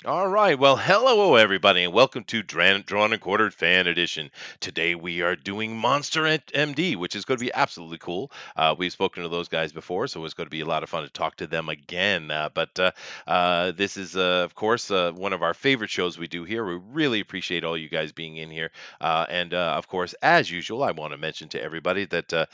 All right. Well, hello, everybody, and welcome to Drawn and Quartered Fan Edition. Today we are doing Monster M.D, which is going to be absolutely cool. We've spoken to those guys before, so it's going to be a lot of fun to talk to them again. But this is, of course, one of our favorite shows we do here. We really appreciate all you guys being in here. Of course, as usual, I want to mention to everybody that,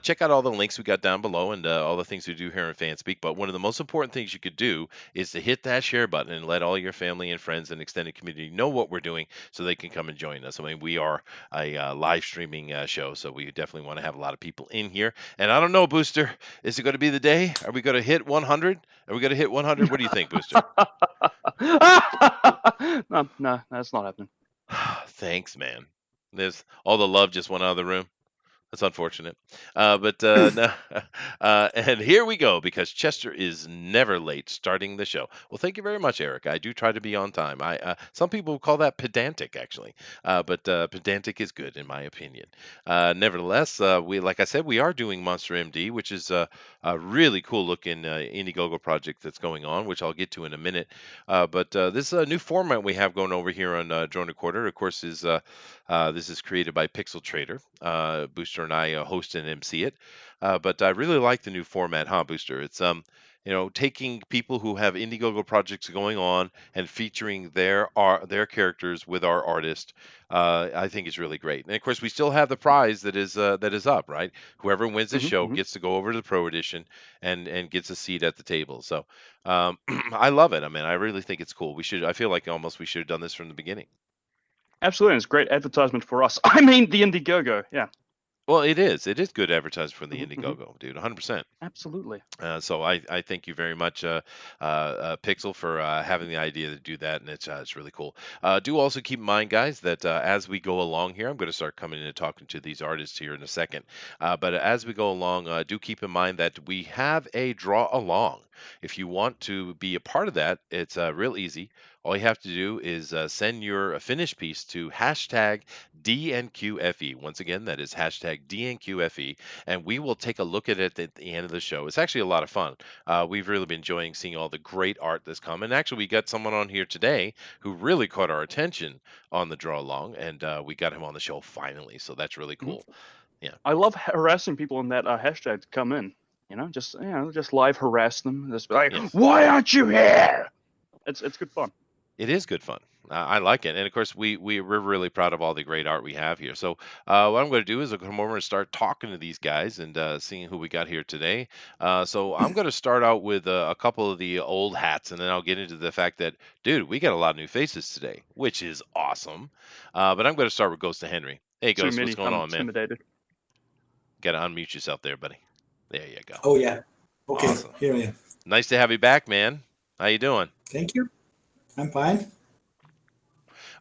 check out all the links we got down below and all the things we do here in Fanspeak. But one of the most important things you could do is to hit that share button and let all your family and friends and extended community know what we're doing so they can come and join us. I mean, we are a live streaming show, so we definitely want to have a lot of people in here. And I don't know, Booster, is it going to be the day? Are we going to hit 100? Are we going to hit 100? What do you think, Booster? No, that's not happening. Thanks, man. There's all the love just went out of the room. That's unfortunate. No, and here we go because Chester is never late starting the show. Well, thank you very much, Eric. I do try to be on time. Some people call that pedantic, actually, but pedantic is good in my opinion. Nevertheless, we like I said, we are doing Monster M.D, which is a really cool looking Indiegogo project that's going on, which I'll get to in a minute. But this new format we have going over here on Drone Recorder, of course, is this is created by Pixel Trader. Booster and I host and MC it. But I really like the new format, huh, Booster? It's taking people who have Indiegogo projects going on and featuring their characters with our artist. I think it's really great. And of course, we still have the prize that is up, right? Whoever wins the show gets to go over to the Pro Edition and gets a seat at the table. So I love it. I mean, I really think it's cool. I feel like almost we should have done this from the beginning. Absolutely, it's great advertisement for us. I mean, the Indiegogo, yeah. Well, it is. It is good advertising for the Indiegogo, dude. 100%. Absolutely. So I thank you very much, Pixel, for having the idea to do that, and it's really cool. Do also keep in mind, guys, that as we go along here, I'm going to start coming in and talking to these artists here in a second. But as we go along, do keep in mind that we have a draw along. If you want to be a part of that, it's real easy. All you have to do is send your finished piece to hashtag DNQFE. Once again, that is hashtag DNQFE, and we will take a look at it at the end of the show. It's actually a lot of fun. We've really been enjoying seeing all the great art that's come. And actually, we got someone on here today who really caught our attention on the draw along, and we got him on the show finally. So that's really cool. Yeah. I love harassing people in that hashtag to come in. Just live harass them. Just be like, Yes. why aren't you here? It's good fun. It is good fun. I like it, and of course, we're really proud of all the great art we have here. So, what I'm going to do is I'll come over and start talking to these guys and seeing who we got here today. So, I'm going to start out with a couple of the old hats, and then I'll get into the fact that, dude, we got a lot of new faces today, which is awesome. But I'm going to start with Ghost of Henry. Hey, Ghost, what's going on, man? Intimidated. Got to unmute yourself there, buddy. There you go. Oh yeah. Okay. Awesome. Here I am. Nice to have you back, man. How you doing? Thank you. I'm fine.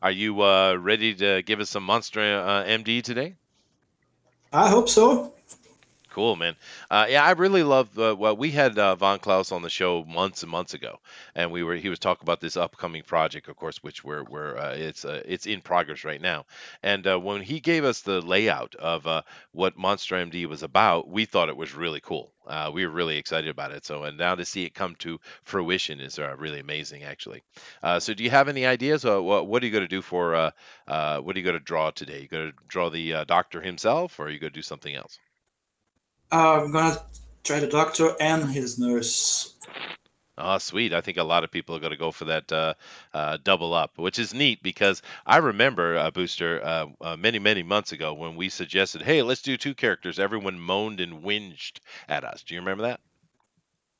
Are you ready to give us some Monster M.D today? I hope so. Cool, man. Yeah, I really love. Well, we had Von Klaus on the show months and months ago, and he was talking about this upcoming project, of course, which it's in progress right now. And when he gave us the layout of what Monster M.D was about, we thought it was really cool. We were really excited about it. So, and now to see it come to fruition is really amazing, actually. So, do you have any ideas? What are you going to do for? What are you going to draw today? You going to draw the doctor himself, or are you going to do something else? I'm gonna try the doctor and his nurse. Oh, sweet. I think a lot of people are going to go for that double up, which is neat because I remember, Booster, many, many months ago when we suggested, hey, let's do two characters. Everyone moaned and whinged at us. Do you remember that?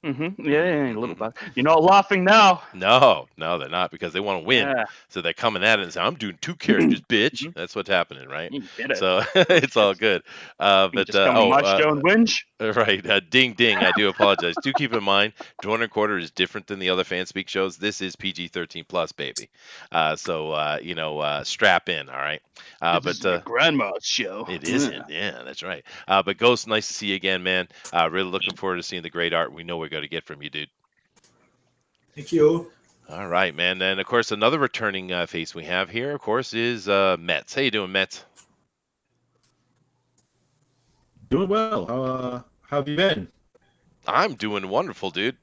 Yeah, a little bit. You're not laughing now. No, they're not because they want to win. Yeah. So they're coming at it and saying, "I'm doing 2 characters, bitch." Mhm. That's what's happening, right? You get it. So Oh, it's all shit. good. You just come to my show and whinge. Right. Ding, ding. I do apologize. Do keep in mind, Drone and Quarter is different than the other fan speak shows. This is PG-13 plus, baby. Strap in. All right. This is your grandma's show. It isn't. Yeah, that's right. But Ghost, nice to see you again, man. Really looking forward to seeing the great art we know we're going to get from you, dude. Thank you. All right, man. And of course, another returning face we have here, of course, is Mets. How you doing, Mets? Doing well. How have you been? I'm doing wonderful, dude.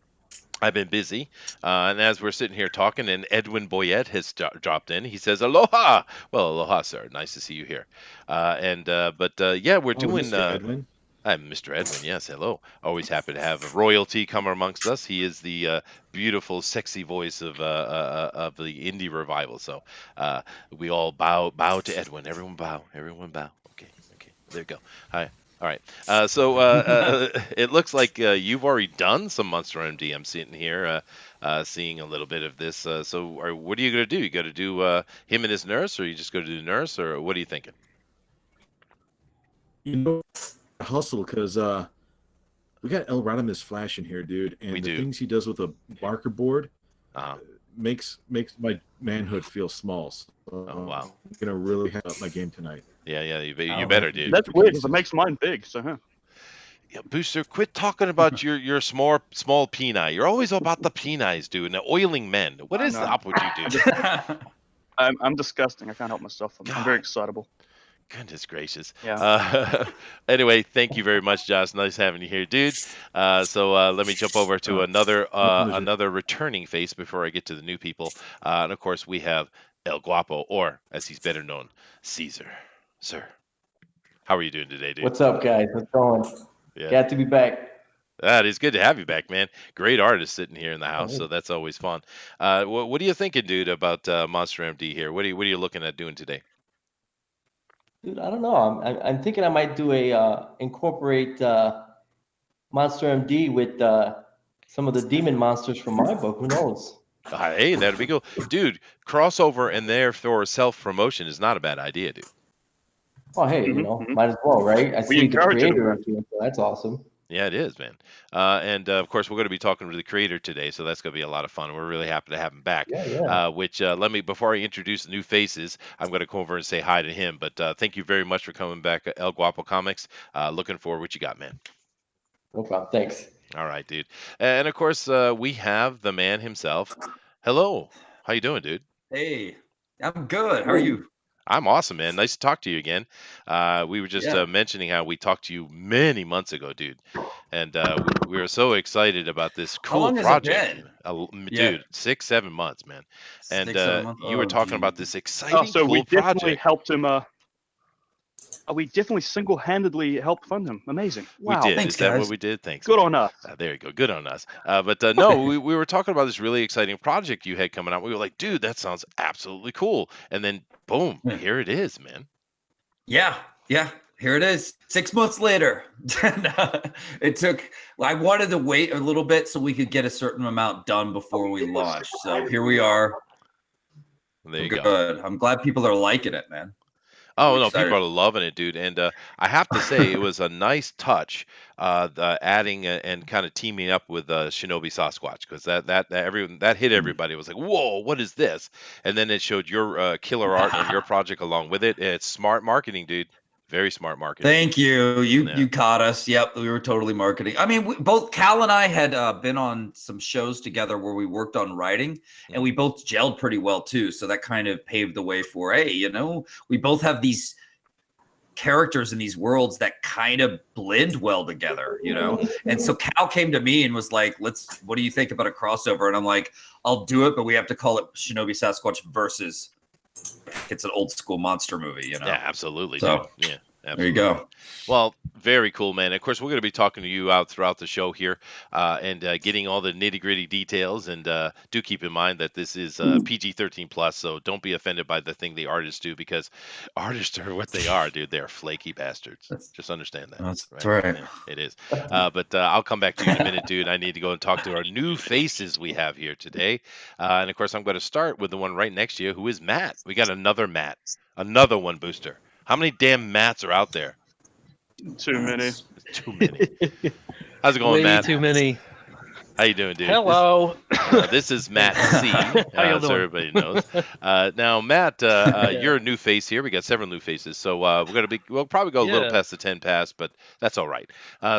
I've been busy, and as we're sitting here talking, and Edwin Boyette has dropped in. He says, "Aloha." Well, aloha, sir. Nice to see you here. Yeah, we're doing. Mr. Edwin. I'm Mr. Edwin. Yes, hello. Always happy to have royalty come amongst us. He is the beautiful, sexy voice of the indie revival. So we all bow to Edwin. Everyone bow. Everyone bow. Okay. There you go. Hi. All right. It looks like you've already done some Monster M.D. I'm sitting here seeing a little bit of this. What are you going to do? You got to do him and his nurse, or you just go to do nurse, or what are you thinking? Hustle, because we got El Radimus Flash in here, dude, and We the do. things he does with a marker board Uh-huh. makes my manhood feel small. So, Oh, wow. I'm gonna really have up my game tonight. Yeah, you better, dude. That's weird because it makes mine big. So, huh? Yeah, Booster, quit talking about your small peni. You're always about the penis, dude, and the oiling men. What is know. up with you, dude? I'm disgusting. I can't help myself. I'm very excitable. Goodness gracious. Yeah. Anyway, thank you very much, Josh. Nice having you here, dude. Let me jump over to pleasure. another returning face before I get to the new people. And of course, we have El Guapo, or as he's better known, Caesar. Sir, how are you doing today, dude? What's up, guys? What's going? Yeah. Glad to be back. That is good to have you back, man. Great artist sitting here in the house, so that's always fun. What are you thinking, dude, about Monster M.D. here? What are you looking at doing today? Dude, I don't know. I'm thinking I might do a incorporate Monster M.D. with some of the demon monsters from my book. Who knows? Hey, that'd be cool, dude. Crossover and therefore self promotion is not a bad idea, dude. Oh, hey, might as well, right? I see the encourage it. creator into it, so that's awesome. Yeah, it is, man. Of course, we're going to be talking to the creator today, so that's going to be a lot of fun. We're really happy to have him back. Yeah. Before I introduce the new faces, I'm going to come over and say hi to him. But thank you very much for coming back, El Guapo Comics. Looking forward. What you got, man? No problem. Thanks. All right, dude. And of course, we have the man himself. Hello. How you doing, dude? Hey, I'm good. How are you? I'm awesome, man. Nice to talk to you again. We were just mentioning how we talked to you many months ago, dude, and we were so excited about this cool How long project. has it been? Dude, 6-7 months, man. And 6-7 months? you were talking about this exciting, So cool we definitely project. helped him. We definitely single-handedly helped fund him. Amazing. Wow. We did. Thanks, Is that what guys. we did? Thanks. Good man. on us. There you go. Good on us. No, we were talking about this really exciting project you had coming out. We were like, dude, that sounds absolutely cool. And then, boom, Yeah. here it is, man. Yeah. Here it is. 6 months later. I wanted to wait a little bit so we could get a certain amount done before we launched. So here we are. There you go. Good. I'm glad people are liking it, man. Oh, I'm no, excited. people are loving it, dude. And I have to say, it was a nice touch, adding and kind of teaming up with Shinobi Sasquatch, because that hit everybody. It was like, whoa, what is this? And then it showed your killer art and your project along with it. It's smart marketing, dude. Very smart marketing. Thank you. You caught us. Yep, we were totally marketing. I mean, both Cal and I had been on some shows together where we worked on writing, and we both gelled pretty well too. So that kind of paved the way for, hey, we both have these characters in these worlds that kind of blend well together, And so Cal came to me and was like, what do you think about a crossover? And I'm like, I'll do it, but we have to call it Shinobi Sasquatch versus. It's an old school monster movie, Yeah, absolutely. So, dude. Yeah. There you go. Well, very cool, man. Of course, we're going to be talking to you out throughout the show here and getting all the nitty gritty details. And do keep in mind that this is PG-13 plus, so don't be offended by the thing the artists do, because artists are what they are, dude. They're flaky bastards. Just understand that. That's right. Yeah, it is. But I'll come back to you in a minute, dude. I need to go and talk to our new faces we have here today. And of course, I'm going to start with the one right next to you, who is Matt. We got another Matt, another one, Booster. How many damn Matts are out there? Too many. Too many. How's it going, Way Matt? too many. How you doing, dude? Hello. This is Matt C. How you so doing? everybody knows. Now, Matt, you're a new face here. We got several new faces, so we'll probably go a little Yeah. past the 10 pass, but that's all right.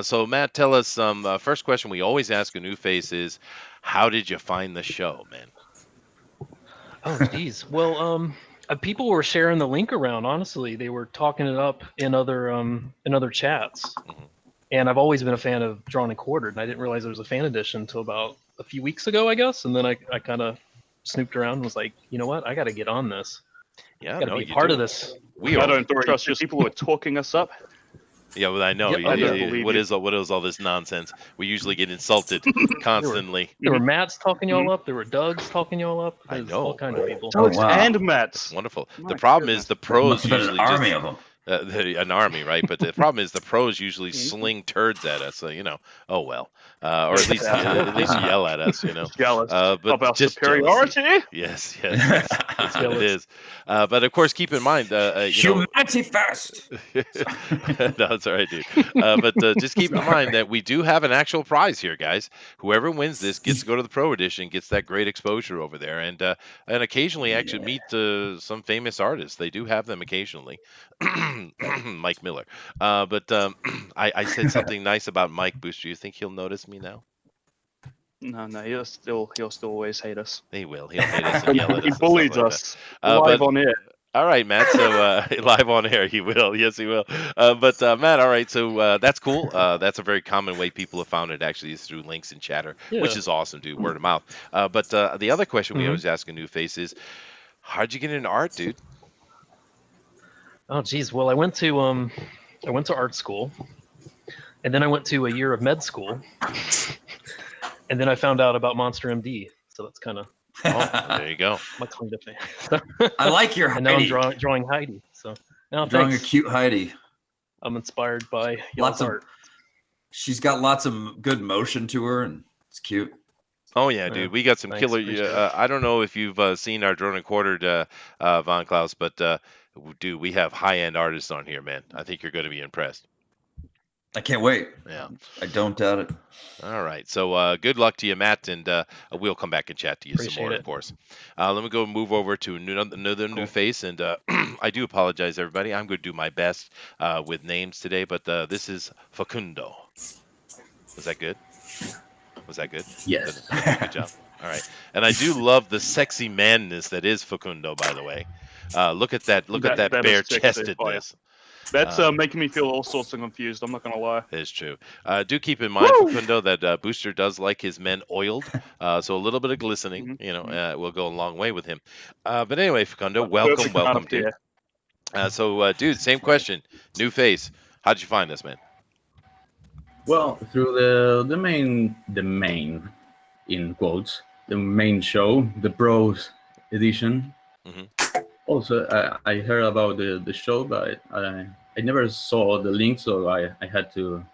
So, Matt, tell us first question we always ask a new face is, how did you find the show, man? Oh, geez. Well, people were sharing the link around. Honestly, they were talking it up in other chats. Mhm. And I've always been a fan of Drawn and Quartered, and I didn't realize there was a fan edition until about a few weeks ago, I guess. And then I kind of snooped around and was like, you know what? I got to get on this. Yeah, Got to no, be you part do. of this. We I are. don't trust you people who are talking us up. Yeah, well, I know. Yep, I don't believe What you. is all this nonsense? We usually get insulted constantly. There were Matts talking y'all up. There were Dougs talking y'all up. I There's know. all kinds of people. Oh, wow. And Matt's. Wonderful. My The problem is goodness. the pros Must have been an usually army just of them. an army, right? But the problem is the pros usually Mhm. sling turds at us. So oh well, or at least yell at us. Jealous But of our just superiority. jealousy. Yes, that's what it is. But of course, keep in mind, Humanity first. no, that's all right, dude. But just keep in mind that we do have an actual prize here, guys. Whoever wins this gets to go to the Pro Edition, gets that great exposure over there, and occasionally actually meet some famous artists. They do have them occasionally. Mike Miller. But I said something nice about Mike Booster. You think he'll notice me now? No, he'll still always hate us. He will. He'll hate us and yell at us. He and stuff bullies like us that. live But on air. all right, Matt. So live on air, he will. Yes, he will. But Matt, all right. So that's cool. That's a very common way people have found it. Actually, is through links and chatter, which Yeah. is awesome, dude. Word of mouth. But the other question we Mhm. always ask a new face is, how'd you get into art, dude? Oh, geez. Well, I went to art school, and then I went to a year of med school, and then I found out about Monster M.D. So that's kind of Oh, there you go. my claim to fame. I like your And now I'm Heidi. drawing Heidi. So now Drawing a thanks. cute Heidi. I'm inspired by Lots y'all's of- art. She's got lots of good motion to her, and it's cute. Oh yeah, dude, Yeah, we got some thanks, killer. appreciate it. I don't know if you've seen our drone and quartered Von Klaus, but dude, we have high end artists on here, man. I think you're going to be impressed. I can't wait. Yeah. I don't doubt it. All right. So good luck to you, Matt, and we'll come back and chat to you some Appreciate more, it. of course. Let me go move over to another new face, and I do apologize, everybody. I'm going to do my best with names today, but this is Facundo. Was that good? Was that good? Yes. Good job. All right. And I do love the sexy manness that is Facundo, by the way. Look at that. Look at that That is bare sexy. Oh, yeah. chestedness. That's making me feel all sorts of confused. I'm not gonna lie. It is true. Do keep in mind, Facundo, that Booster does like his men oiled, so a little bit of glistening, will go a long way with him. But anyway, Facundo, welcome, Perfect amount welcome, of dude. fear. So, dude, same question, new face. How'd you find this, man? Well, through the main in quotes, the main show, the pros edition. Mhm. Also, I heard about the show, but I never saw the link, so I had to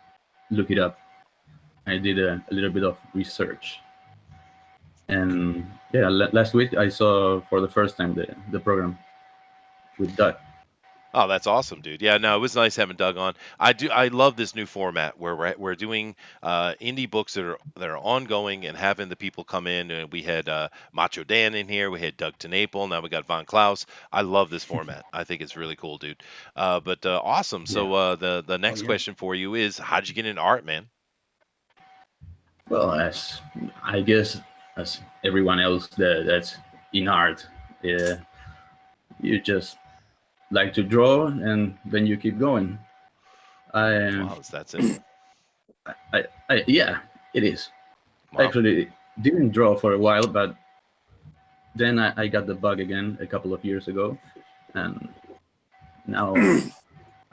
look it up. I did a little bit of research, and yeah, last week I saw for the first time the program with Doug. Oh, that's awesome, dude. Yeah, no, it was nice having Doug on. I love this new format where we're doing indie books that are ongoing and having the people come in. And we had Macho Dan in here, we had Doug Tenaple, now we got Von Klaus. I love this format. I think it's really cool, dude. But awesome. So the next question for you is, how'd you get into art, man? Well, as I guess as everyone else that's in art, you just like to draw and then you keep going. Wow, that's it. Yeah, it is. Wow. I actually didn't draw for a while, but then I got the bug again a couple of years ago, and now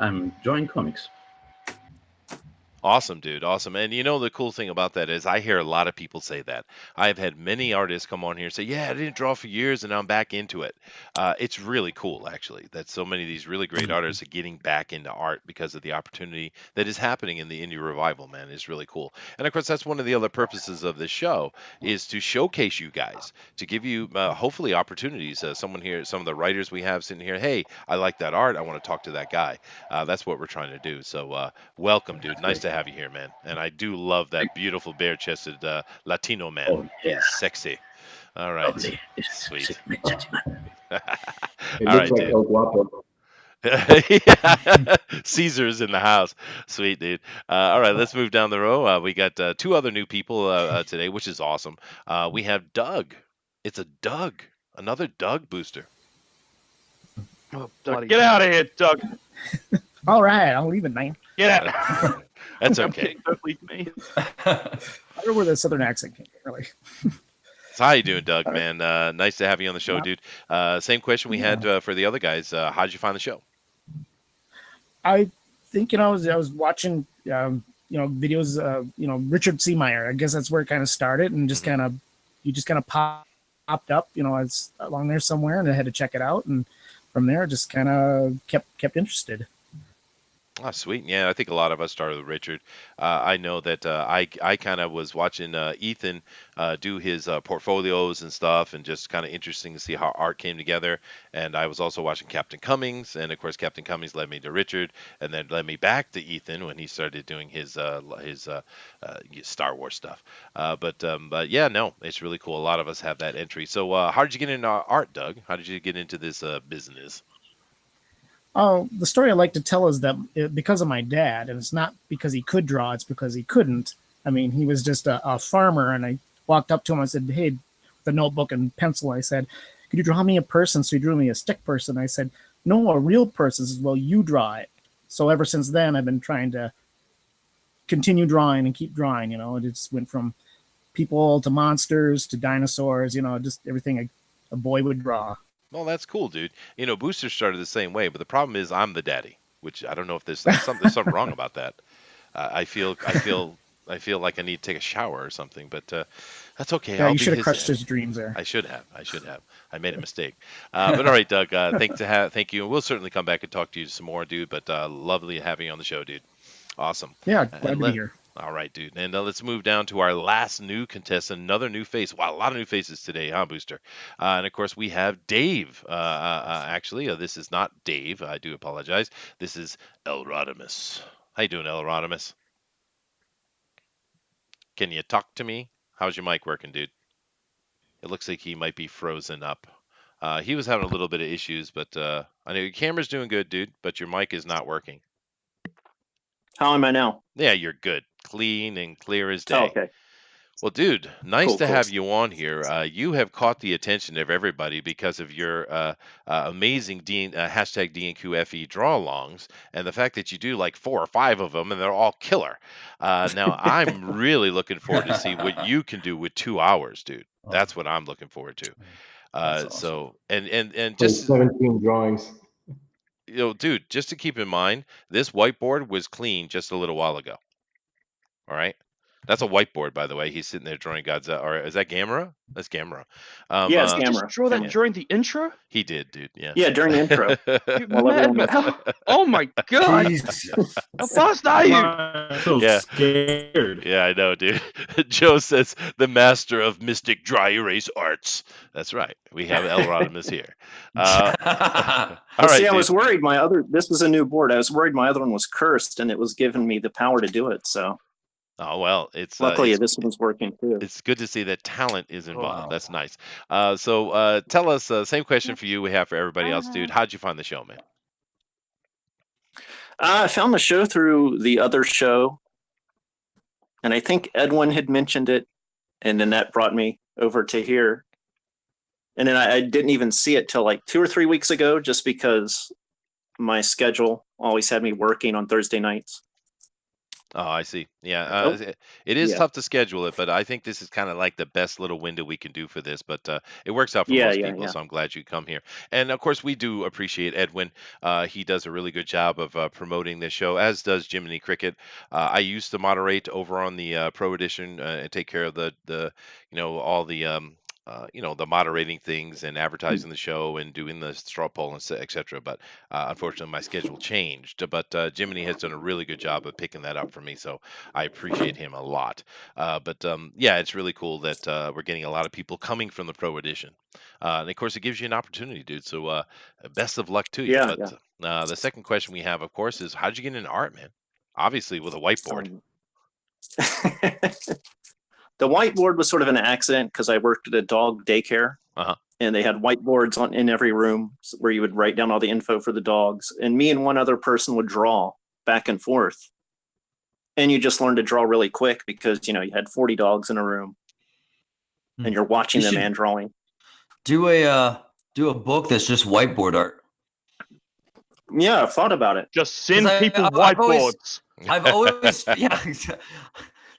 I'm enjoying comics. Awesome, dude. Awesome. And you know, the cool thing about that is I hear a lot of people say that. I've had many artists come on here and say, yeah, I didn't draw for years and now I'm back into it. It's really cool, actually, that so many of these really great artists are getting back into art because of the opportunity that is happening in the indie revival, man. It's really cool. And of course, that's one of the other purposes of this show is to showcase you guys, to give you hopefully opportunities. Someone here, some of the writers we have sitting here, hey, I like that art. I want to talk to that guy. That's what we're trying to do. So welcome, dude. Nice to have you here, man. And I do love that beautiful bare-chested Latino man. Oh, yeah. He's sexy. All right. Lovely. Sweet. It All looks right, like dude. El Guapo. Yeah. Caesar's in the house. Sweet, dude. All right, let's move down the row. We got two other new people today, which is awesome. We have Doug. It's a Doug. Another Doug booster. Oh, Doug, get out of here, Doug. All right, I'll leave it, man. Get out. That's okay. Don't leave me. I don't know where the southern accent came from, really. So how you doing, Doug, man? Nice to have you on the show, dude. Same question we had for the other guys. How did you find the show? I think I was watching videos. Richard Seameyer. I guess that's where it kind of started, and just kind of popped up. It's along there somewhere, and I had to check it out, and from there, just kind of kept interested. Oh, sweet. Yeah, I think a lot of us started with Richard. I know that I kind of was watching Ethan do his portfolios and stuff, and just kind of interesting to see how art came together. And I was also watching Captain Cummings, and of course, Captain Cummings led me to Richard, and then led me back to Ethan when he started doing his Star Wars stuff. But yeah, no, it's really cool. A lot of us have that entry. So how did you get into art, Doug? How did you get into this business? Oh, the story I like to tell is that because of my dad, and it's not because he could draw, it's because he couldn't. I mean, he was just a farmer, and I walked up to him and said, hey, with a notebook and pencil, I said, could you draw me a person? So he drew me a stick person. I said, no, a real person. He says, well, you draw it. So ever since then, I've been trying to continue drawing and keep drawing. It just went from people to monsters to dinosaurs, just everything a boy would draw. Well, that's cool, dude. Booster started the same way, but the problem is I'm the daddy, which I don't know if there's something wrong about that. I feel like I need to take a shower or something, but that's okay. Yeah, I'll you be should have his crushed daddy. his dreams there. I should have. I made a mistake. But all right, Doug. Thank you, and we'll certainly come back and talk to you some more, dude. But lovely having you on the show, dude. Awesome. Yeah, glad to be here. All right, dude. And let's move down to our last new contestant, another new face. Wow, a lot of new faces today, huh, Booster? And of course, we have Dave. Actually, this is not Dave. I do apologize. This is El Rodimus. How you doing, El Rodimus? Can you talk to me? How's your mic working, dude? It looks like he might be frozen up. He was having a little bit of issues, but I know your camera's doing good, dude, but your mic is not working. How am I now? Yeah, you're good. Clean and clear as day. Oh, okay. Well, dude, nice Cool, to cool. have you on here. You have caught the attention of everybody because of your amazing hashtag DNQFE draw-alongs, and the fact that you do like 4 or 5 of them, and they're all killer. Now, I'm really looking forward to see what you can do with 2 hours, dude. That's what I'm looking forward to. That's awesome. So, and Like just 17 drawings. dude, just to keep in mind, this whiteboard was clean just a little while ago. All right. That's a whiteboard, by the way. He's sitting there drawing Godzilla. Or is that Gamera? That's Gamera. Yeah, it's Did you camera. just draw that camera. during the intro? He did, dude. Yeah. Yeah, during the intro. You While everyone madman. Oh my god! How fast are you? I'm so Yeah. scared. Yeah, I know, dude. Joe says the master of mystic dry erase arts. That's right. We have El Rodimus here. All Well, right, see, I dude. was worried this was a new board. I was worried my other one was cursed and it was giving me the power to do it. So Oh well, it's luckily this one's working too. it's good to see that talent is involved. Wow. That's nice. So tell us, same question for you we have for everybody else, dude. How'd you find the show, man? I found the show through the other show, and I think Edwin had mentioned it, and then that brought me over to here. And then I didn't even see it till like 2 or 3 weeks ago, just because my schedule always had me working on Thursday nights. Oh, I see. Yeah, Oh, it is yeah, tough to schedule it, but I think this is kind of like the best little window we can do for this. But it works out for yeah, most yeah, people, yeah. so I'm glad you come here. And of course, we do appreciate Edwin. He does a really good job of promoting this show, as does Jiminy Cricket. I used to moderate over on the Pro Edition and take care of the all the the moderating things and advertising the show and doing the straw poll and etc. But unfortunately, my schedule changed. But Jiminy has done a really good job of picking that up for me, so I appreciate him a lot. But yeah, it's really cool that we're getting a lot of people coming from the Pro Edition, and of course, it gives you an opportunity, dude. So best of luck to you. Yeah, But yeah. the second question we have, of course, is how'd you get into art, man? Obviously, with a whiteboard. The whiteboard was sort of an accident because I worked at a dog daycare, Uh-huh. and they had whiteboards in every room where you would write down all the info for the dogs. And me and one other person would draw back and forth. And you just learn to draw really quick because, you had 40 dogs in a room and you're watching You them should and drawing. do a book that's just whiteboard art. Yeah, I've thought about it. Just send 'Cause people I've always- whiteboards. I've always yeah.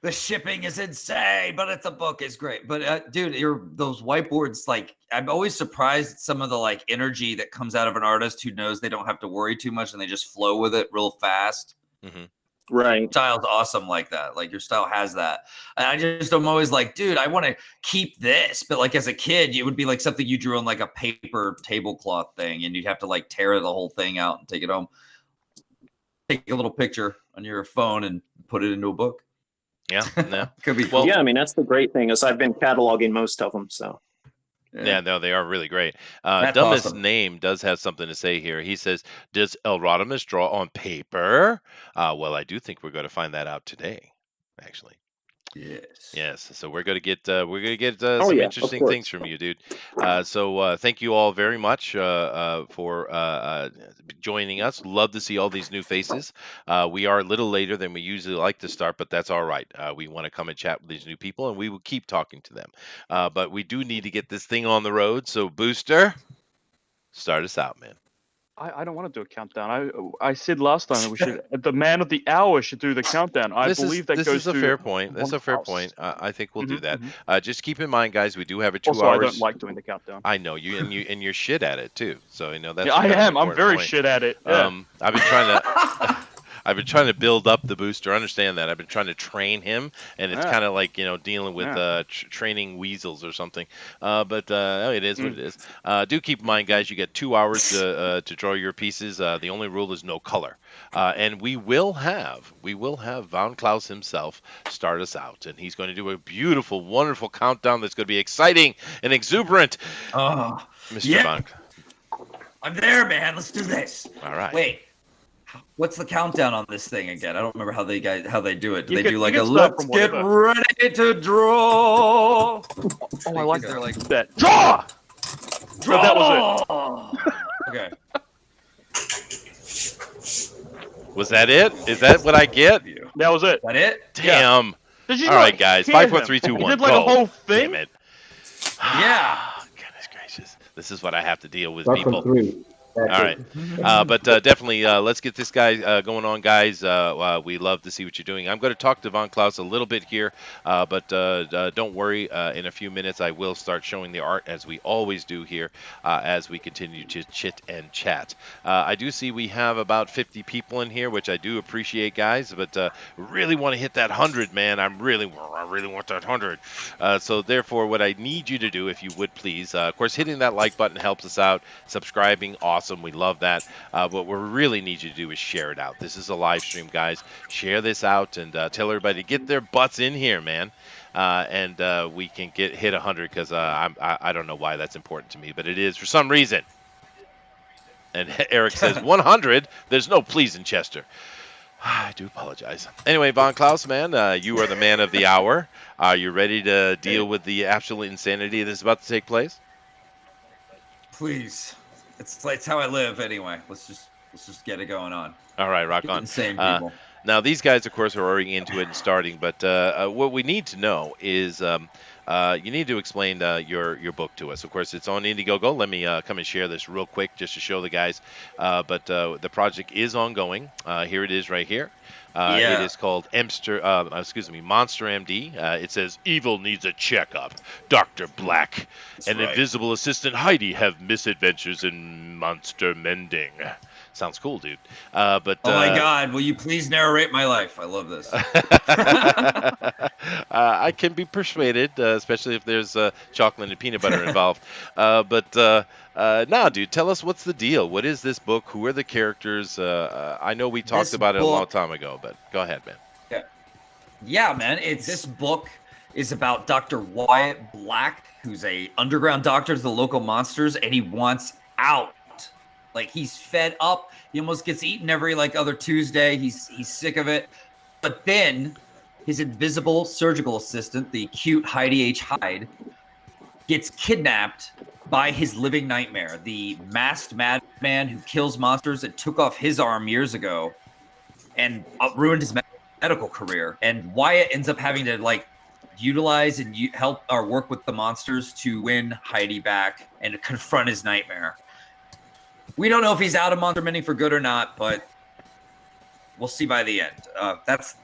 The shipping is insane, but the book is great. But dude, those whiteboards, like I'm always surprised at some of the like energy that comes out of an artist who knows they don't have to worry too much and they just flow with it real fast. Mhm. Right. Style's awesome like that. Like your style has that. And I'm always like, dude, I want to keep this. But like as a kid, it would be like something you drew on like a paper tablecloth thing, and you'd have to like tear the whole thing out and take it home. Take a little picture on your phone and put it into a book. Yeah, yeah. Could be Well, cool. Yeah, I mean, that's the great thing is I've been cataloging most of them. So Yeah, no, they are really great. That's Dumbest awesome. Name does have something to say here. He says, "Does Elrodimus draw on paper?" Well, I do think we're going to find that out today, actually. Yes. Yes, so we're gonna get Oh, some yeah, of interesting course. things from you, dude. So thank you all very much for joining us. Love to see all these new faces. We are a little later than we usually like to start, but that's all right. We want to come and chat with these new people, and we will keep talking to them. But we do need to get this thing on the road. So Booster, start us out, man. I don't want to do a countdown. I said last time that we should. The man of the hour should do the countdown. I believe that this goes is a to fair point. That's a fair House. point. I think we'll do Mhm, that. mhm. Just keep in mind, guys, we do have a 2 Also, I hours. don't like doing the countdown. I know you, and you're shit at it too. So that's Yeah, I kind of an am. I'm important very point. shit at it. Yeah. I've been trying to. I've been trying to build up the Booster. Understand that. I've been trying to train him, and it's Yeah. kind of like dealing with Yeah. training weasels or something. But it is what it is. Do keep in mind, guys, you get 2 hours to draw your pieces. The only rule is no color. And we will have Von Klaus himself start us out, and he's going to do a beautiful, wonderful countdown that's going to be exciting and exuberant. Oh, Mr. yeah. Von. I'm there, man. Let's do this. All right. Wait. What's the countdown on this thing again? I don't remember how they do it. Do You they can- do you like can a start let's from get whatever. ready to draw? Oh, I like They're that. like That draw. draw. that was Okay. Was that it? Is that what I get? That was it. Is that it? Damn. Did you All not right, guys. hear 5, 4, him? 3, 2, He 1. did like Go. a whole thing. Damn it. Yeah. Goodness gracious. This is what I have to deal with, Start people. from 3. All right. But definitely, let's get this guy going on, guys. We love to see what you're doing. I'm going to talk to Von Klaus a little bit here, but don't worry. In a few minutes, I will start showing the art, as we always do here, as we continue to chit and chat. I do see we have about 50 people in here, which I do appreciate, guys, but really want to hit that 100, man. I really want that 100. So therefore, what I need you to do, if you would please, of course, hitting that like button helps us out. Subscribing, awesome. We love that. What we really need you to do is share it out. This is a live stream, guys. Share this out and tell everybody to get their butts in here, man. And we can hit 100 because I don't know why that's important to me, but it is for some reason. And Eric says 100. There's no please in Chester. I do apologize. Anyway, Von Klaus, man, you are the man of the hour. Are you ready to deal with the absolute insanity that is about to take place? Please. It's how I live anyway. Let's just get it going on. All right, rock Get on. insane people. Now, these guys, of course, are already into it and starting, but what we need to know is you need to explain your book to us. Of course, it's on Indiegogo. Let me come and share this real quick just to show the guys. But the project is ongoing. Here it is right here. It Yeah. is called Monster M.D. It says, "Evil needs a checkup. Dr. Black and right. invisible assistant Heidi have misadventures in monster mending." Sounds cool, dude. But Oh my God, will you please narrate my life? I love this. I can be persuaded, especially if there's chocolate and peanut butter involved. Now, dude, tell us what's the deal. What is this book? Who are the characters? I know we talked This about it a long book- time ago, but go ahead, man. Yeah, man. This book is about Dr. Wyatt Black, who's a underground doctor to the local monsters, and he wants out. Like, he's fed up. He almost gets eaten every other Tuesday. He's sick of it. But then his invisible surgical assistant, the cute Heidi H. Hyde, gets kidnapped by his living nightmare, the masked madman who kills monsters and took off his arm years ago and ruined his medical career. And Wyatt ends up having to utilize and help or work with the monsters to win Heidi back and confront his nightmare. We don't know if he's out of monster mending for good or not, but we'll see by the end. That's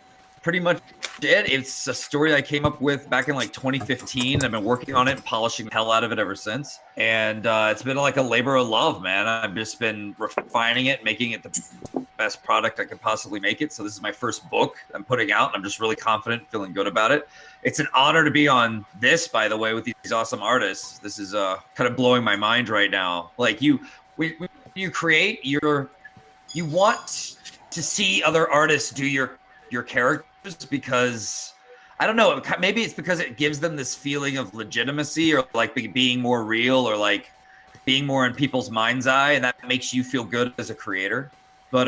pretty much it. It's a story I came up with back in 2015. I've been working on it and polishing the hell out of it ever since. And it's been like a labor of love, man. I've just been refining it, making it the best product I could possibly make it. So this is my first book I'm putting out, and I'm just really confident, feeling good about it. It's an honor to be on this, by the way, with these awesome artists. This is kind of blowing my mind right now. When you create, you want to see other artists do your characters, because I don't know, maybe it's because it gives them this feeling of legitimacy, or being more real, or being more in people's mind's eye, and that makes you feel good as a creator. But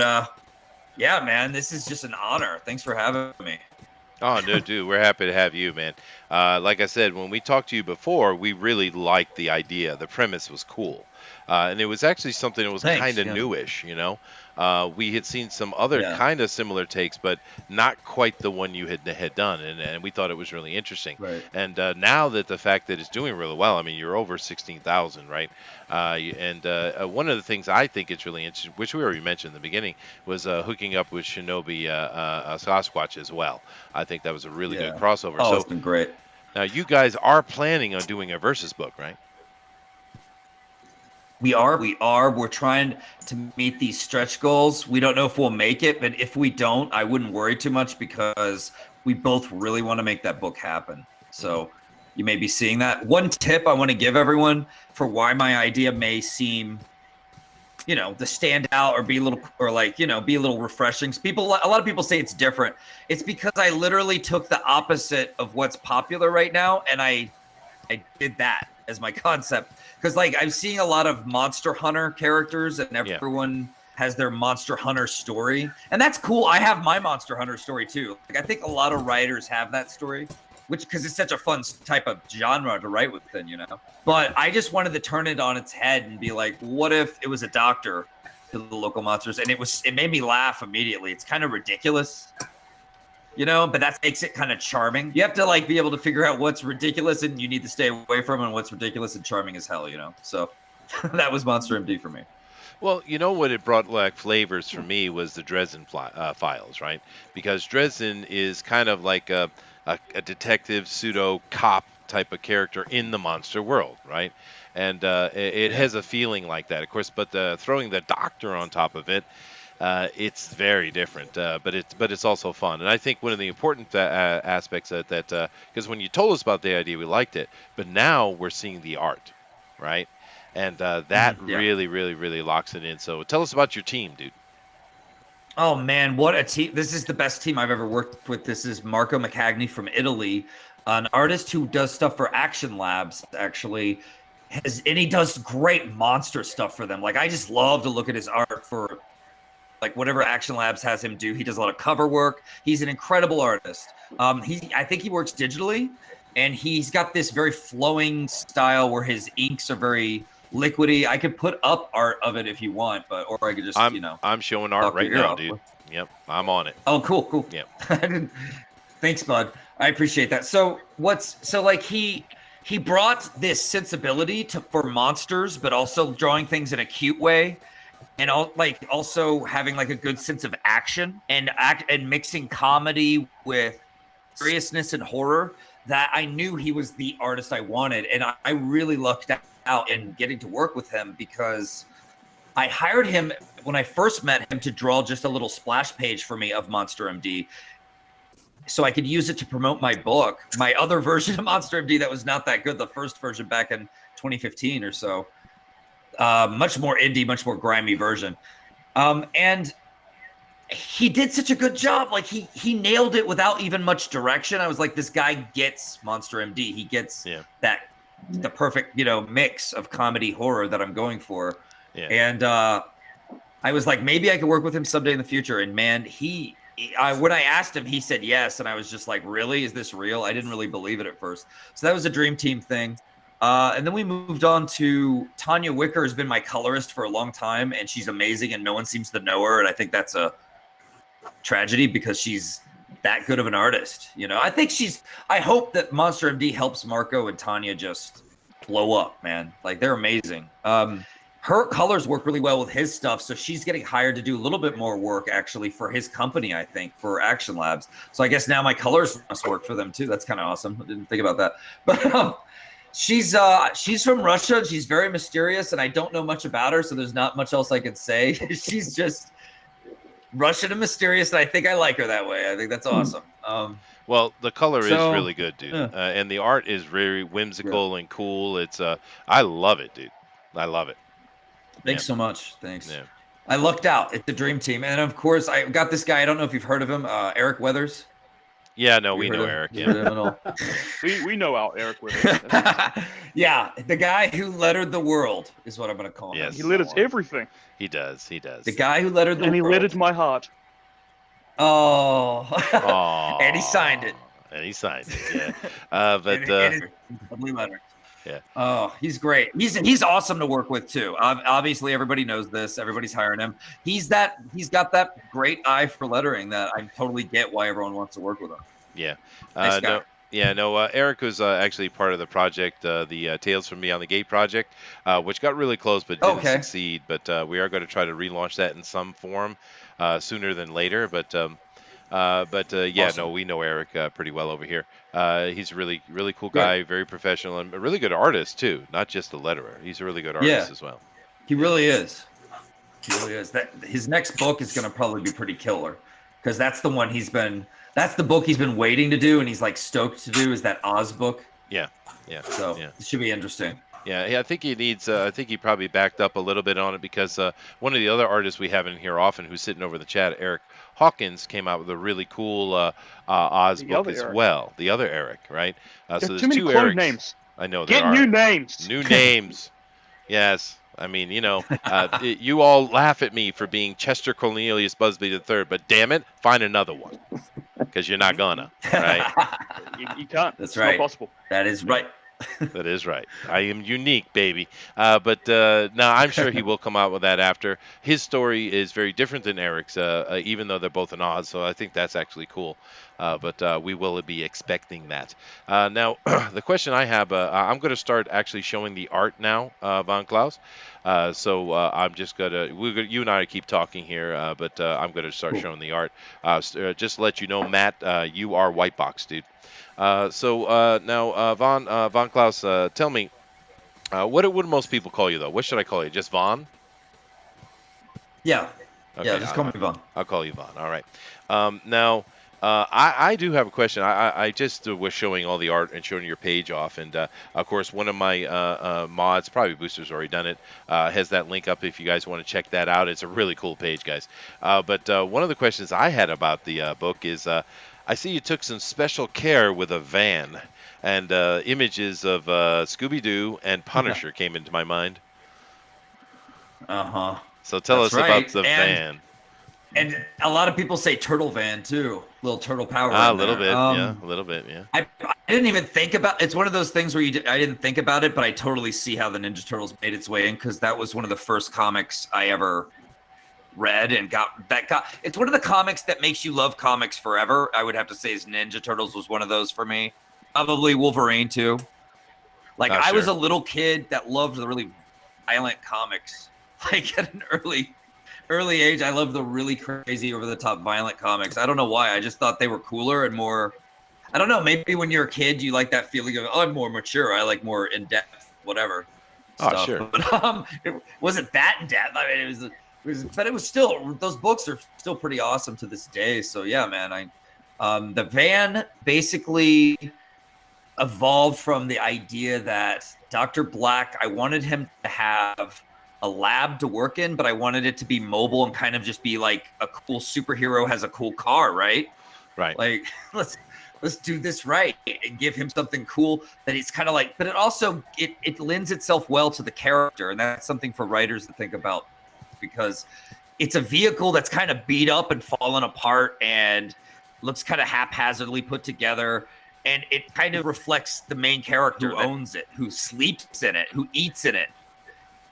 yeah, man, this is just an honor. Thanks for having me. Oh, no, dude, we're happy to have you, man. Like I said, when we talked to you before, we really liked the idea. The premise was cool. And it was actually something that was kind of newish, you know. We had seen some other kind of similar takes, but not quite the one you had done, and we thought it was really interesting. Right. And now that the fact that it's doing really well, I mean, you're over 16,000, right? One of the things I think it's really interesting, which we already mentioned in the beginning, was hooking up with Shinobi Sasquatch as well. I think that was a really good crossover. Oh, So it's been great. now you guys are planning on doing a versus book, right? We are. We're trying to meet these stretch goals. We don't know if we'll make it, but if we don't, I wouldn't worry too much, because we both really want to make that book happen. So you may be seeing that. One tip I want to give everyone for why my idea may seem, to stand out or be a little, be a little refreshing. A lot of people say it's different. It's because I literally took the opposite of what's popular right now, and I did that as my concept. Because I'm seeing a lot of Monster Hunter characters, and everyone has their Monster Hunter story, and that's cool. I have my Monster Hunter story too. I think a lot of writers have that story, because it's such a fun type of genre to write within, But I just wanted to turn it on its head and be like, what if it was a doctor to the local monsters? And it made me laugh immediately. It's kind of ridiculous, but that makes it kind of charming. You have to be able to figure out what's ridiculous and you need to stay away from, and what's ridiculous and charming as hell, So that was Monster M.D. for me. Well, you know what it brought flavors for me was the Dresden files, right? Because Dresden is kind of like a detective pseudo cop type of character in the monster world, right? And it has a feeling like that, of course. But throwing the doctor on top of it, it's very different. But it's also fun. And I think one of the important aspects of that, because when you told us about the idea, we liked it. But now we're seeing the art, right? And that really, really, really locks it in. So tell us about your team, dude. Oh, man, what a team. This is the best team I've ever worked with. This is Marco McCagney from Italy, an artist who does stuff for Action Labs, actually. And he does great monster stuff for them. I just love to look at his art for whatever Action Labs has him do. He does a lot of cover work. He's an incredible artist. I think he works digitally, and he's got this very flowing style where his inks are very liquidy. I could put up art of it if you want, or I could just, I'm showing art right now, dude. Yep, I'm on it. Oh, cool. Yep. Thanks, bud. I appreciate that. So like he brought this sensibility for monsters, but also drawing things in a cute way, and also having like a good sense of action and mixing comedy with seriousness and horror. That I knew he was the artist I wanted, and I really lucked out in getting to work with him, because I hired him when I first met him to draw just a little splash page for me of Monster MD, so I could use it to promote my book, my other version of Monster MD that was not that good, the first version back in 2015 or so. Much more indie, much more grimy version. And he did such a good job. Like he nailed it without even much direction. I was like, this guy gets Monster MD. He gets the perfect, mix of comedy horror that I'm going for. Yeah. And I was like, maybe I could work with him someday in the future. And man, when I asked him, he said yes. And I was just like, really? Is this real? I didn't really believe it at first. So that was a dream team thing. And then we moved on to Tanya Wicker has been my colorist for a long time, and she's amazing, and no one seems to know her. And I think that's a tragedy, because she's that good of an artist. I hope that Monster MD helps Marco and Tanya just blow up, man. Like, they're amazing. Her colors work really well with his stuff, so she's getting hired to do a little bit more work actually for his company, I think, for Action Labs. So I guess now my colors must work for them too. That's kind of awesome. I didn't think about that. But she's from Russia, and she's very mysterious, and I don't know much about her, so there's not much else I can say. She's just Russian and mysterious, and I think I like her that way. I think that's awesome. Well, the color is really good, dude, and the art is very whimsical and cool. It's I love it, dude. I love it. Thanks so much. Thanks. Yeah. I lucked out at the Dream Team, and of course, I got this guy. I don't know if you've heard of him, Eric Weathers. Yeah, no, we know Eric. Yeah. we know out Eric Weathers. Yeah, the guy who lettered the world is what I'm going to call him. Yes. He letters everything. He does. He does. The guy who lettered the world. And he lettered my heart. Oh. Aww. And he signed it. And he signed it. Yeah. Lovely letter. Yeah. Oh, he's great. He's awesome to work with too. Obviously, everybody knows this. Everybody's hiring him. He's got that great eye for lettering that I totally get why everyone wants to work with him. Yeah. Nice guy. Eric was actually part of the project, the Tales from Beyond the Gate project, which got really close but didn't succeed. But we are going to try to relaunch that in some form sooner than later. But awesome. No, we know Eric pretty well over here. He's a really, really cool guy, very professional, and a really good artist too. Not just a letterer. He's a really good artist as well. He really is. He really is. His next book is going to probably be pretty killer, because that's the one that's the book he's been waiting to do, and he's like stoked to do, is that Oz book. Yeah. So it should be interesting. Yeah, I think he needs. I think he probably backed up a little bit on it, because one of the other artists we have in here often, who's sitting over in the chat, Eric Hawkins, came out with a really cool Oz book as well. The other Eric, right? So there's too many two clone Erics. names. I know. Get new names. New names. Yes. I mean, you all laugh at me for being Chester Cornelius Busby III, but damn it, find another one, because you're not gonna, right? You can't. That's it's right. Not possible. That is right. That is right. I am unique, baby. But now I'm sure he will come out with that after. His story is very different than Eric's, even though they're both in Oz. So I think that's actually cool. But we will be expecting that. Now, the question I have, I'm going to start actually showing the art now, Von Klaus. So I'm just you and I keep talking here, but I'm going to start showing the art. Just to let you know, Matt, you are white box, dude. So now, Von Klaus, tell me, what do most people call you, though? What should I call you? Just Von? Yeah. Okay, yeah, just call me Von. I'll call you Von. All right. Now, I do have a question. I just was showing all the art and showing your page off. And, of course, one of my mods, probably Booster's already done it, has that link up if you guys want to check that out. It's a really cool page, guys. But one of the questions I had about the book is I see you took some special care with a van, and images of Scooby-Doo and Punisher came into my mind. Uh-huh. So tell us about the van. And a lot of people say turtle van too. Little turtle power. A little bit, yeah. A little bit, yeah. I didn't even think about. It's one of those things where I didn't think about it, but I totally see how the Ninja Turtles made its way in, because that was one of the first comics I ever read and got. It's one of the comics that makes you love comics forever. I would have to say, is Ninja Turtles was one of those for me. Probably Wolverine too. Like I was a little kid that loved the really violent comics. Like at an early age, I loved the really crazy, over the top, violent comics. I don't know why. I just thought they were cooler and more. I don't know. Maybe when you're a kid, you like that feeling of, oh, I'm more mature. I like more in depth, whatever. Stuff. Oh, sure. But it wasn't that in depth. I mean, but it was still. Those books are still pretty awesome to this day. So yeah, man. The van basically evolved from the idea that Dr. Black, I wanted him to have a lab to work in, but I wanted it to be mobile and kind of just be like a cool superhero has a cool car, right? Right. Like let's do this right and give him something cool that it's kind of like, but it also it lends itself well to the character, and that's something for writers to think about, because it's a vehicle that's kind of beat up and fallen apart and looks kind of haphazardly put together. And it kind of reflects the main character who owns it, who sleeps in it, who eats in it,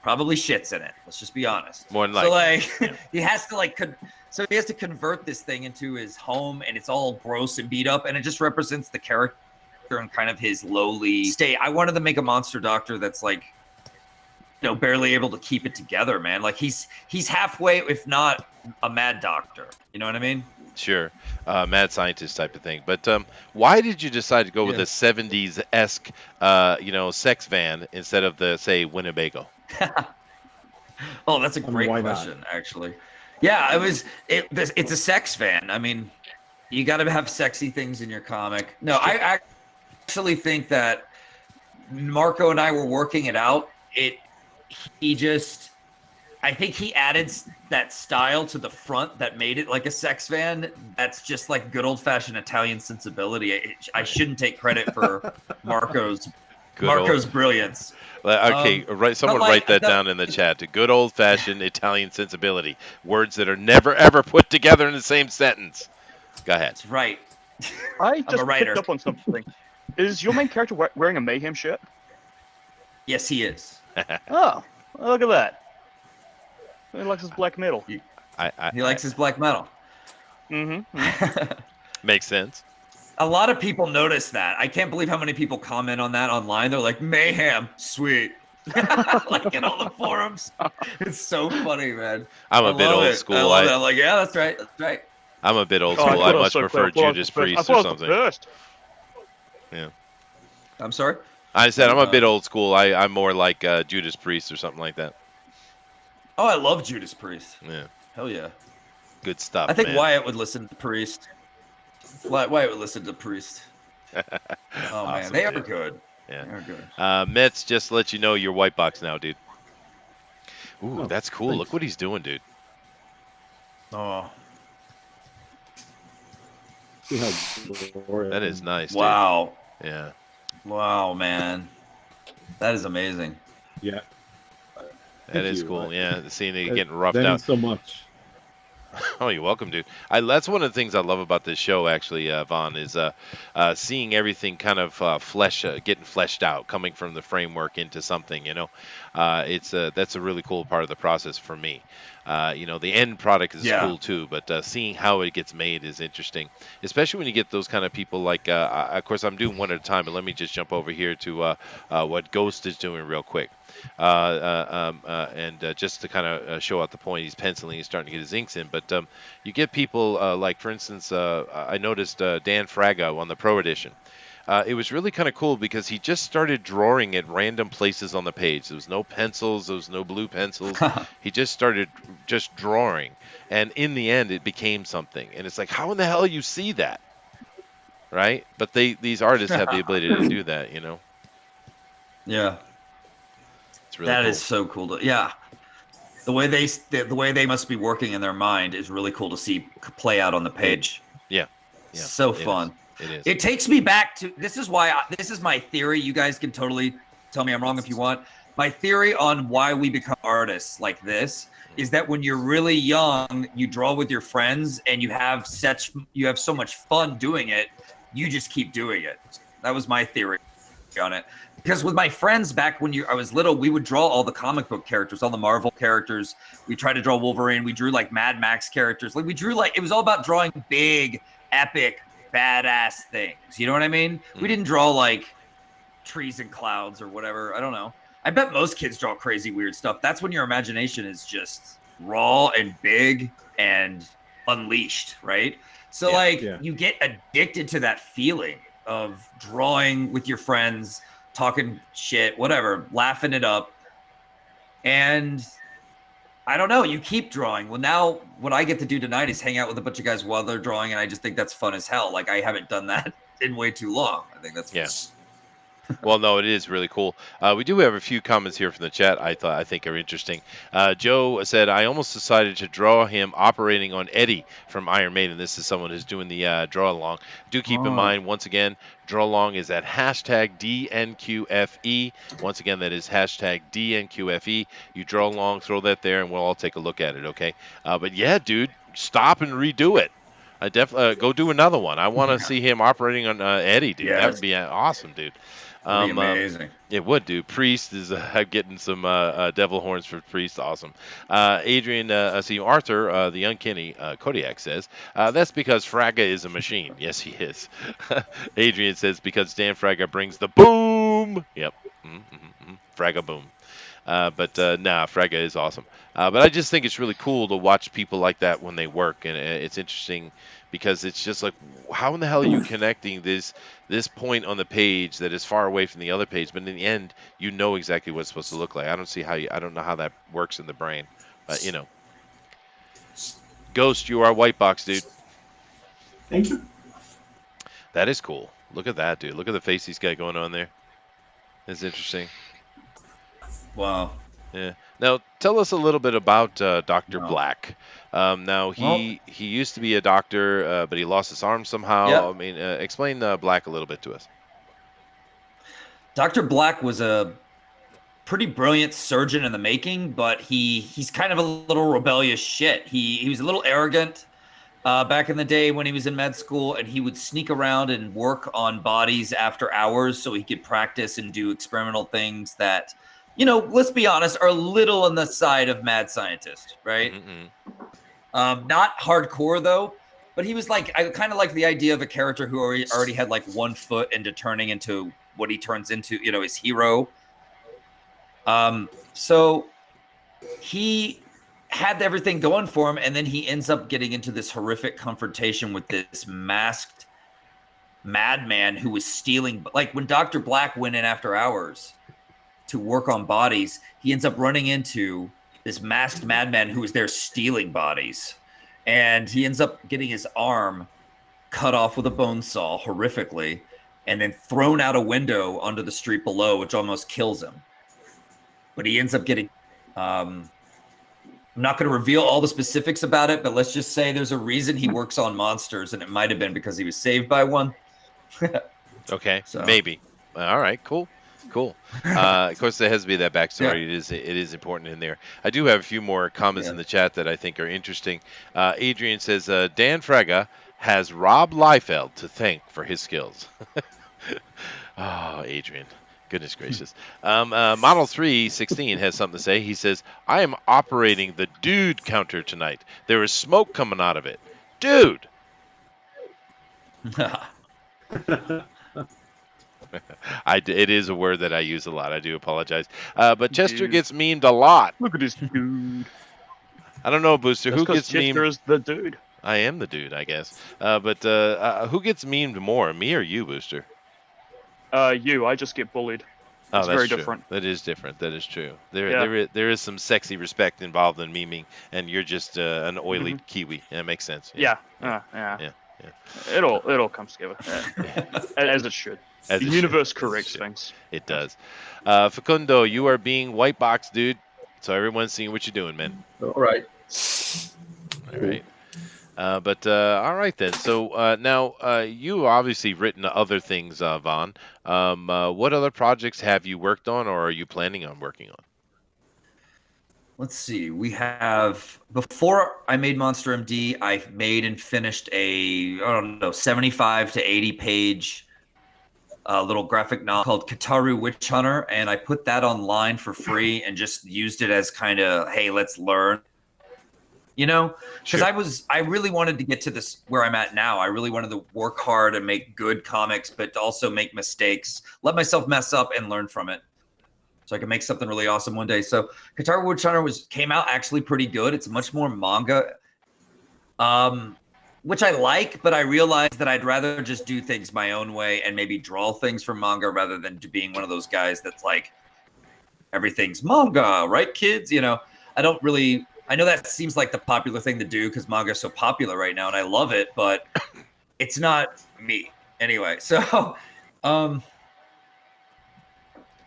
probably shits in it. Let's just be honest. More than so likely. he has to convert this thing into his home, and it's all gross and beat up, and it just represents the character and kind of his lowly state. I wanted to make a monster doctor that's like, barely able to keep it together, man. Like he's halfway, if not a mad doctor. You know what I mean? Sure. Mad scientist type of thing. But why did you decide to go with a 70s-esque, sex van instead of the, say, Winnebago? Oh, that's a great question, actually. Yeah, it's a sex van. I mean, you got to have sexy things in your comic. No, I actually think that Marco and I were working it out. I think he added that style to the front that made it like a sex van. That's just like good old-fashioned Italian sensibility. I shouldn't take credit for Marco's brilliance. Okay, someone write that down in the chat. A good old-fashioned Italian sensibility. Words that are never, ever put together in the same sentence. Go ahead. That's right. I just picked up on something. Is your main character wearing a Mayhem shirt? Yes, he is. Oh, look at that. He likes his black metal. He likes his black metal. Mm-hmm. Makes sense. A lot of people notice that. I can't believe how many people comment on that online. They're like, Mayhem, sweet. Like in all the forums. It's so funny, man. I'm a bit old school. I love it. I'm like, yeah, that's right. That's right. I'm a bit old school. I much prefer Judas Priest or something. Yeah. I'm sorry? I said I'm a bit old school. I'm more like Judas Priest or something like that. Oh, I love Judas Priest. Yeah. Hell yeah. Good stuff, I think man. Wyatt would listen to Priest. Wyatt would listen to Priest. Oh, Awesome, man. They are dude. good. Yeah. They are good. Mets, just to let you know, you're white box now, dude. Ooh, Oh, that's cool. thanks. Look what he's doing, dude. Oh. See how glorious. That is nice, dude. Wow. Yeah. Wow, man. That is amazing. Yeah. That is you. cool. Yeah, seeing it getting roughed That out. means so much. Oh, you're welcome, dude. That's one of the things I love about this show, actually, Vaughn, is seeing everything kind of getting fleshed out, coming from the framework into something. That's a really cool part of the process for me. The end product is cool too, but seeing how it gets made is interesting, especially when you get those kind of people like. Of course, I'm doing one at a time, but let me just jump over here to what Ghost is doing real quick. And just to kind of show out the point, he's penciling, he's starting to get his inks in. But you get people like, for instance, I noticed Dan Fraga on the Pro Edition. It was really kind of cool because he just started drawing at random places on the page. There was no pencils, there was no blue pencils. He just started just drawing, and in the end, it became something. And it's like, how in the hell you see that, right? But these artists have the ability to do that, Yeah. It's really That cool. is so cool. The way they must be working in their mind is really cool to see play out on the page. Yeah. So it fun. It is. It takes me back to this is my theory. You guys can totally tell me I'm wrong if you want. My theory on why we become artists like this is that when you're really young, you draw with your friends and you have so much fun doing it, you just keep doing it. That was my theory on it. because with my friends back when I was little, we would draw all the comic book characters, all the Marvel characters. We tried to draw Wolverine. We drew like Mad Max characters. Like we drew like it was all about drawing big, epic, badass things. You know what I mean? We didn't draw like trees and clouds or whatever. I don't know. I bet most kids draw crazy, weird stuff. That's when your imagination is just raw and big and unleashed, right? So you get addicted to that feeling of drawing with your friends, talking shit, whatever, laughing it up. And I don't know, you keep drawing. Well, now what I get to do tonight is hang out with a bunch of guys while they're drawing, and I just think that's fun as hell. Like I haven't done that in way too long. I think that's fun. Well, no, it is really cool. We do have a few comments here from the chat I think are interesting. Joe said, I almost decided to draw him operating on Eddie from Iron Maiden. This is someone who's doing the draw along. Do keep in mind, once again, draw along is at hashtag DNQFE. Once again, that is hashtag DNQFE. You draw along, throw that there, and we'll all take a look at it, okay? But yeah, dude, stop and redo it. Go do another one. I want to see him operating on Eddie, dude. That would be awesome, dude. Amazing. It would, dude. Priest is getting some devil horns for Priest. Awesome. Adrian, Arthur, the uncanny Kodiak says, that's because Fraga is a machine. Yes, he is. Adrian says, because Dan Fraga brings the boom. Yep. Fraga boom. Fraga is awesome. But I just think it's really cool to watch people like that when they work, and it's interesting because it's just like, how in the hell are you connecting this point on the page that is far away from the other page, but in the end, you know exactly what it's supposed to look like. I don't know how that works in the brain, but you know. Ghost, you are white box, dude. Thank you. That is cool. Look at that, dude. Look at the face he's got going on there. That's interesting. Wow. Yeah. Now, tell us a little bit about Dr. Black. Now, he used to be a doctor, but he lost his arm somehow. Yep. I mean, explain Black a little bit to us. Dr. Black was a pretty brilliant surgeon in the making, but he's kind of a little rebellious shit. He was a little arrogant back in the day when he was in med school, and he would sneak around and work on bodies after hours so he could practice and do experimental things that, you know, let's be honest, are a little on the side of mad scientist, right? Not hardcore though, but he was like, I kind of like the idea of a character who already had like 1 foot into turning into what he turns into, you know, his hero. So he had everything going for him, and then he ends up getting into this horrific confrontation with this masked madman who was stealing. Like when Dr. Black went in after hours to work on bodies, he ends up running into this masked madman who was there stealing bodies, and he ends up getting his arm cut off with a bone saw horrifically, and then thrown out a window onto the street below, which almost kills him. But he ends up getting I'm not going to reveal all the specifics about it, but let's just say there's a reason he works on monsters, and it might have been because he was saved by one. Okay, so. Maybe. All right, cool. Of course, there has to be that backstory. Yeah. It is important in there. I do have a few more comments in the chat that I think are interesting. Adrian says, Dan Fraga has Rob Liefeld to thank for his skills. Oh, Adrian. Goodness gracious. Model 316 has something to say. He says, I am operating the dude counter tonight. There is smoke coming out of it. Dude! It is a word that I use a lot. I do apologize. But Chester gets memed a lot. Look at this dude. I don't know, Booster. That's who gets memed? Chester is the dude. I am the dude, I guess. But who gets memed more, me or you, Booster? You. I just get bullied. It's that's very true. different. That is different. That is true. There is some sexy respect involved in memeing, and you're just an oily Kiwi. That makes sense. Yeah. It'll come together as it should. The universe corrects things. It does. Facundo, you are being white box, dude. So everyone's seeing what you're doing, man. All right. All right. All right then. So now you obviously written other things, Vaughn. What other projects have you worked on, or are you planning on working on? Let's see. We have, before I made Monster MD, I made and finished a, I don't know, 75 to 80 page a little graphic novel called Kataru Witch Hunter, and I put that online for free and just used it as kind of, hey, let's learn. You know, because Sure. I really wanted to get to this where I'm at now. I really wanted to work hard and make good comics, but also make mistakes, let myself mess up and learn from it, so I can make something really awesome one day. So Kataru Witch Hunter came out actually pretty good. It's much more manga, which I like, but I realized that I'd rather just do things my own way and maybe draw things from manga rather than being one of those guys that's like everything's manga, right, kids? You know, I don't really. I know that seems like the popular thing to do because manga is so popular right now, and I love it, but it's not me anyway. So,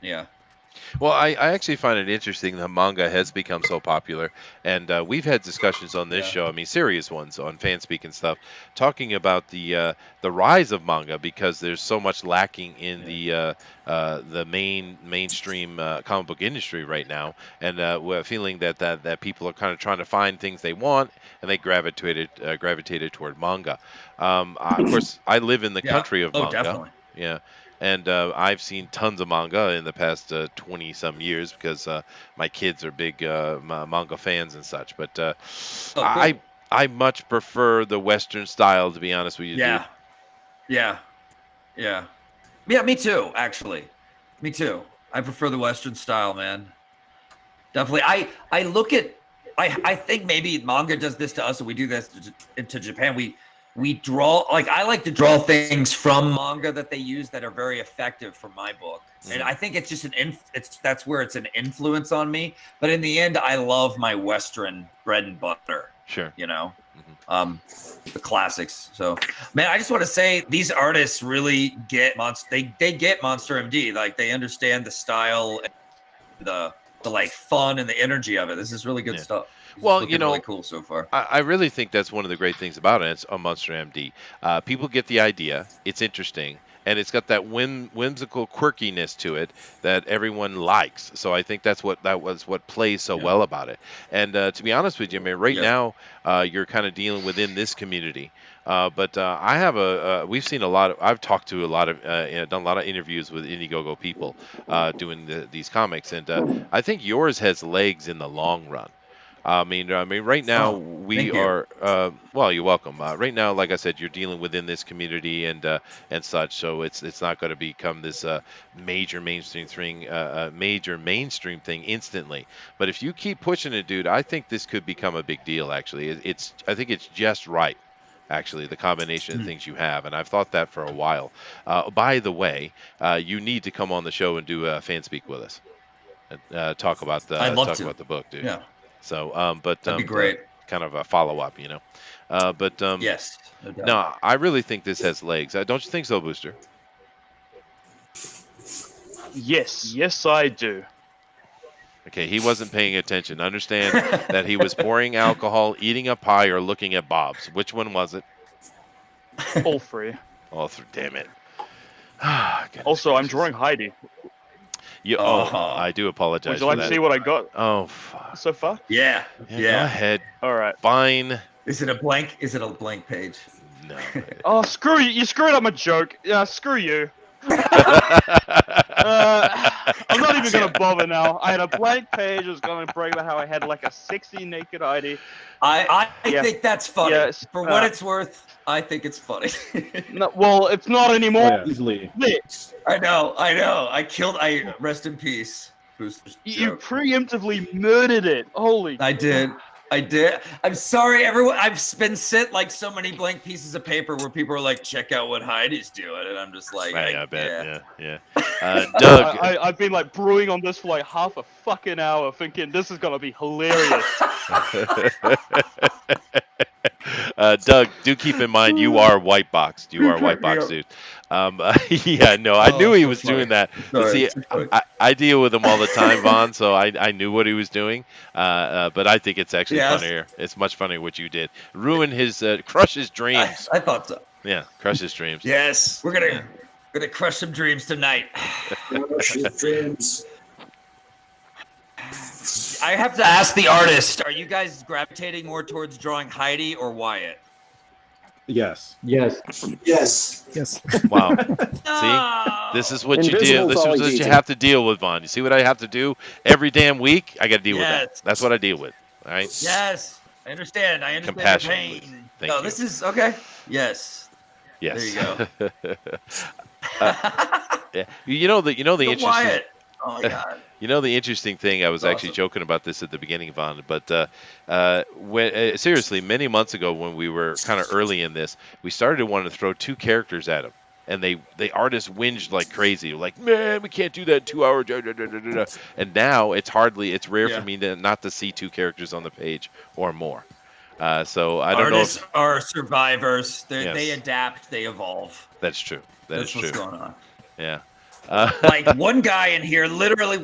yeah. Well, I actually find it interesting that manga has become so popular, and we've had discussions on this Yeah. show. I mean, serious ones on Fanspeak and stuff, talking about the rise of manga because there's so much lacking in the mainstream comic book industry right now, and we're feeling that people are kind of trying to find things they want, and they gravitated toward manga. Of course, I live in the Yeah. country of Oh, manga. definitely. Yeah. And I've seen tons of manga in the past 20 some years because my kids are big manga fans and such. But Oh, I cool. I much prefer the Western style, to be honest with you, dude. Yeah. Yeah. Yeah. Yeah, me too, actually. Me too. I prefer the Western style, man. Definitely. I look at I think maybe manga does this to us and we do this into Japan. We draw, like, I like to draw things from manga that they use that are very effective for my book. And I think it's just that's where it's an influence on me. But in the end, I love my Western bread and butter. Sure. You know? The classics. So, man, I just want to say these artists really get they get Monster MD. Like, they understand the style and the like fun and the energy of it. This is really good stuff. It's Well, looking really cool so far. I really think that's one of the great things about it. It's a Monster MD. People get the idea. It's interesting, and it's got that whimsical quirkiness to it that everyone likes. So I think that was what plays so well about it. And to be honest with you, I mean, right now you're kind of dealing within this community. But I have we've seen a lot of, I've talked to a lot of, done a lot of interviews with Indiegogo people doing these comics, and I think yours has legs in the long run. I mean, right now we thank you. are. Well, you're welcome. Right now, like I said, you're dealing within this community and such, so it's not going to become this major mainstream thing instantly. But if you keep pushing it, dude, I think this could become a big deal. Actually, I think it's just right. Actually, the combination of things you have, and I've thought that for a while. By the way, you need to come on the show and do fan speak with us. Talk about I'd love to. about the book, dude. Yeah. So, That'd be great. kind of a follow up, you know. But Yes. No doubt. no, I really think this has legs. Don't you think so, Booster? Yes, I do. Okay, he wasn't paying attention. Understand that he was pouring alcohol, eating a pie, or looking at Bob's. Which one was it? All three. All three. Damn it. Also, I'm drawing Heidi. I do apologize. Would you like to see what I got? Oh, fuck. So far? Yeah. Go ahead. All right. Fine. Is it a blank page? No. Oh, screw you! You screwed up my joke. Yeah, screw you. I'm not even gonna bother now. I had a blank page. I was gonna brag about how I had like a sexy naked ID. I think that's funny. Yes, For what it's worth, I think it's funny. No, well, it's not anymore. Easily. I know. I rest in peace. Booster's You joke. preemptively murdered it. Holy. I did. I'm sorry, everyone. I've been sent like so many blank pieces of paper where people are like, "Check out what Heidi's doing," and I'm just like, I bet. Yeah. Doug. I've been like brewing on this for like half a fucking hour, thinking this is gonna be hilarious. Doug, do keep in mind you are white boxed. You are white boxed, dude. Yeah, no, I knew he was doing that. But see, I deal with him all the time, Vaughn, so I knew what he was doing. But I think it's actually funnier. It's much funnier what you did. Ruin his, crush his dreams. I thought so. Yeah, crush his dreams. Yes, we're gonna crush some dreams tonight. Crush his dreams. I have to ask the artist: are you guys gravitating more towards drawing Heidi or Wyatt? Yes. Yes. Yes. Yes. Wow. See, this is what you deal. Invisible's This all is he's what you eating. have to deal with, Vaughn. You see what I have to do every damn week? I got to deal with that. Yes. That's what I deal with. All right. Yes, I understand. I understand your Compassion, please. pain. Thank No, you. this is okay. Yes. Yes. There you go. Yeah. You know the So interesting. Wyatt. Oh my God. You know the interesting thing. I was That's actually awesome. joking about this at the beginning, Vaughn. But seriously, many months ago when we were kind of early in this, we started to want to throw two characters at him, and the artists whinged like crazy, like, man, we can't do that in 2 hours. And now it's rare for Yeah. me not to see two characters on the page or more. So I don't Artists know if are survivors. They Yes. adapt. They evolve. that's true. That is That's what's true. going on. Yeah. Like one guy in here literally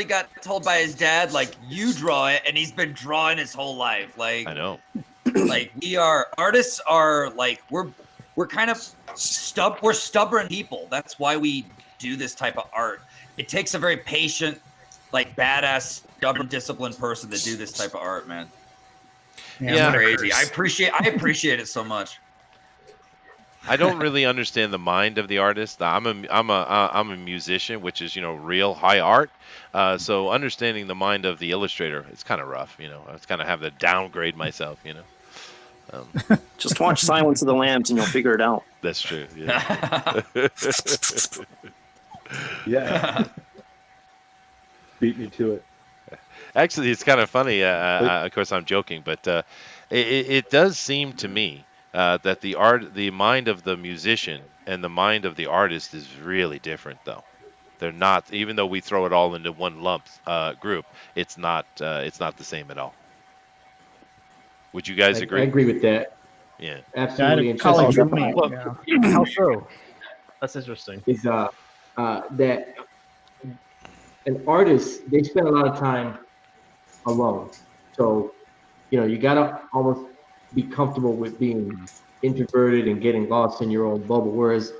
got told by his dad, like, you draw it, and he's been drawing his whole life. Like, I know. like artists are like we're kind of we're stubborn people. That's why we do this type of art. It takes a very patient, like, badass, stubborn, disciplined person to do this type of art, man. Yeah. It's crazy. I appreciate it so much. I don't really understand the mind of the artist. I'm a musician, which is real high art. So understanding the mind of the illustrator, it's kind of rough. It's kind of have to downgrade myself. Just watch Silence of the Lambs and you'll figure it out. That's true. Yeah. Yeah. Beat me to it. Actually, it's kind of funny. Of course, I'm joking, but it does seem to me that the mind of the musician and the mind of the artist is really different, though. They're not, even though we throw it all into one lump group. It's not the same at all. Would you guys agree? I agree with that. Yeah. Absolutely. Yeah, And college just roommate. Well, Yeah. how so? That's interesting. is that an artist, they spend a lot of time alone. So, you gotta almost be comfortable with being introverted and getting lost in your own bubble. Whereas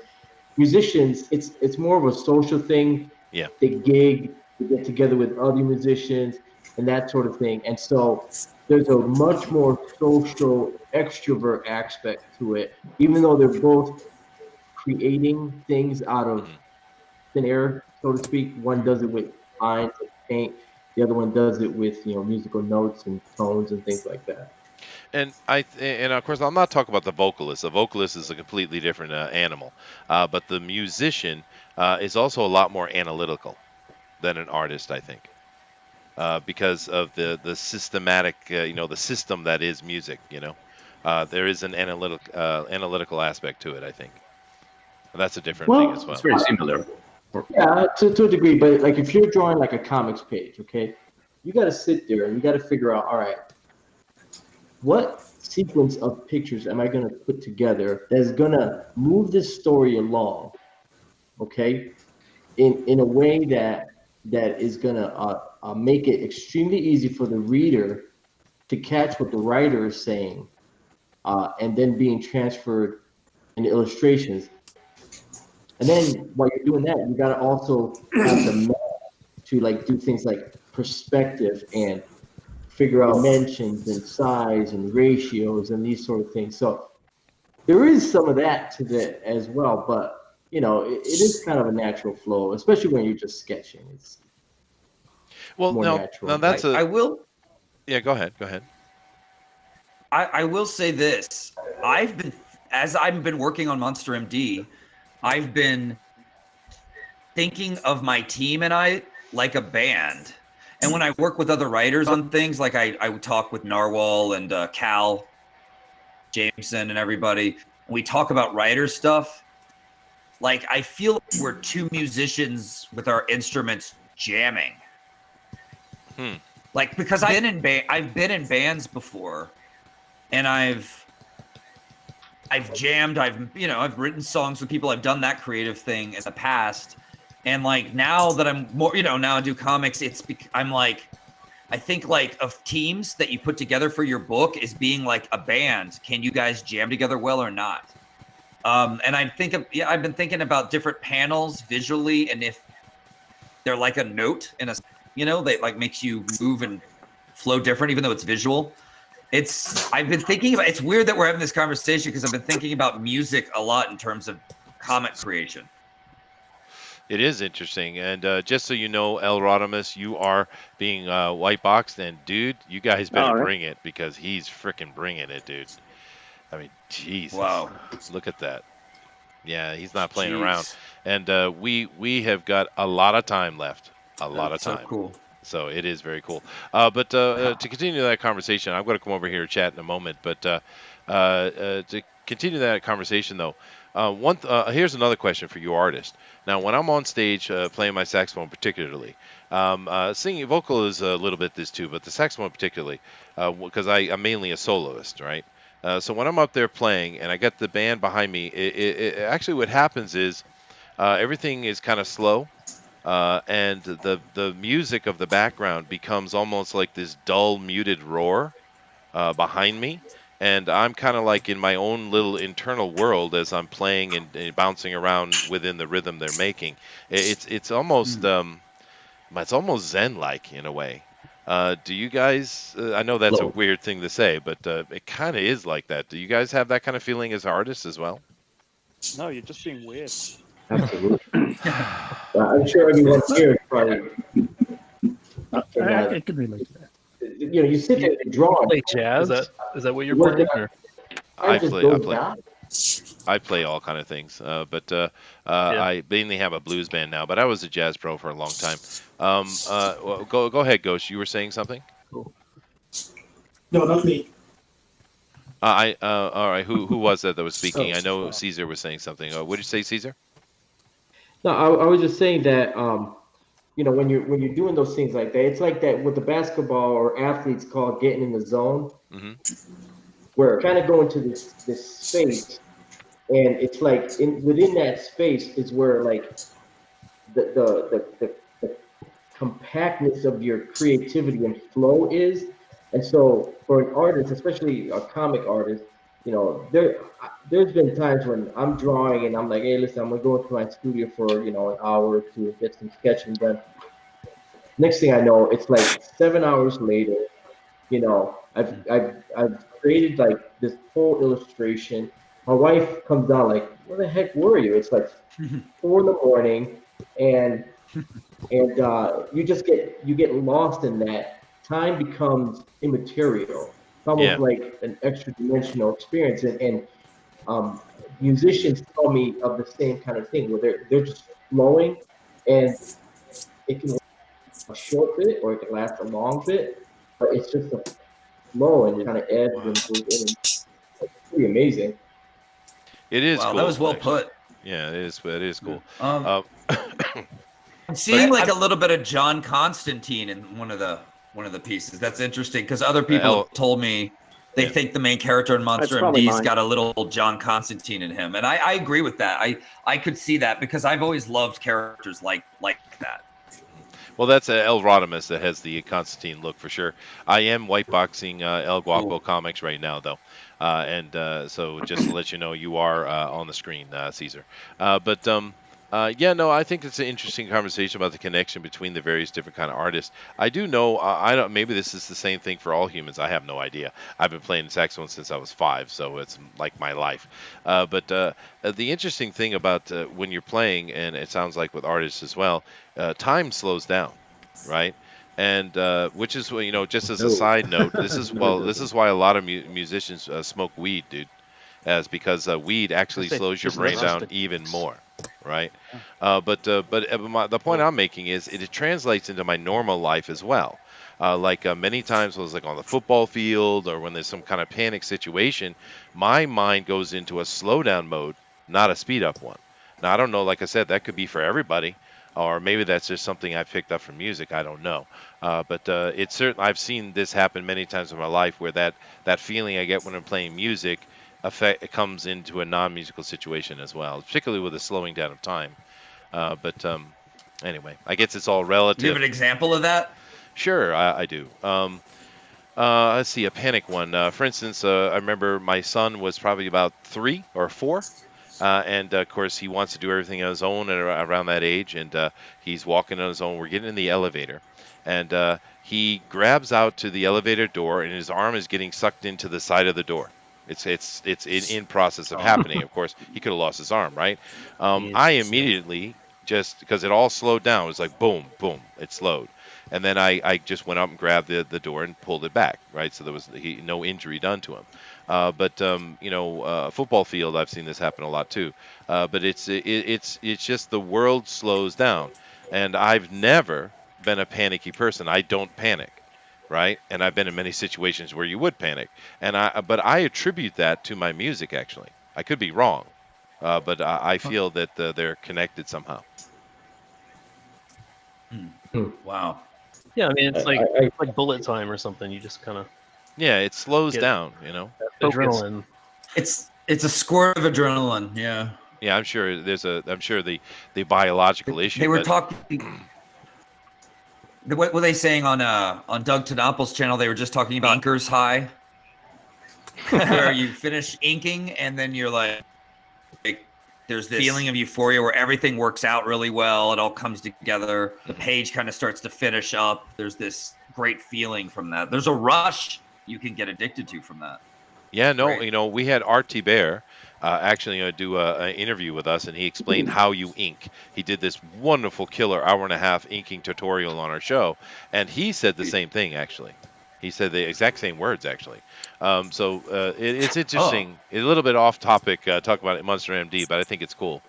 musicians, it's more of a social thing. Yeah. They gig, they get together with other musicians and that sort of thing. And so there's a much more social extrovert aspect to it, even though they're both creating things out of thin air, so to speak. One does it with lines and paint. The other one does it with musical notes and tones and things like that. And of course, I'm not talking about the vocalist. The vocalist is a completely different animal. But the musician is also a lot more analytical than an artist, I think, because of the systematic, the system that is music. There is an analytical aspect to it, I think. And that's a different thing as well. It's very similar. Yeah, to a degree, but like if you're drawing like a comics page, okay, you got to sit there and you got to figure out, all right, what sequence of pictures am I going to put together that's going to move this story along, okay, in a way that is going to make it extremely easy for the reader to catch what the writer is saying, and then being transferred in illustrations. And then while you're doing that, you got to also have the math to like do things like perspective and figure out dimensions and size and ratios and these sort of things. So there is some of that to that as well, but it is kind of a natural flow, especially when you're just sketching. It's more natural. Now that's I will. Yeah, go ahead. I will say this. As I've been working on Monster MD, I've been thinking of my team and I like a band. And when I work with other writers on things, like I would talk with Narwhal and Cal, Jameson, and everybody, and we talk about writer stuff. Like, I feel like we're two musicians with our instruments jamming. Like, because I've been in bands before, and I've jammed, I've written songs with people, I've done that creative thing in the past. And like now that I'm more, now I do comics, I'm like, I think like of teams that you put together for your book is being like a band. Can you guys jam together well or not? And I've been thinking about different panels visually, and if they're like a note in a, they like makes you move and flow different, even though it's visual. I've been thinking about. It's weird that we're having this conversation because I've been thinking about music a lot in terms of comic creation. It is interesting, and just so you know, El Rodimus, you are being white boxed, and dude, you guys better All right. bring it because he's freaking bringing it, dude. I mean, Jesus, Wow. look at that. Yeah, he's not playing around, Jeez. and we have got a lot of time left, a lot of That's so time. cool. So it is very cool. But to continue that conversation, I'm going to come over here and chat in a moment. But to continue that conversation, though, here's another question for you, artist. Now, when I'm on stage playing my saxophone, particularly, singing vocal is a little bit this too, but the saxophone particularly, because I'm mainly a soloist, right? So when I'm up there playing and I got the band behind me, it actually what happens is everything is kind of slow and the music of the background becomes almost like this dull, muted roar behind me, and I'm kind of like in my own little internal world as I'm playing and bouncing around within the rhythm they're making. It's almost zen-like in a way. Do you guys? I know that's a Flow. weird thing to say, but it kind of is like that. Do you guys have that kind of feeling as artists as well? No, you're just being weird. Absolutely. I'm sure everyone here probably. I could relate to that. You know, you sit there and draw. Play jazz? Is that what you're What playing? the- Or? I play all kind of things, but Yeah. I mainly have a blues band now. But I was a jazz pro for a long time. Well, go ahead, Ghost. You were saying something. No, not me. All right. Who was that was speaking? I know Caesar was saying something. What did you say, Caesar? No, I was just saying that you know, when you're doing those things like that, it's like that with the basketball or athletes called getting in the zone, Mm-hmm. where trying to go into this space, and it's like within that space is where like the compactness of your creativity and flow is. And so for an artist, especially a comic artist, you know, there's been times when I'm drawing and I'm like, hey, listen, I'm gonna go into my studio for, you know, an hour or two and get some sketching done. Next thing I know, it's like 7 hours later. You know, I've created like this whole illustration. My wife comes out like, where the heck were you? It's like 4 in the morning, and you get lost in that. Time becomes immaterial. It's almost Yeah. like an extra dimensional experience, and musicians tell me of the same kind of thing where they're just flowing, and it can last a short bit or it can last a long bit, but it's just a flow and it kind of ebbs and goes in. And it's pretty amazing. It is Wow, cool. that was well actually. put. Yeah, it is. It is cool. I'm seeing like a little bit of John Constantine in one of the pieces. That's interesting because other people have told me they think the main character in Monster MD's got a little John Constantine in him, and I agree with that. I could see that because I've always loved characters like that. Well, that's El Rodimus that has the Constantine look for sure. I am white boxing El Guapo comics right now, though. So just to let you know, you are on the screen, Caesar. Yeah, no, I think it's an interesting conversation about the connection between the various different kind of artists. I do know, I don't. Maybe this is the same thing for all humans. I have no idea. I've been playing saxophone since I was 5, so it's like my life. The interesting thing about when you're playing, and it sounds like with artists as well, time slows down, right? And which is, you know, just as a side note, this is why a lot of musicians smoke weed, dude, because weed actually slows your brain down even more, right? The point I'm making is it translates into my normal life as well. Many times, when I was like on the football field or when there's some kind of panic situation, my mind goes into a slowdown mode, not a speed up one. Now I don't know. Like I said, that could be for everybody, or maybe that's just something I picked up from music. I don't know. It's certain. I've seen this happen many times in my life where that feeling I get when I'm playing music it comes into a non-musical situation as well, particularly with the slowing down of time. Anyway, I guess it's all relative. Do you have an example of that? Sure, I do. Let's see, a panic one. For instance, I remember my son was probably about 3 or 4, And of course, he wants to do everything on his own at around that age, and he's walking on his own. We're getting in the elevator, and he grabs out to the elevator door, and his arm is getting sucked into the side of the door. It's in process of happening. Of course, he could have lost his arm, right? I immediately, just because it all slowed down, it was like boom, boom, it slowed, and then I just went up and grabbed the door and pulled it back, right? So there was no injury done to him. But football field, I've seen this happen a lot too. But it's just the world slows down, and I've never been a panicky person. I don't panic, right? And I've been in many situations where you would panic, but I attribute that to my music. Actually, I could be wrong, but I feel that they're connected somehow. Wow. Yeah, I mean, it's like bullet time or something. You just kind of it slows down. Adrenaline. It's a squirt of adrenaline. Yeah. Yeah, I'm sure the biological issue. They were talking. What were they saying on Doug Tenople's channel? They were just talking about inker's high, where you finish inking and then you're like there's this feeling of euphoria where everything works out really well. It all comes together. The page kind of starts to finish up. There's this great feeling from that. There's a rush you can get addicted to from that. Yeah, no, we had R.T. Bear actually do an interview with us, and he explained how you ink. He did this wonderful killer hour and a half inking tutorial on our show, and he said the same thing, actually. He said the exact same words, actually. It's interesting. A little bit off topic, talk about it, Monster M.D., but I think it's cool.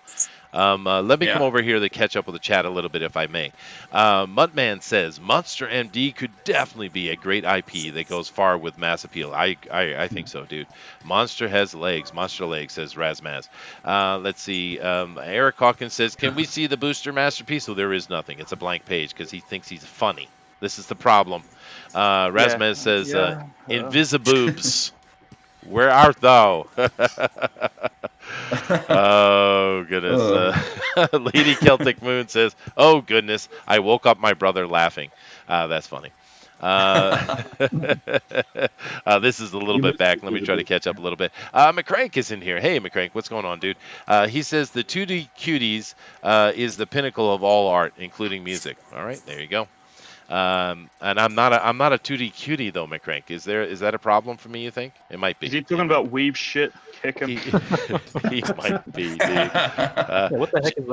Let me come over here to catch up with the chat a little bit, if I may. Muttman says, Monster M.D. could definitely be a great IP that goes far with mass appeal. I think so, dude. Monster has legs. Monster legs, says Razmaz. Let's see. Eric Hawkins says, can we see the booster masterpiece? Well, there is nothing. It's a blank page because he thinks he's funny. This is the problem. Razmaz says, Invisiboobs, where art thou? Oh, goodness. Lady Celtic Moon says, oh, goodness, I woke up my brother laughing. That's funny. This is a little bit back. Let me try to catch up a little bit. McCrank is in here. Hey, McCrank, what's going on, dude? He says the 2D cuties is the pinnacle of all art, including music. All right, there you go. And I'm not a 2D cutie though, McCrank. Is that a problem for me? You think it might be? Is he talking about weeb shit? Kick him. He might be, dude. What the heck is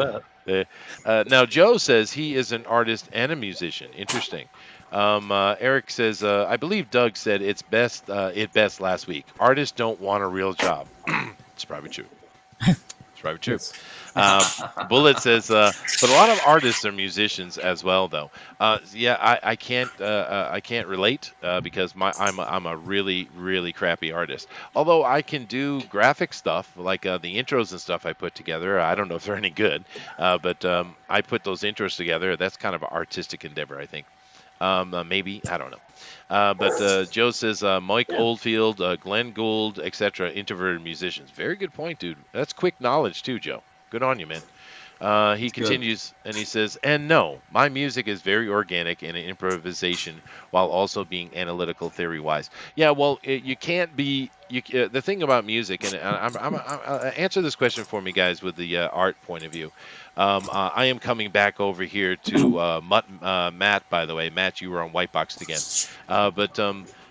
that? Now Joe says he is an artist and a musician. Interesting. Eric says, I believe Doug said it's best last week. Artists don't want a real job. It's probably true. It's probably true. Bullet says, but a lot of artists are musicians as well, though. I can't relate because I'm a really, really crappy artist. Although I can do graphic stuff like the intros and stuff I put together. I don't know if they're any good, but I put those intros together. That's kind of an artistic endeavor, I think. Maybe, I don't know. But Joe says Mike Oldfield, Glenn Gould, etc. Introverted musicians. Very good point, dude. That's quick knowledge too, Joe. Good on you, man. He continues and he says, and no, my music is very organic and an improvisation while also being analytical theory-wise. Yeah, well, you can't be. The thing about music, and I'm answer this question for me, guys, with the art point of view. I am coming back over here to Matt, by the way. Matt, you were on White Boxed again.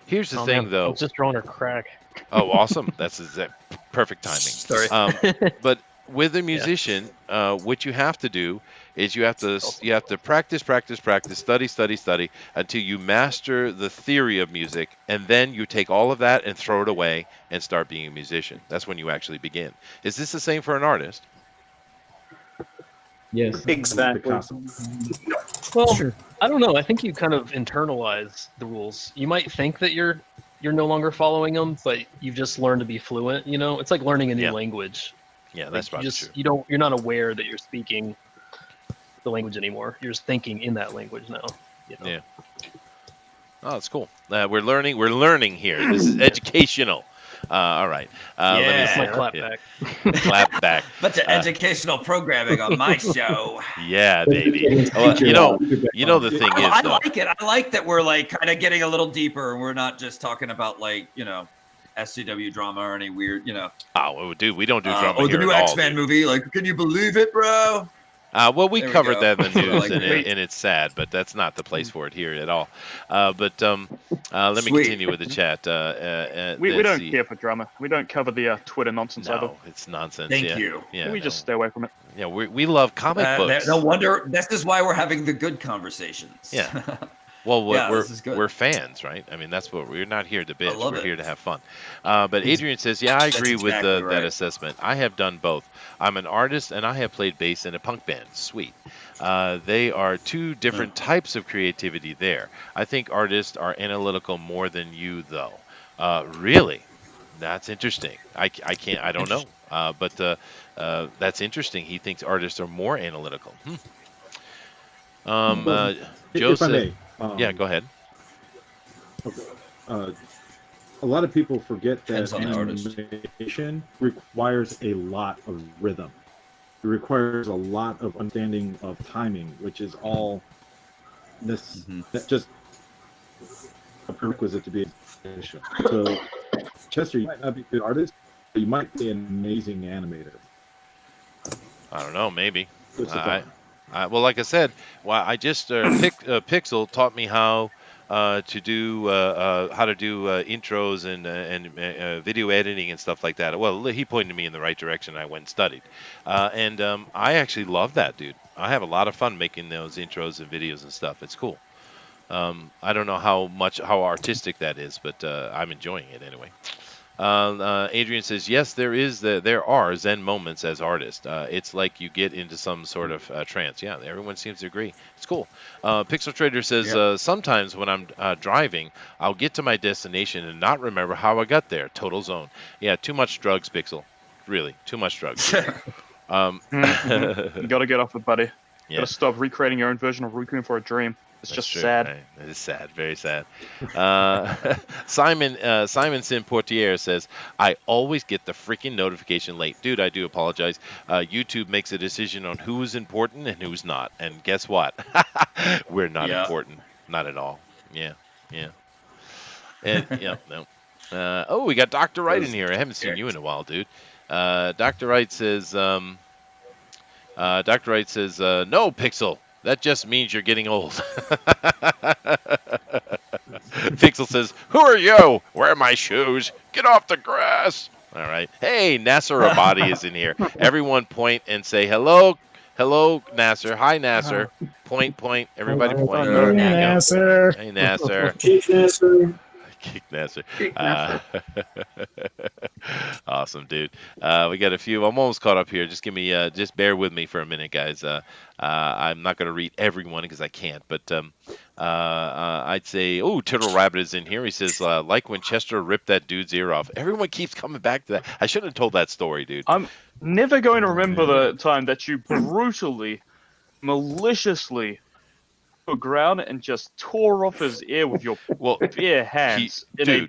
Here's the thing, though. I'm just drawing a crack. Oh, awesome. That's perfect timing. Sorry. But with a musician, what you have to do is you have to practice, study until you master the theory of music, and then you take all of that and throw it away and start being a musician. That's when you actually begin. Is this the same for an artist? Yes, exactly. Well, sure. I don't know. I think you kind of internalize the rules. You might think that you're no longer following them, but you've just learned to be fluent. You know, it's like learning a new language. Yeah, that's probably true. You're not aware that you're speaking the language anymore. You're just thinking in that language now. You know? Yeah. Oh, that's cool. We're learning here. This is educational. All right. Let me clap back. Clap back. Bunch of educational programming on my show. Yeah, baby. Well, you know the thing is, I like it. I like that we're like kind of getting a little deeper, and we're not just talking about like SCW drama or any weird, Oh, dude, we don't do drama or the here new at all, X-Men dude. movie. Like, can you believe it, bro? Well, we There we covered go. that in the That's what I news, like and, to hear. and it's sad, but that's not the place for it here at all. But let me Sweet. continue with the chat. We let's don't see. care for drama. We don't cover the Twitter nonsense either. No, it's nonsense. Thank yeah. you. Yeah, we no. just stay away from it. Yeah, we love comic books. No wonder. This is why we're having the good conversations. Yeah. Well, Yeah, we're this is good. we're fans, right? I mean, that's what we're not here to bitch. love We're it. here to have fun. But Adrian says, yeah, I That's agree with exactly that right. assessment. I have done both. I'm an artist and I have played bass in a punk band. Sweet. They are two different types of creativity there. I think artists are analytical more than you, though. Really? That's interesting. I don't know. But that's interesting. He thinks artists are more analytical. Well, Joe if I said, may, yeah, go ahead. a lot of people forget that Depends on the artist. animation requires a lot of rhythm. It requires a lot of understanding of timing, which is all this that's just a prerequisite to be a musician. So, Chester, you might not be a good artist, but you might be an amazing animator. I don't know, maybe. What's the thought? Well, like I said, I just Pixel taught me how to do intros and video editing and stuff like that. Well, he pointed me in the right direction. I went and studied, and I actually love that, dude. I have a lot of fun making those intros and videos and stuff. It's cool. I don't know how artistic that is, but I'm enjoying it anyway. Adrian says, yes, there are Zen moments as artists. It's like you get into some sort of trance. Yeah, everyone seems to agree. It's cool. Pixel Trader says, sometimes when I'm driving, I'll get to my destination and not remember how I got there. Total zone. Yeah, too much drugs, Pixel. Really, too much drugs. You gotta get off it, buddy. Yeah. Gotta stop recreating your own version of Requiem for a Dream. It's That's just true, sad. right? It is sad, very sad. Simon Portier says, I always get the freaking notification late. Dude, I do apologize. YouTube makes a decision on who is important and who's not. And guess what? We're not important. Not at all. Yeah. And, no. We got Dr. Wright in here. I haven't seen you in a while, dude. Dr. Wright says, no, Pixel. That just means you're getting old. Pixel says, who are you? Where are my shoes? Get off the grass. All right. Hey, Nasser Abadi is in here. Everyone point and say hello. Hello, Nasser. Hi, Nasser. Point. Everybody point. Hey, There you go. Nasser. Hey, Nasser. Kick Nasser. Kick Nasser. Awesome, dude. We got a few. I'm almost caught up here. Just just bear with me for a minute, guys. I'm not going to read everyone because I can't, but I'd say, Turtle Rabbit is in here. He says, like when Chester ripped that dude's ear off. Everyone keeps coming back to that. I shouldn't have told that story, dude. I'm never going to remember the time that you brutally, maliciously to the ground and just tore off his ear with your bare hands in a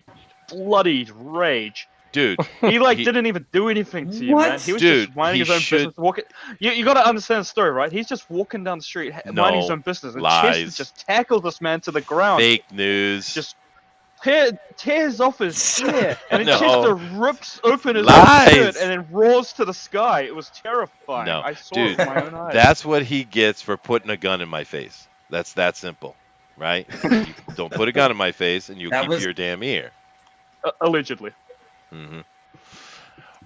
bloody rage. Dude, he didn't even do anything to you, man. He was just minding his own business. Walking. You got to understand the story, right? He's just walking down the street, minding his own business, and Chester just tackled this man to the ground. Fake news. Just tears off his ear, and then No. Chester rips open his own shirt and then roars to the sky. It was terrifying. No, I saw dude, it with my own eyes. that's what he gets for putting a gun in my face. That's that simple, right? You don't put a gun in my face, and you keep your damn ear. Allegedly. Mm-hmm.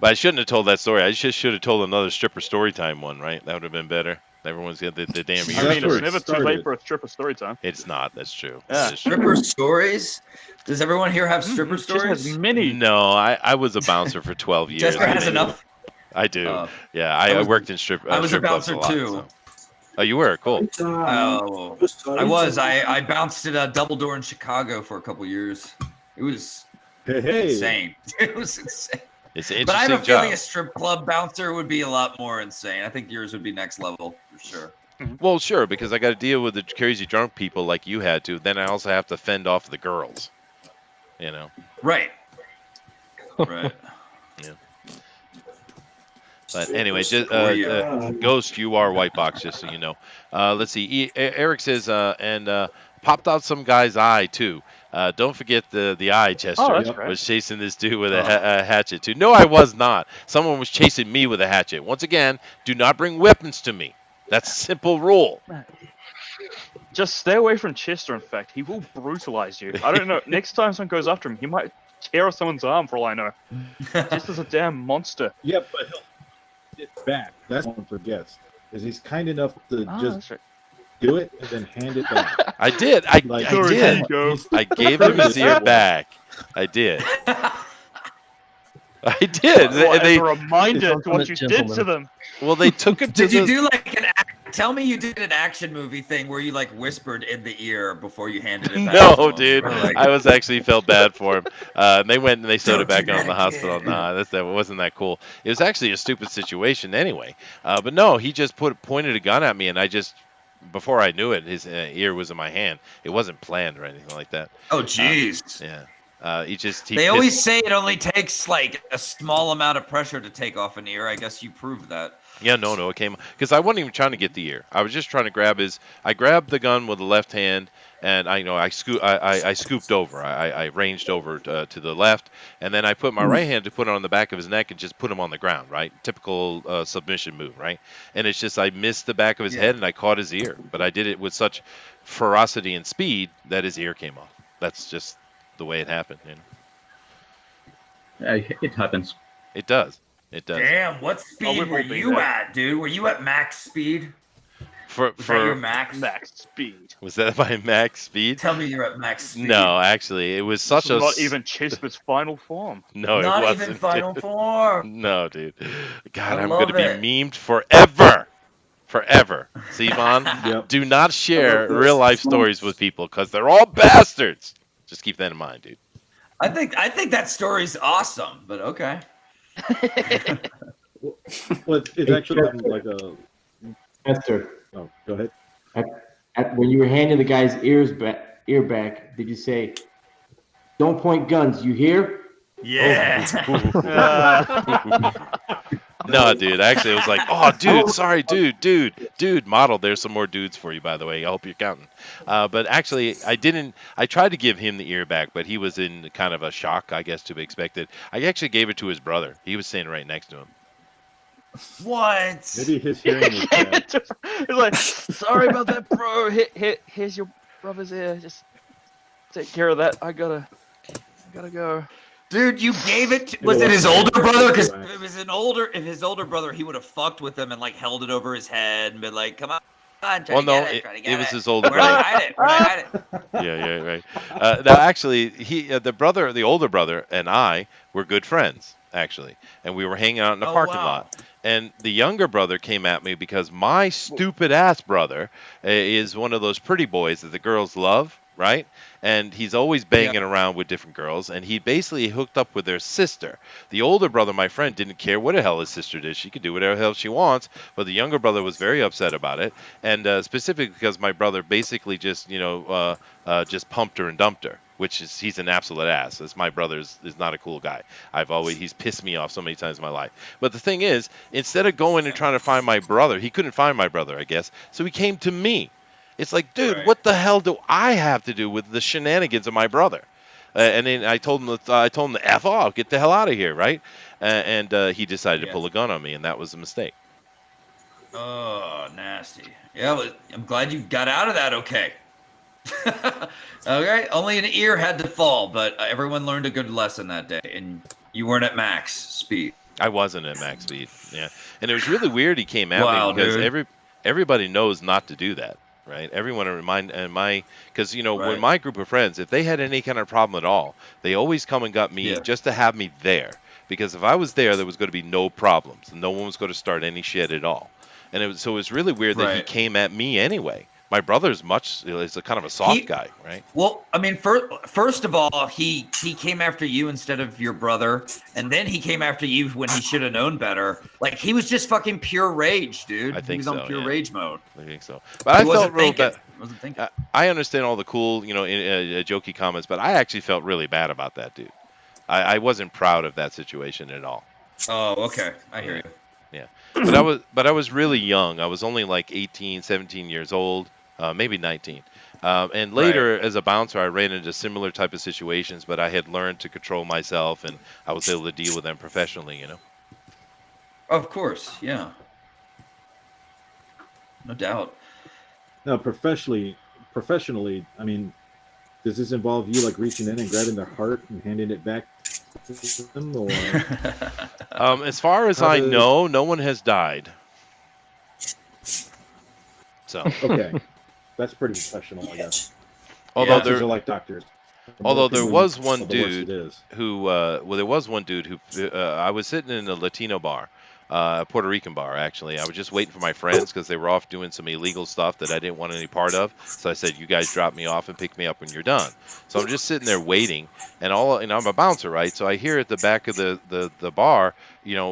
But I shouldn't have told that story. I just should have told another stripper story time one, right? That would have been better. Everyone's got the damn ear. I mean, it's never too late for a stripper story time. It's not. That's true. Yeah. Stripper stories? Does everyone here have stripper stories? Has many. No, I was a bouncer for 12 years. Chester has enough. I do. Yeah, I worked in strip. I was a strip clubs bouncer lot, too. so. Oh, you were? Cool. Oh, I was. I bounced at a Double Door in Chicago for a couple years. It was insane. It was insane. It's an interesting But I have a feeling job. a strip club bouncer would be a lot more insane. I think yours would be next level for sure. Well, sure, because I got to deal with the crazy drunk people like you had to. Then I also have to fend off the girls. You know. Right. Right. Yeah. But anyway, just Ghost, you are white box, just so you know. Let's see. Eric says, and popped out some guy's eye too. Don't forget the eye, Oh, Chester that's Yep. great. was chasing this dude with Oh. a hatchet too. No, I was not. Someone was chasing me with a hatchet. Once again, do not bring weapons to me. That's a simple rule. Just stay away from Chester. In fact, he will brutalize you. I don't know. Next time someone goes after him, he might tear off someone's arm. For all I know, Chester's a damn monster. Yeah, but he'll get it back. That's what one forgets. Is he's kind enough to just That's right. do it and then hand it back. I did. I Sorry, here did. you go. I gave him his ear back. I did. I did. Well, as They a reminder It's to what ultimate you did gentleman. to them. well, they took him to Did you the. do like tell me you did an action movie thing where you like whispered in the ear before you handed it back? to No, him? dude. Or, like, I was actually felt bad for him. And they went and they sewed it Don't back do on in the that hospital. again. Nah, that wasn't that cool. It was actually a stupid situation anyway. But no, he just pointed a gun at me, and I just before I knew it, his ear was in my hand. It wasn't planned or anything like that. oh, jeez. Yeah. He They pissed- always say it only takes like a small amount of pressure to take off an ear. I guess you proved that. Yeah, no, it came because I wasn't even trying to get the ear. I was just trying to grab his. I grabbed the gun with the left hand, and I scooped over. I ranged over to the left, and then I put my right hand to put it on the back of his neck and just put him on the ground. Right, typical submission move. Right, and it's just I missed the back of his head and I caught his ear, but I did it with such ferocity and speed that his ear came off. That's just the way it happened. You know? It happens. It does. It does. Damn, what speed we've were all been you there. at, dude? Were you at max speed? For Was that your max? Max speed. was that my max speed? Tell me you're at max speed. No, actually, it was such a Not even Chester's final form. no, Not it wasn't. even final dude. form. No, dude. God, I I'm love gonna it. be memed forever. Forever. See, Vaughn? Yep. Do not share real life stories with people because they're all bastards. Just keep that in mind, dude. I think that story's awesome, but okay. Well, it's actually like a. Chester, Oh, go ahead. when you were handing the guy's ear back, did you say, "Don't point guns"? You hear? Yeah. No, dude. Actually, it was like, oh, dude, sorry, dude. Model. There's some more dudes for you, by the way. I hope you're counting. But actually, I didn't. I tried to give him the ear back, but he was in kind of a shock, I guess, to be expected. I actually gave it to his brother. He was standing right next to him. What? Maybe his hearing was bad. It's like, sorry about that, bro. Here's your brother's ear. Just take care of that. I gotta go. Dude, you gave it. Was it his older brother? Because if it was if his older brother, he would have fucked with him and like held it over his head and been like, "Come on, try Well, to no, get it, it was his older Where did I brother. hide it? Where did I hide it? Yeah, right. Now, actually, the older brother, and I were good friends, actually, and we were hanging out in the parking lot. And the younger brother came at me because my stupid ass brother is one of those pretty boys that the girls love, right? And he's always banging around with different girls, and he basically hooked up with their sister. The older brother, my friend, didn't care what the hell his sister did. She could do whatever the hell she wants, but the younger brother was very upset about it, and specifically because my brother basically just, just pumped her and dumped her, which is, he's an absolute ass. As my brother is not a cool guy. He's pissed me off so many times in my life. But the thing is, instead of going and trying to find my brother, he couldn't find my brother, I guess, so he came to me. It's like, dude, what the hell do I have to do with the shenanigans of my brother? And then I told him to F off, get the hell out of here, right? And he decided to pull a gun on me, and that was a mistake. Oh, nasty. Yeah, well, I'm glad you got out of that okay. Okay, only an ear had to fall, but everyone learned a good lesson that day, and you weren't at max speed. I wasn't at max speed, yeah. And it was really weird he came at Wow, me because dude. everybody knows not to do that. Right, everyone because when my group of friends, if they had any kind of problem at all, they always come and got me just to have me there. Because if I was there was going to be no problems, and no one was going to start any shit at all. And it was really weird that he came at me anyway. My brother's is a kind of a soft guy, right? Well, I mean, first of all, he came after you instead of your brother, and then he came after you when he should have known better. Like, he was just fucking pure rage, dude. I think he was on so, pure yeah. rage mode. I think so. But I felt real bad. Wasn't thinking. I understand all the cool, jokey comments, but I actually felt really bad about that, dude. I wasn't proud of that situation at all. Oh, okay. I hear you. Yeah. But I was really young. I was only like 18, 17 years old, maybe 19. And later, as a bouncer, I ran into similar type of situations, but I had learned to control myself, and I was able to deal with them professionally. Of course, yeah, no doubt. Now, professionally, I mean, does this involve you like reaching in and grabbing their heart and handing it back to them, or? As far as I know, no one has died. So okay, that's pretty professional, I guess. Although Doctors are like doctors. Although there was one dude who, there was one dude who, I was sitting in a Latino bar, a Puerto Rican bar, actually. I was just waiting for my friends because they were off doing some illegal stuff that I didn't want any part of. So I said, you guys drop me off and pick me up when you're done. So I'm just sitting there waiting, and I'm a bouncer, right? So I hear at the back of the bar,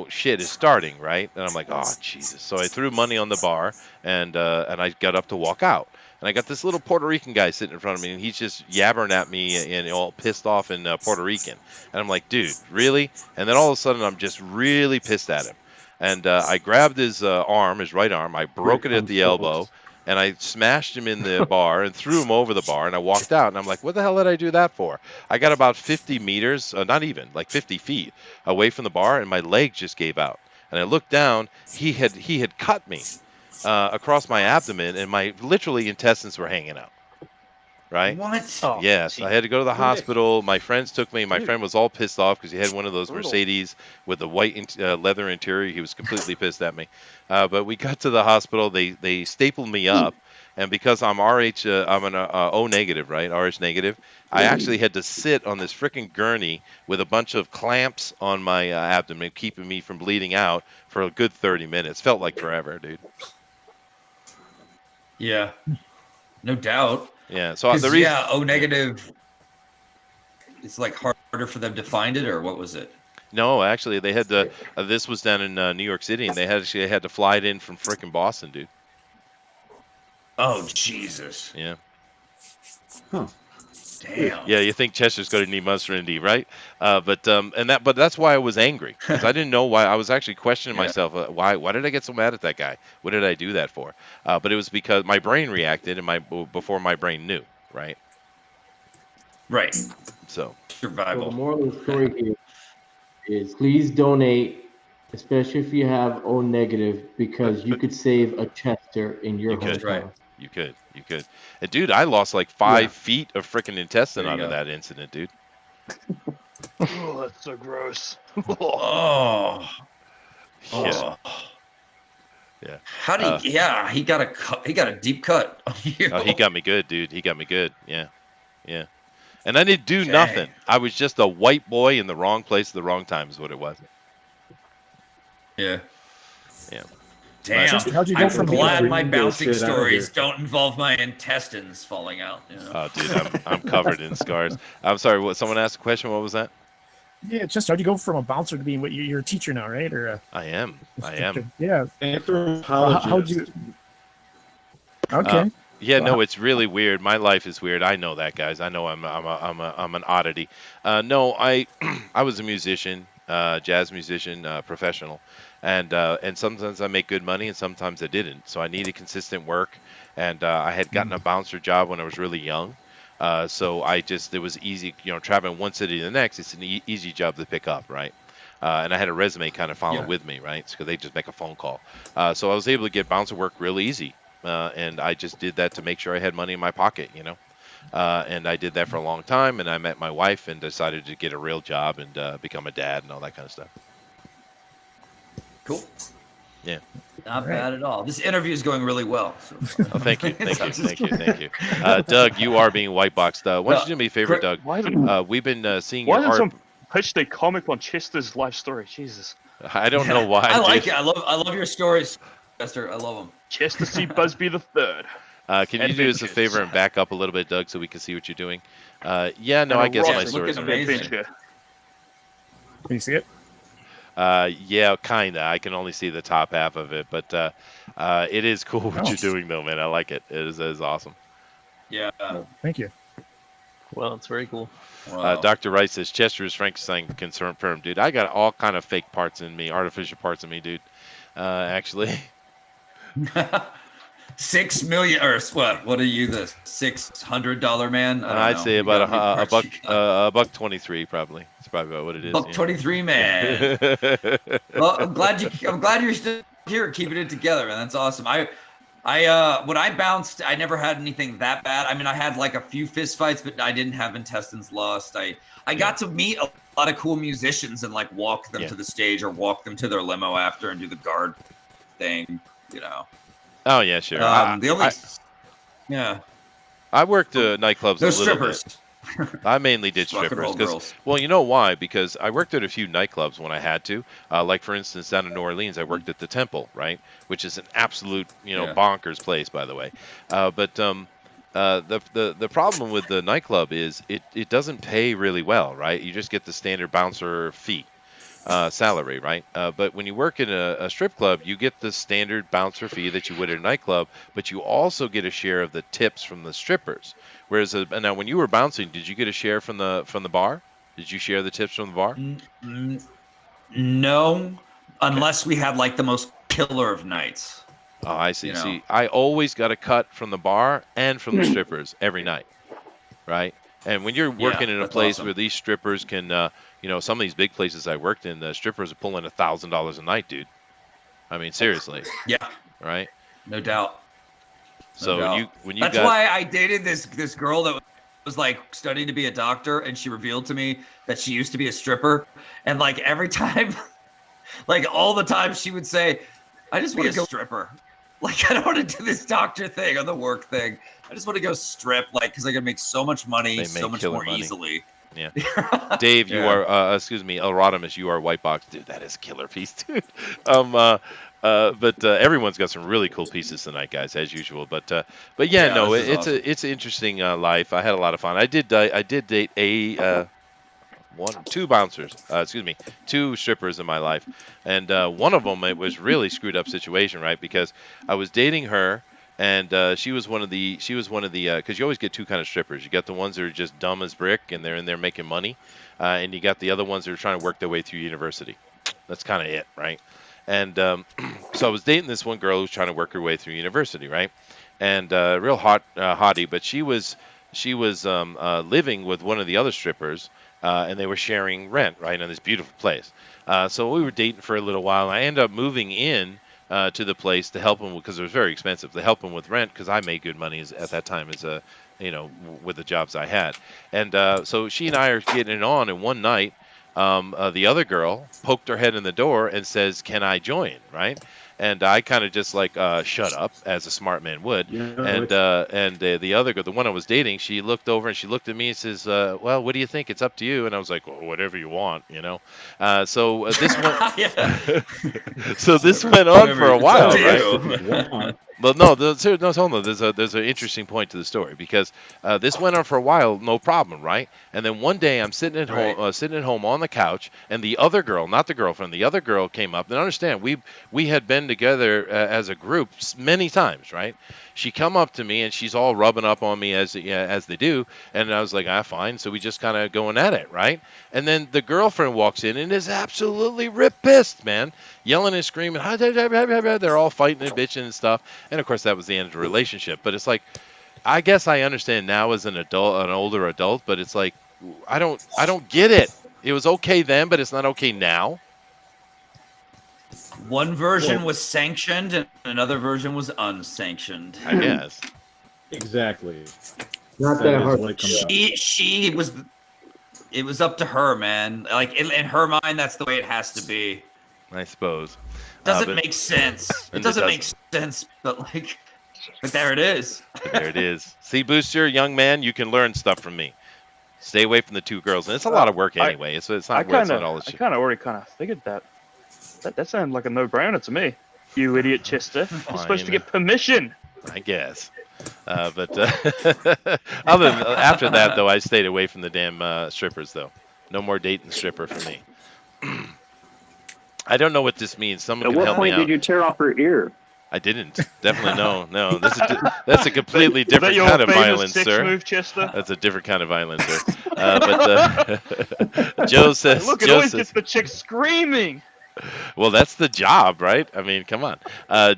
shit is starting, right? And I'm like, oh, Jesus. So I threw money on the bar, and I got up to walk out. And I got this little Puerto Rican guy sitting in front of me, and he's just yabbering at me and all pissed off in Puerto Rican. And I'm like, dude, really? And then all of a sudden, I'm just really pissed at him. And I grabbed his arm, his right arm. I broke it at the elbow, and I smashed him in the bar and threw him over the bar. And I walked out, and I'm like, what the hell did I do that for? I got about 50 meters, not even, like 50 feet away from the bar, and my leg just gave out. And I looked down. He had cut me across my abdomen, and my literally intestines were hanging out. Right? What? Oh, yes, I had to go to the hospital. My friends took me. My friend was all pissed off because he had one of those Mercedes with the white leather interior. He was completely pissed at me. But we got to the hospital. They stapled me up, and because I'm RH, I'm an O negative, right? RH negative. I actually had to sit on this freaking gurney with a bunch of clamps on my abdomen, keeping me from bleeding out for a good 30 minutes. Felt like forever, dude. Yeah, no doubt. Yeah, so the reason, O negative, it's like harder for them to find it, or what was it? No, actually, they had to. This was down in New York City, and they had to fly it in from frickin' Boston, dude. Oh Jesus! Yeah. Huh. Damn. Yeah, you think Chester's going to need Monster M.D, right? But that's why I was angry, because I didn't know why. I was actually questioning myself. Why did I get so mad at that guy? What did I do that for? But it was because my brain reacted, and before my brain knew, right? Right. So survival. So the moral of the story here is please donate, especially if you have O negative, because you could save a Chester in your hometown. Right. You could. And dude, I lost like 5 feet of freaking intestine out of that incident, dude. Oh, that's so gross. Oh. Yeah. Yeah. How did he? Yeah, he got a cut. He got a deep cut. Oh, he got me good, dude. He got me good. Yeah. And I didn't do nothing. I was just a white boy in the wrong place at the wrong time, is what it was. Yeah. Yeah. Damn. How'd you go I'm glad my bouncing stories don't involve my intestines falling out. Oh, dude, I'm covered in scars. I'm sorry. What? Someone asked a question. What was that? Yeah, just how'd you go from a bouncer to being what you're a teacher now, right? Or I am. Yeah. Anthropologist. How'd you? Okay. No, it's really weird. My life is weird. I know that, guys. I know I'm an oddity. No, I was a musician, jazz musician, professional, and sometimes I make good money, and sometimes I didn't. So I needed consistent work, and I had gotten a bouncer job when I was really young. So it was easy, traveling one city to the next. It's an easy job to pick up, right? And I had a resume kind of follow with me, right? Because they just make a phone call. So I was able to get bouncer work real easy. And I just did that to make sure I had money in my pocket, and I did that for a long time. And I met my wife and decided to get a real job and become a dad and all that kind of stuff. Cool. Yeah. Not bad at all. This interview is going really well. So. Oh, thank you. Doug, you are being white boxed. Why don't you do me a favor, Doug? We've been seeing your art. Why did some pitch their comic on Chester's life story? Jesus. I don't know why. I like it. I love your stories, Chester. I love them. Chester C. Busby the Third. Can you do us a favor and back up a little bit, Doug, so we can see what you're doing? I guess my stories are amazing. Can you see it? Yeah, kinda. I can only see the top half of it, but it is cool what you're doing, though, man. I like it. It is awesome. Yeah. Thank you. Well, it's very cool. Wow. Dr. Rice says Chester is Frankenstein confirmed, dude. I got all kind of fake parts in me, artificial parts in me, dude. Actually. $6 million or what are you, the $600 man? I don't I'd know. say You about gotta be price you got. a buck 23 probably. It's probably about what it is. Buck 23 man. Well, I'm glad you're still here keeping it together, man. That's awesome. I when I bounced, I never had anything that bad. I mean, I had like a few fist fights, but I didn't have intestines lost. I got to meet a lot of cool musicians and like walk them to the stage or walk them to their limo after and do the guard thing, you know. Oh yeah, sure. Yeah. I worked nightclubs a little strippers. bit. I mainly did strippers because, well, you know why? Because I worked at a few nightclubs when I had to. Like for instance, down in New Orleans, I worked at the Temple, right, which is an absolute, bonkers place, by the way. But the problem with the nightclub is it doesn't pay really well, right? You just get the standard bouncer fee. Salary, right? But when you work in a strip club, you get the standard bouncer fee that you would at a nightclub, but you also get a share of the tips from the strippers. Whereas now, when you were bouncing, did you get a share from the bar? Did you share the tips from the bar? No, unless we had like the most killer of nights. Oh, I see. See, I always got a cut from the bar and from the strippers every night, right? And when you're working in a place where these strippers can, some of these big places I worked in, the strippers are pulling $1,000 a night, dude. I mean, seriously. Yeah. Right. No doubt. So that's why I dated this girl that was like studying to be a doctor, and she revealed to me that she used to be a stripper, and like every time, like all the time, she would say, "I just want to go stripper." Like, I don't want to do this doctor thing or the work thing. I just want to go strip, like, because I can make so much money, so much more easily. Yeah. Dave, you are, excuse me, El Rodimus, you are White Box. Dude, that is a killer piece, dude. But everyone's got some really cool pieces tonight, guys, as usual. But yeah, no, it's an interesting life. I had a lot of fun. I did date two strippers in my life, and one of them, it was really screwed up situation, right? Because I was dating her, and she was one of the because you always get two kind of strippers. You got the ones that are just dumb as brick and they're in there making money, and you got the other ones that are trying to work their way through university. That's kind of it, right? And so I was dating this one girl who was trying to work her way through university, right? And real hottie, but she was living with one of the other strippers. And they were sharing rent, right, in this beautiful place. So we were dating for a little while. And I ended up moving in to the place to help him because it was very expensive to help him with rent because I made good money at that time as with the jobs I had. And so she and I are getting it on. And one night, the other girl poked her head in the door and says, "Can I join?" Right? And I kind of just like shut up, as a smart man would. And the other girl, the one I was dating, she looked over and she looked at me and says, "Well, what do you think? It's up to you." And I was like, "Well, whatever you want, you know." So this went, so this went on for a while, right? Well, no, hold on. There's an interesting point to the story because this went on for a while, no problem, right? And then one day I'm sitting at home on the couch, and the other girl, not the girlfriend, the other girl came up. And understand, we had been together as a group many times, right? She come up to me and she's all rubbing up on me as they do, and I was like, fine. So we just kind of going at it, right? And then the girlfriend walks in and is absolutely pissed, man, yelling and screaming. They're all fighting and bitching and stuff. And of course, that was the end of the relationship. But it's like, I guess I understand now as an older adult, but it's like, I don't get it. It was okay then, but it's not okay now. One version was sanctioned and another version was unsanctioned. I guess. Exactly. Not that hard. It was up to her, man. Like in her mind, that's the way it has to be. I suppose. Doesn't make sense. It doesn't make sense, but there it is. There it is. See, Booster, young man, you can learn stuff from me. Stay away from the two girls, and it's a lot of work anyway. It's not all this shit. I kind of already figured that. That sounded like a no-brainer to me. You idiot, Chester. You're supposed to get permission. I guess. But after that, though, I stayed away from the damn strippers, though. No more dating stripper for me. I don't know what this means. Someone can help me out. At what point did you tear off her ear? I didn't. Definitely no. That's a completely different kind of violence, sir. Move, Chester? That's a different kind of violence, sir. But Joe says. Look, it always gets the chick screaming. Well, that's the job, right? I mean, come on.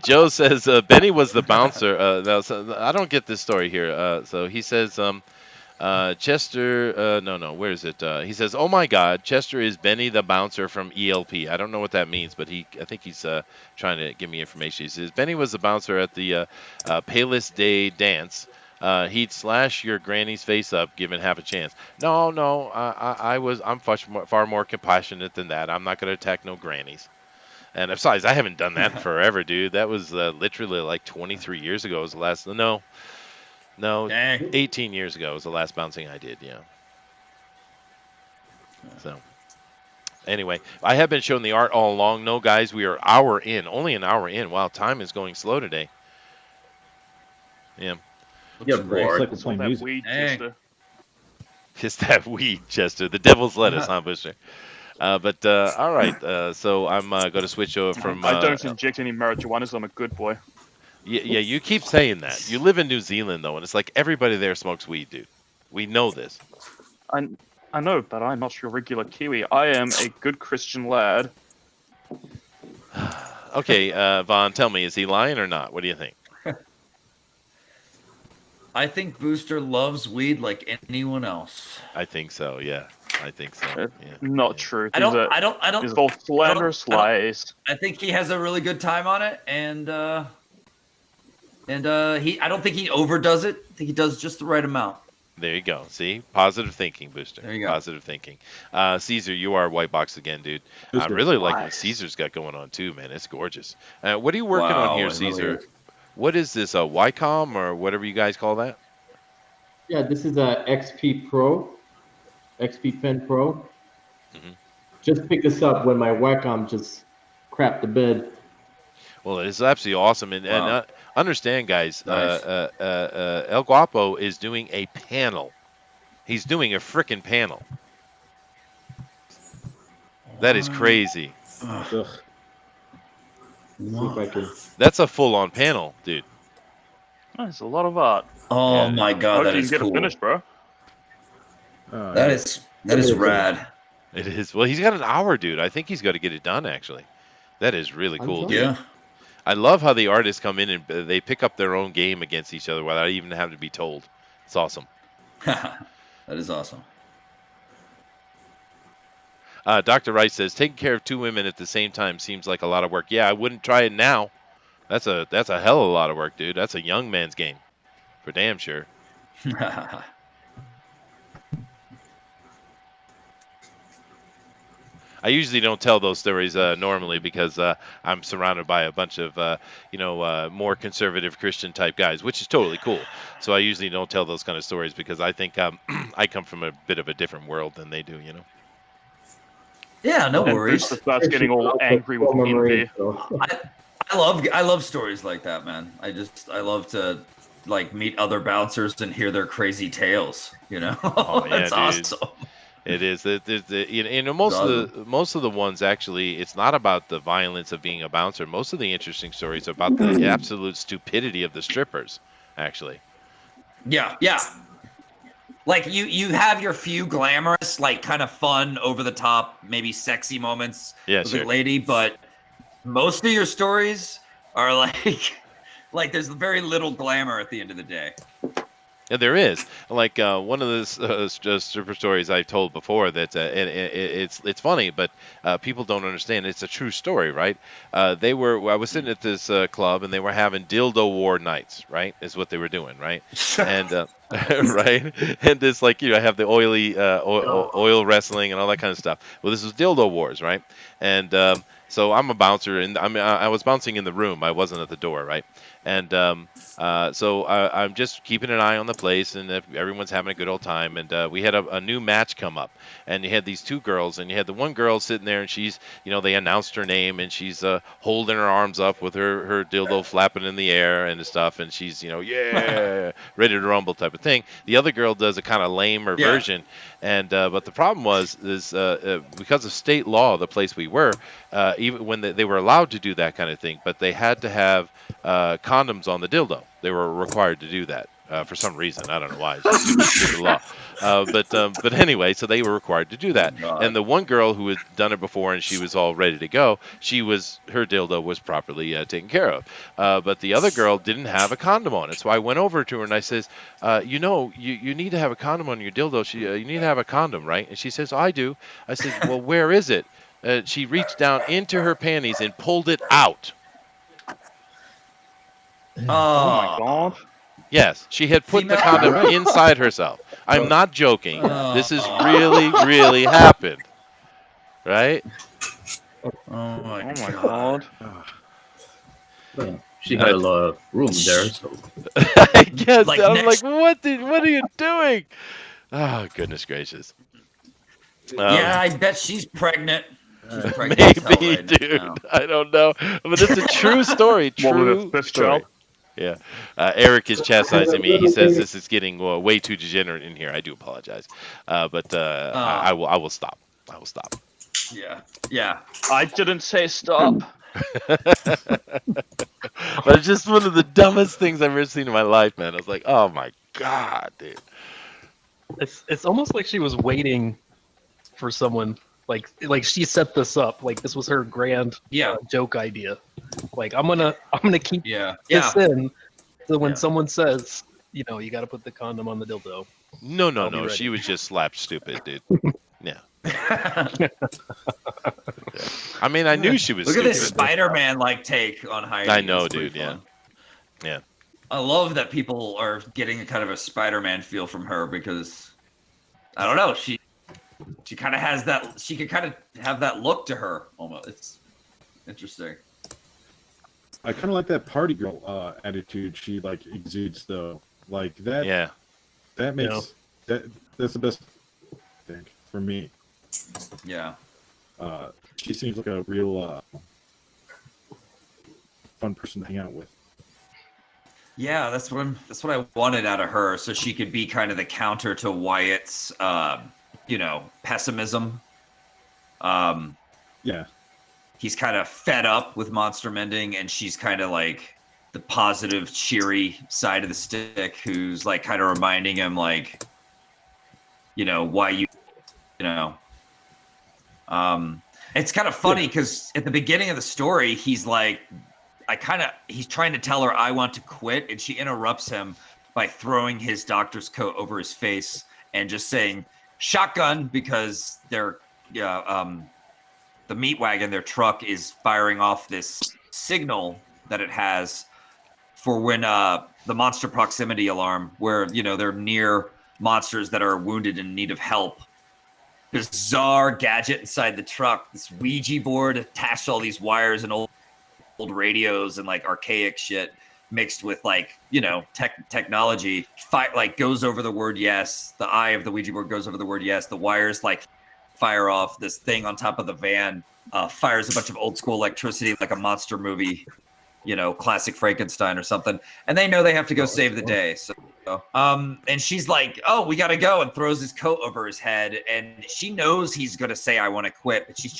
Joe says Benny was the bouncer. So I don't get this story here. So he says, Chester, no, where is it? He says, "Oh my God, Chester is Benny the bouncer from ELP." I don't know what that means, but I think he's trying to give me information. He says Benny was the bouncer at the Payless Day dance. He'd slash your granny's face up, given half a chance. No, I'm far more compassionate than that. I'm not going to attack no grannies. And besides, I haven't done that in forever, dude. That was literally like 23 years ago. Was the last? No, Dang. 18 years ago was the last bouncing I did. Yeah. So anyway, I have been showing the art all along. No, guys, we are only an hour in. Wow, time is going slow today. Yeah. Yeah, Looks great. It's like we're It's all playing that music. weed, Dang. Chester. Just that weed, Chester. The devil's lettuce, huh, Booster? But all right. So I'm going to switch over from. I don't inject any marijuana, so I'm a good boy. Yeah, you keep saying that. You live in New Zealand, though, and it's like everybody there smokes weed, dude. We know this. I know, but I'm not your regular Kiwi. I am a good Christian lad. Okay, Vaughn, tell me, is he lying or not? What do you think? I think Booster loves weed like anyone else. I think so. Yeah, I think so. Yeah. Not true. I don't. These are all slanderous lies. I think he has a really good time on it, and I don't think he overdoes it. I think he does just the right amount. There you go. See, positive thinking, Booster. There you go. Positive thinking. Caesar, you are white box again, dude. I'm really liking what Caesar's got going on too, man. It's gorgeous. What are you working on here, Caesar? What is this? A Ycom or whatever you guys call that? Yeah, this is a XP Pro, XP Pen Pro. Mhm. Just pick this up when my Wacom just crapped the bed. Well, it's absolutely awesome, and understand, guys. Nice. El Guapo is doing a panel. He's doing a frickin' panel. That is crazy. Ugh. See if I can. That's a full-on panel, dude. That's a lot of art. Oh Yeah. my god, Hope that you is can get cool. it finished, bro. That is rad. It is. Well, he's got an hour, dude. I think he's got to get it done, actually. That is really cool, dude. Yeah. I love how the artists come in and they pick up their own game against each other without even having to be told. It's awesome. That is awesome. Dr. Rice says taking care of two women at the same time seems like a lot of work. Yeah, I wouldn't try it now. That's a hell of a lot of work, dude. That's a young man's game, for damn sure. I usually don't tell those stories normally because I'm surrounded by a bunch of more conservative Christian type guys, which is totally cool. So I usually don't tell those kind of stories because I think I come from a bit of a different world than they do. Yeah, no And worries. Booster starts getting all angry with envy. I love stories like that, man. I love to like meet other bouncers and hear their crazy tales. Oh, yeah, That's dude. awesome. It is. Most of the ones actually, it's not about the violence of being a bouncer. Most of the interesting stories are about the absolute stupidity of the strippers, actually. Yeah. Like you have your few glamorous, like kind of fun, over the top, maybe sexy moments with a lady, but most of your stories are like there's very little glamour at the end of the day. Yeah, there is. Like one of the stripper stories I've told before that it's funny, but people don't understand. It's a true story, right? I was sitting at this club and they were having dildo war nights, right? Is what they were doing, right? And right, and this I have the oil wrestling and all that kind of stuff. Well, this was dildo wars, right? And so I'm a bouncer, and I was bouncing in the room. I wasn't at the door, right? And so I'm just keeping an eye on the place, and everyone's having a good old time. And we had a new match come up, and you had these two girls, and you had the one girl sitting there, and she's, they announced her name, and she's holding her arms up with her dildo flapping in the air and stuff, and she's, yeah, ready to rumble type of thing. The other girl does a kind of lamer version, and but the problem was because of state law, the place we were, even when they were allowed to do that kind of thing, but they had to have condoms on the dildo. They were required to do that. for some reason. I don't know why. It's just stupid law. But anyway, so they were required to do that. And the one girl who had done it before and she was all ready to go, her dildo was properly taken care of. But the other girl didn't have a condom on it. So I went over to her and I says, you need to have a condom on your dildo. You need to have a condom, right? And she says, I do. I said, well, where is it? She reached down into her panties and pulled it out. Oh my god. Yes, she had put the condom inside herself. I'm not joking. This has really, really happened. Right? Oh my god. Yeah, she had a lot of room there, so. I guess. I'm like, what are you doing? Oh, goodness gracious. Yeah, I bet she's pregnant. She's pregnant Maybe, right dude. now. I don't know. But it's a true story. True story. Yeah. Eric is chastising me. He says this is getting way too degenerate in here. I do apologize. But I will stop. I will stop. Yeah. Yeah. I didn't say stop. But it's just one of the dumbest things I've ever seen in my life, man. I was like, oh my god, dude. It's almost like she was waiting for someone. Like she set this up. Like this was her grand joke idea. Like I'm gonna keep this in, so when someone says, you got to put the condom on the dildo. No. She was just slapped stupid, dude. Yeah. I mean, I knew she was. Look stupid. at this Spider-Man take on Heidi. I know, dude. Yeah. Yeah. I love that people are getting a kind of a Spider-Man feel from her because I don't know. She kind of has that. She could kind of have that look to her almost. It's interesting. I kind of like that party girl attitude she exudes though. Like that. Yeah. That makes that's the best thing for me. Yeah. She seems like a real fun person to hang out with. Yeah, that's what I wanted out of her, so she could be kind of the counter to Wyatt's pessimism. Yeah. He's kind of fed up with monster mending, and she's kind of like the positive, cheery side of the stick, who's kind of reminding him, why you. It's kind of funny because at the beginning of the story, he's like, he's trying to tell her, I want to quit. And she interrupts him by throwing his doctor's coat over his face and just saying shotgun because the meat wagon, their truck, is firing off this signal that it has for when the monster proximity alarm, where, they're near monsters that are wounded and in need of help. Bizarre gadget inside the truck, this Ouija board attached to all these wires and old radios and archaic shit mixed with technology. Goes over the word yes. The eye of the Ouija board goes over the word yes. The wires fire off. This thing on top of the van fires a bunch of old school electricity like a monster movie, classic Frankenstein or something. And they know they have to go save the day. So and she's like, oh, we gotta go, and throws his coat over his head. And she knows he's gonna say, I want to quit, but she's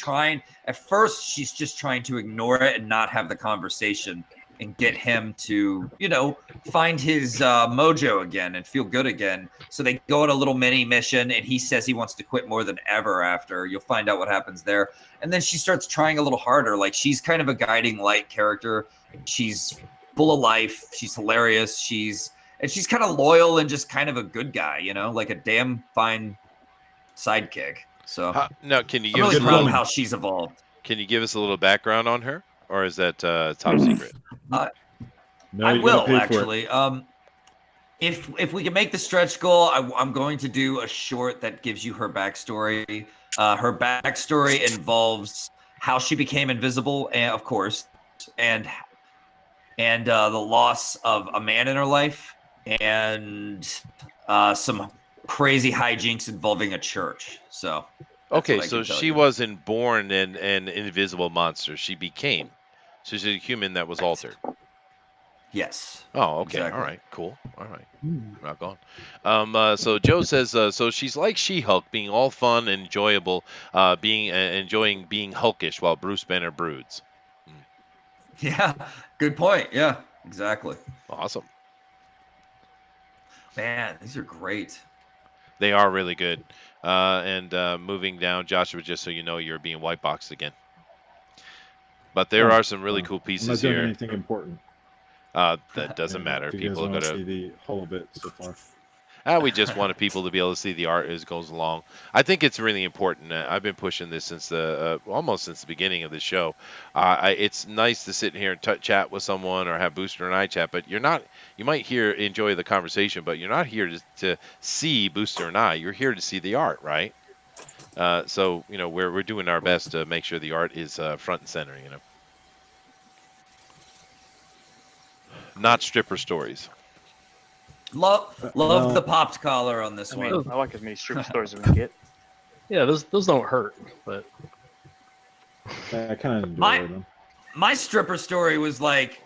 just trying to ignore it and not have the conversation and get him to, find his mojo again and feel good again. So they go on a little mini mission, and he says he wants to quit more than ever after. You'll find out what happens there. And then she starts trying a little harder. She's kind of a guiding light character. She's full of life. She's hilarious. She's kind of loyal and just kind of a good guy, like a damn fine sidekick. So now, can you I'm really proud of how she's evolved. Can you give us a little background on her, or is that top secret? I will actually. If we can make the stretch goal, I'm going to do a short that gives you her backstory. Her backstory involves how she became invisible, and of course, and the loss of a man in her life, and some crazy hijinks involving a church. So okay, so she wasn't born an invisible monster. She became. So she's a human that was altered. Yes. Oh, okay. Exactly. All right. Cool. All right. Rock on. So Joe says, so she's like She-Hulk, being all fun and enjoyable, enjoying being hulkish while Bruce Banner broods. Yeah. Good point. Yeah. Exactly. Awesome. Man, these are great. They are really good. And moving down, Joshua, just so you know, you're being white boxed again. But there are some really cool pieces I'm not doing here. anything important. That doesn't matter. If you People guys are want to gonna. see the whole of it so far. We just wanted people to be able to see the art as it goes along. I think it's really important. I've been pushing this since the almost since the beginning of the show. It's nice to sit here and chat with someone or have Booster and I chat, but you're not. You might enjoy the conversation, but you're not here to see Booster and I. You're here to see the art, right? So we're doing our best to make sure the art is front and center. Not stripper stories. Love the popped collar on this one. I like as many strip stories as we can get. Yeah, those don't hurt, but I kind of enjoy them. My stripper story was like,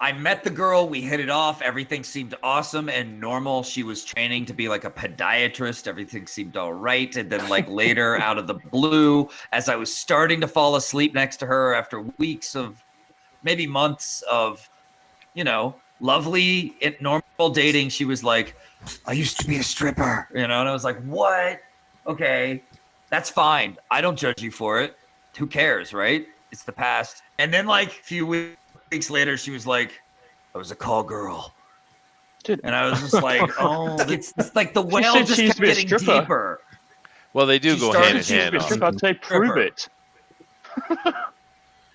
I met the girl, we hit it off, everything seemed awesome and normal. She was training to be like a podiatrist, everything seemed all right. And then like later, out of the blue, as I was starting to fall asleep next to her after weeks of, maybe months of, lovely, normal dating, she was like, I used to be a stripper, and I was like, what? Okay, that's fine. I don't judge you for it. Who cares, right? It's the past. And then like a few weeks later, she was like, I was a call girl. Dude. And I was just like, oh, it's like the well just kept getting deeper. Well, they do go hand in hand. I'd say prove it.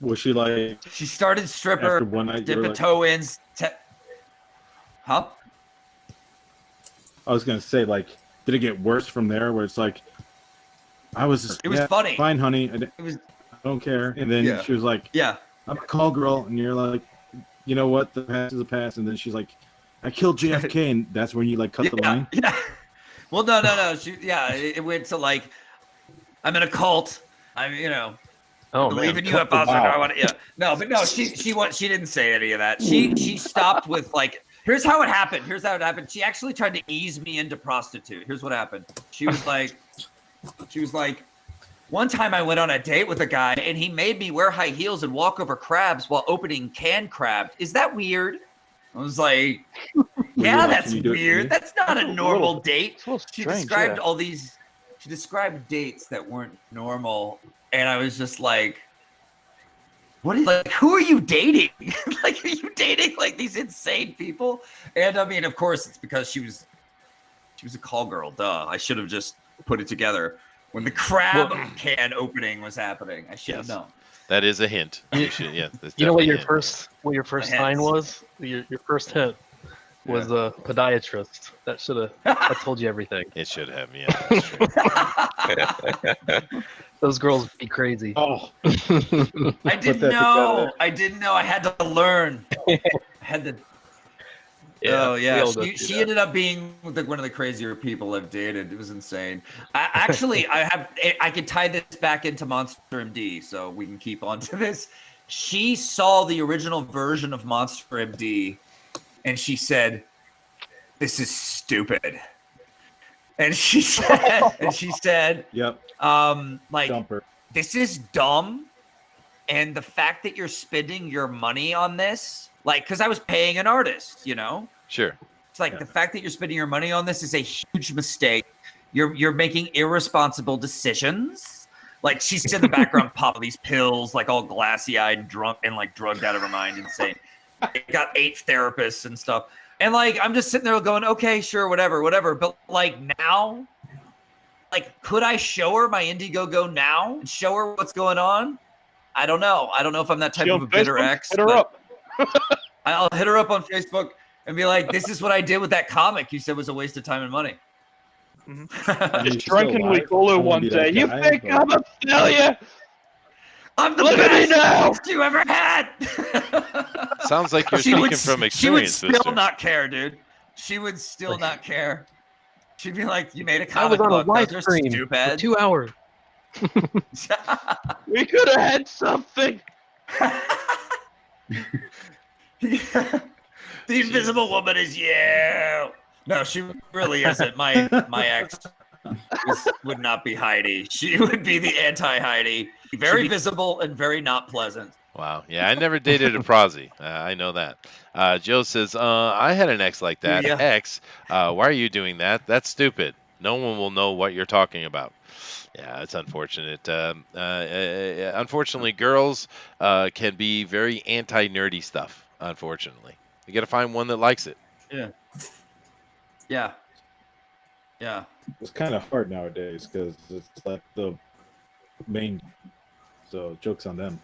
Was she like? She started stripper, after one night, dip a like, toe ins. Huh? I was gonna say, like, did it get worse from there? Where it's like, it was funny. Fine, honey. I don't care. And then she was like, yeah, I'm a call girl, and you're like, you know what? The past is the past. And then she's like, I killed JFK, and that's when you like cut the line. Yeah. Well, no. It went to like, I'm in a cult. Oh, believe man. in UFOs. I want to, no, but no, she didn't say any of that. She stopped with like, here's how it happened. She actually tried to ease me into prostitute. Here's what happened. She was like, one time I went on a date with a guy and he made me wear high heels and walk over crabs while opening canned crab. Is that weird? I was like, yeah, that's weird. That's not a normal date. She described all these. She described dates that weren't normal. And I was just like, who are you dating? Like, are you dating like these insane people? And I mean, of course, it's because she was a call girl. Duh. I should have just put it together when the crab can opening was happening. I should have known. That is a hint. You should, you know what your first sign was? Your first hint was a podiatrist. That should have. I told you everything. It should have. Yeah. Those girls would be crazy. Oh. I didn't know. I had to learn. I had to. Yeah, oh yeah, she ended up being one of the crazier people I've dated. It was insane. I could tie this back into Monster M.D, so we can keep on to this. She saw the original version of Monster M.D, and she said, "This is stupid." And she said, "Yep, like, Jumper. This is dumb, and the fact that you're spending your money on this." Like, because I was paying an artist, Sure. It's like the fact that you're spending your money on this is a huge mistake. You're making irresponsible decisions. Like, she's in the background popping these pills, like all glassy-eyed, drunk, and like drugged out of her mind, insane. Got 8 therapists and stuff, and like I'm just sitting there going, okay, sure, whatever. But like now, like, could I show her my Indiegogo now and show her what's going on? I don't know. I don't know if I'm that type of a bitter ex. Hit her up. I'll hit her up on Facebook and be like, this is what I did with that comic you said was a waste of time and money. Just drunkenly call her one day. You think I'm a failure? I'm the best you ever had. Sounds like you're speaking from experience. She would still not care, dude. She would still not care. She'd be like, you made a comic book. I was on a live stream for 2 hours. We could have had something. The Invisible Woman is you. No, she really isn't. My ex would not be Heidi. She would be the anti-Heidi. Very visible and very not pleasant. Wow. Yeah, I never dated a prosy. I know that. Joe says, I had an ex like that. Yeah. Ex, why are you doing that? That's stupid. No one will know what you're talking about. Yeah, it's unfortunate. Unfortunately, girls can be very anti-nerdy stuff. Unfortunately, you got to find one that likes it. Yeah. Yeah. Yeah. It's kind of hard nowadays because it's like the main. So jokes on them.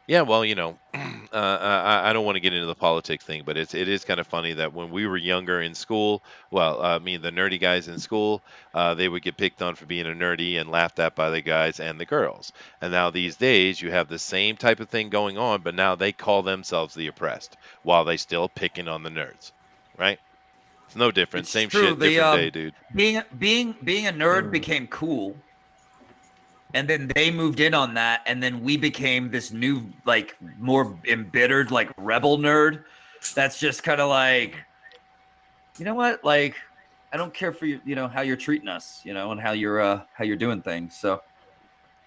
Yeah, well, I don't want to get into the politics thing, but it is kind of funny that when we were younger in school, well, I mean the nerdy guys in school, they would get picked on for being a nerdy and laughed at by the guys and the girls. And now these days, you have the same type of thing going on, but now they call themselves the oppressed while they still picking on the nerds, right? It's no different. It's Same true. shit, different day, dude. Being a nerd became cool. And then they moved in on that, and then we became this new, like, more embittered, like, rebel nerd. That's just kind of like, you know what? Like, I don't care for you, how you're treating us, and how you're doing things. So,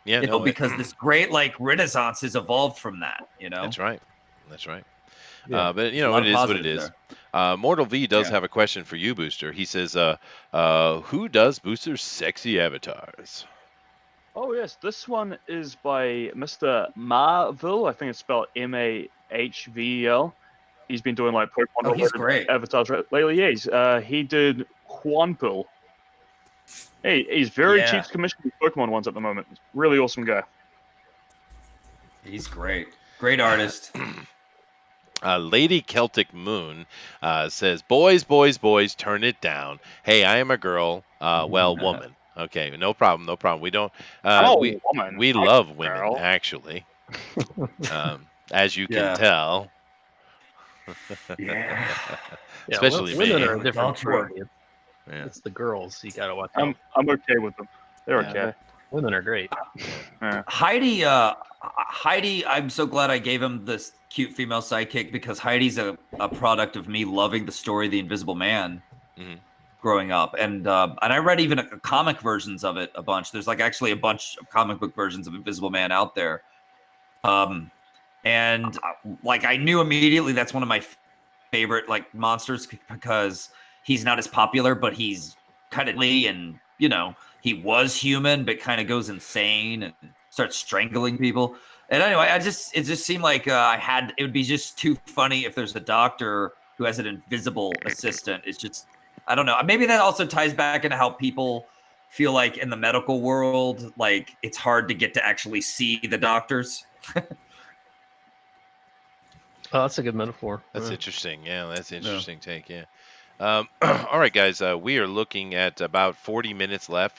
yeah, no, because this great like renaissance has evolved from that. That's right. That's right. Yeah. But it is what it is. Mortal V does have a question for you, Booster. He says, "Who does Booster's sexy avatars?" Oh yes, this one is by Mr. Marvel. I think it's spelled Mahvel. He's been doing like Pokemon he's great. avatars lately. Yeah, he did Quanpil. Hey, he's very cheap to commission these Pokemon ones at the moment. Really awesome guy. He's great. Great artist. Lady Celtic Moon says, "Boys, boys, boys, turn it down. Hey, I am a girl. Woman. Okay, no problem, no problem. We don't. We love women, actually. As you can tell. Yeah. Especially women me. are a different story. It's the girls you gotta watch out. I'm okay with them. They're okay. Women are great. Heidi, I'm so glad I gave him this cute female sidekick because Heidi's a product of me loving the story of the Invisible Man growing up, and I read even comic versions of it a bunch. There's like actually a bunch of comic book versions of Invisible Man out there, and like I knew immediately that's one of my favorite like monsters because he's not as popular, but he's kind of and he was human, but kind of goes insane and starts strangling people. And anyway, it just seemed like it would be just too funny if there's a doctor who has an invisible assistant. It's just, I don't know. Maybe that also ties back into how people feel like in the medical world, like it's hard to get to actually see the doctors. Oh, that's a good metaphor. That's interesting. Yeah, that's an interesting take. Yeah. All right, guys. We are looking at about 40 minutes left.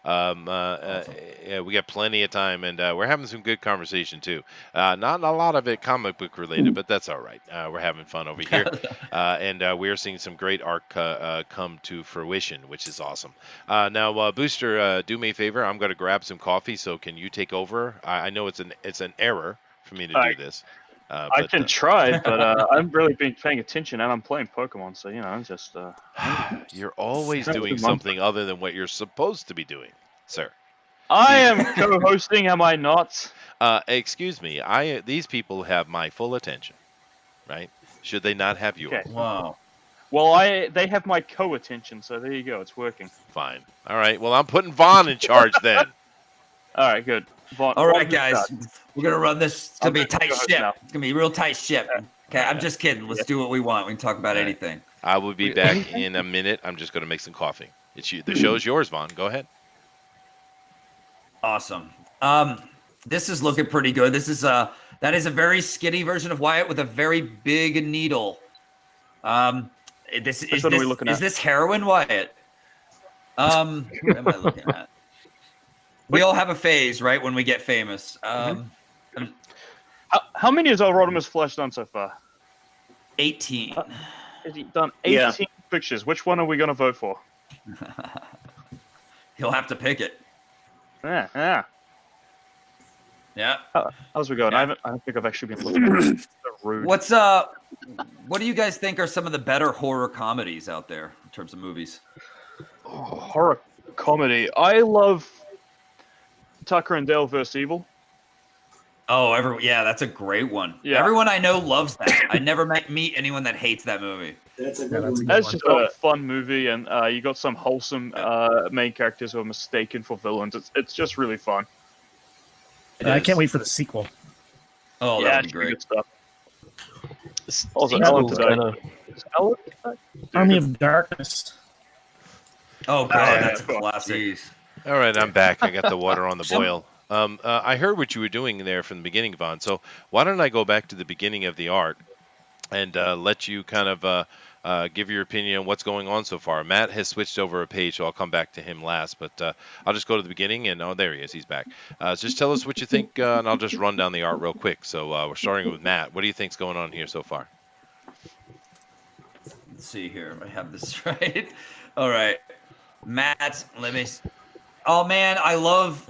Yeah, we got plenty of time, and we're having some good conversation too. Not a lot of it comic book related, but that's all right. We're having fun over here, and we're seeing some great art come to fruition, which is awesome. Now, Booster, do me a favor. I'm going to grab some coffee. So can you take over? I know it's an error for me to do this. I can try, but I've really been paying attention, and I'm playing Pokemon, so I'm just. You're always doing something other than what you're supposed to be doing, sir. I am co-hosting, am I not? Excuse me. These people have my full attention, right? Should they not have yours? Okay. Wow. Well, they have my co-attention, so there you go. It's working. Fine. All right. Well, I'm putting Vaughn in charge then. All right. Good. All right, guys, we're gonna run this. It's gonna be a tight ship. It's gonna be a real tight ship. Okay, I'm just kidding. Let's do what we want. We can talk about anything. I will be back in a minute. I'm just gonna make some coffee. The show's yours, Vaughn. Go ahead. Awesome. This is looking pretty good. That is a very skinny version of Wyatt with a very big needle. Is this heroin, Wyatt? What am I looking at? We all have a phase, right? When we get famous. How many has Rodimus Flesh done so far? 18. Has he done 18 pictures? Which one are we going to vote for? He'll have to pick it. Yeah. How's we going? Yeah. I don't think I've actually been looking. Rude. What do you guys think are some of the better horror comedies out there in terms of movies? Horror comedy. I love Tucker and Dale vs. Evil. Oh, yeah, that's a great one. Yeah. Everyone I know loves that. I never meet anyone that hates that movie. That's a Yeah, good that's a one. good It's one. just a fun movie, and you got some wholesome main characters who are mistaken for villains. It's just really fun. I can't wait for the sequel. Oh, Yeah, that would be it's great. good stuff. Also, Sequel's Ellen today. kinda- Is Ellen today? Army of Darkness. Oh, God, yeah, that's a of course. classic. All right, I'm back. I got the water on the boil. I heard what you were doing there from the beginning, Vaughn. So why don't I go back to the beginning of the art and let you kind of give your opinion on what's going on so far. Matt has switched over a page, so I'll come back to him last. But I'll just go to the beginning, and there he is. He's back. Just tell us what you think, and I'll just run down the art real quick. So we're starting with Matt. What do you think's going on here so far? Let's see here. I have this right. All right. Matt, let me. Oh, man, I love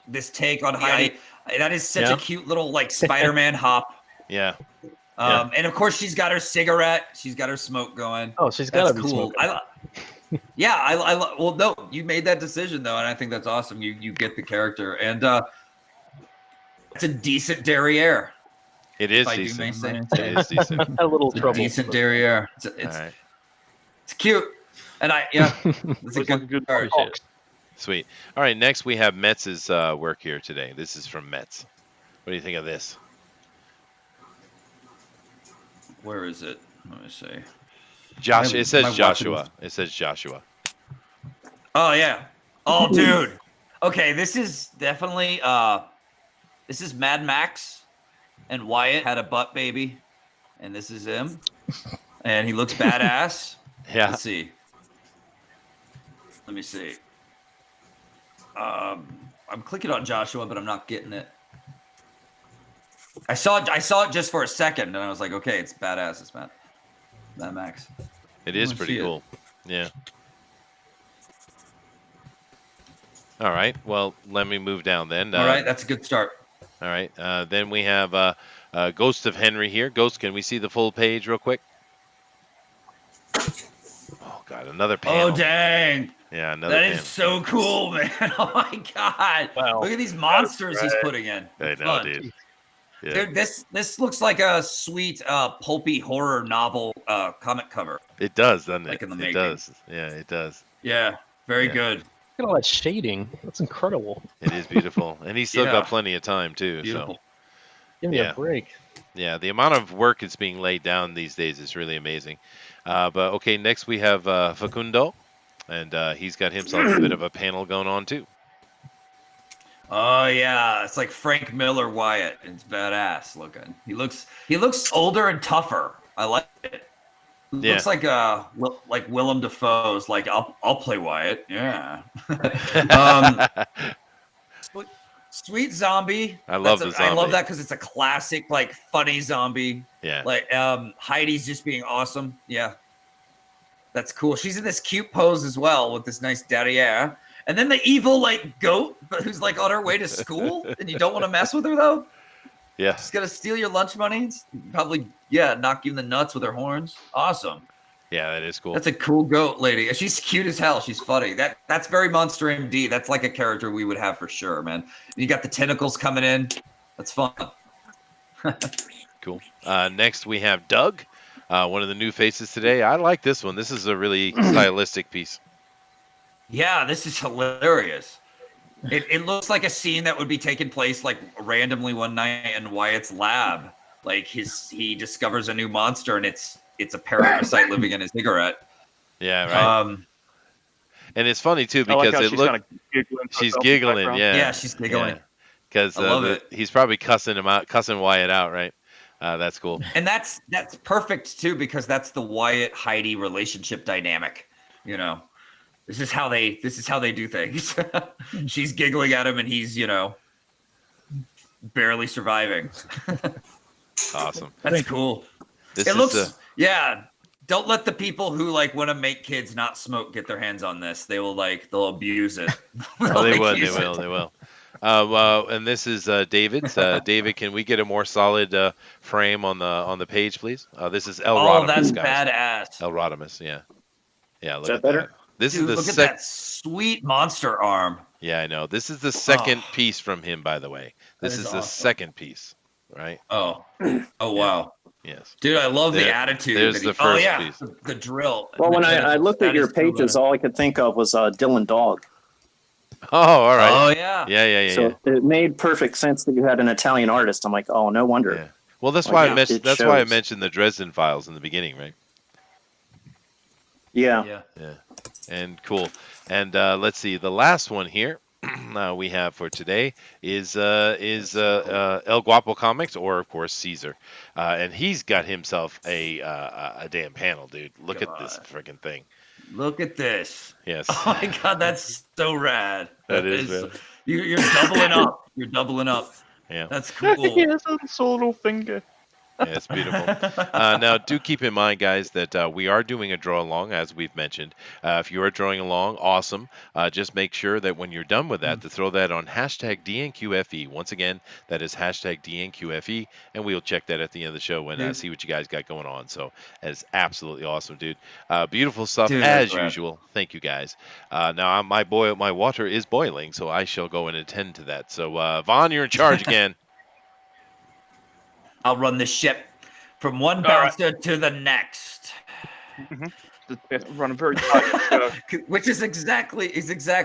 this take on Heidi. That is such a cute little, like, Spider-Man hop. Yeah. And, of course, she's got her cigarette. She's got her smoke going. Oh, she's got to be cool. Well, no, you made that decision, though, and I think that's awesome. You get the character. And it's a decent derriere. It is if decent. I do may say. It is decent. A little It's trouble. a decent derriere. It's cute. And it's a good art. Sweet. All right, next we have Metz's work here today. This is from Metz. What do you think of this? Where is it? Let me see. It says Joshua. It says Joshua. Oh, yeah. Oh, dude. Okay, this is definitely this is Mad Max, and Wyatt had a butt baby, and this is him, and he looks badass. Yeah. Let's see. Let me see. I'm clicking on Joshua, but I'm not getting it. I saw it just for a second, and I was like, okay, it's badass. It's Mad Max. It is pretty cool. Yeah. All right. Well, let me move down then. All right, that's a good start. All right. Then we have Ghost of Henry here. Ghost, can we see the full page real quick? Oh, God, another panel. Oh, dang. Yeah, another That panel. is so cool, man. Oh, my God. Wow. Look at these monsters he's putting in. I know, dude. Yeah. Dude, this looks like a sweet, pulpy horror novel comic cover. It does, doesn't it? Like in the it making. does. Yeah, it does. Yeah, very good. Look at all that shading. That's incredible. It is beautiful. And he's still got plenty of time, too. Beautiful. So. Give me a break. Yeah, the amount of work that's being laid down these days is really amazing. But, okay, next we have Facundo. And he's got himself a bit of a panel going on, too. Oh yeah, it's like Frank Miller Wyatt. It's badass looking. He looks older and tougher. I like it. Looks like Willem Dafoe's. Like I'll play Wyatt. Yeah. Sweet zombie. I love the zombie. I love that because it's a classic, like funny zombie. Yeah. Like Heidi's just being awesome. Yeah. That's cool. She's in this cute pose as well with this nice derriere. And then the evil like goat, who's like on her way to school, and you don't want to mess with her though. Yeah. She's gonna steal your lunch money. Probably, knock you in the nuts with her horns. Awesome. Yeah, that is cool. That's a cool goat lady. She's cute as hell. She's funny. That's very Monster M.D. That's like a character we would have for sure, man. You got the tentacles coming in. That's fun. Cool. Next we have Doug, one of the new faces today. I like this one. This is a really stylistic piece. Yeah, this is hilarious. It looks like a scene that would be taking place like randomly one night in Wyatt's lab. Like he discovers a new monster and it's a parasite living in his cigarette. Yeah, right. And it's funny too because she's giggling. Yeah, she's giggling. Because he's probably cussing Wyatt out, right? That's cool. And that's perfect too because that's the Wyatt Heidi relationship dynamic. You know. This is how they do things. She's giggling at him and he's, barely surviving. Awesome. That's cool. Don't let the people who like want to make kids not smoke get their hands on this. They'll abuse it. They will. And this is David's. David, can we get a more solid frame on the page, please? This is El Rodimus. Oh, that's guys. badass. El Rodimus, yeah. Yeah, look Is that at better? that. This Dude, is the look at that sweet monster arm. Yeah, I know. This is the second piece from him, by the way. This is the second piece, right? Oh, Yeah. wow. Yes. Dude, I love the attitude. There's the first piece. The drill. Well, when I looked at your pages, all I could think of was Dylan Dog. Oh, all right. Oh, yeah. Yeah. So it made perfect sense that you had an Italian artist. I'm like, oh, no wonder. Yeah. Well, that's why I mentioned the Dresden Files in the beginning, right? Yeah. And cool. And let's see, the last one here we have for today is El Guapo Comics, or of course Caesar, and he's got himself a damn panel, dude. Look at this freaking thing. Look at this. Yes. Oh my God, that's so rad. That is. You're doubling up. You're doubling up. Yeah. That's cool. He has a solo finger. Yeah, it's beautiful. Now, do keep in mind, guys, that we are doing a draw along, as we've mentioned. If you are drawing along, awesome. Just make sure that when you're done with that, to throw that on hashtag DNQFE. Once again, that is hashtag DNQFE, and we'll check that at the end of the show and see what you guys got going on. So that is absolutely awesome, dude. Beautiful stuff, as usual. Thank you, guys. Now, my water is boiling, so I shall go and attend to that. So, Vaughn, you're in charge again. I'll run the ship from one bouncer to the next. Run a very tight ship. Which is exactly.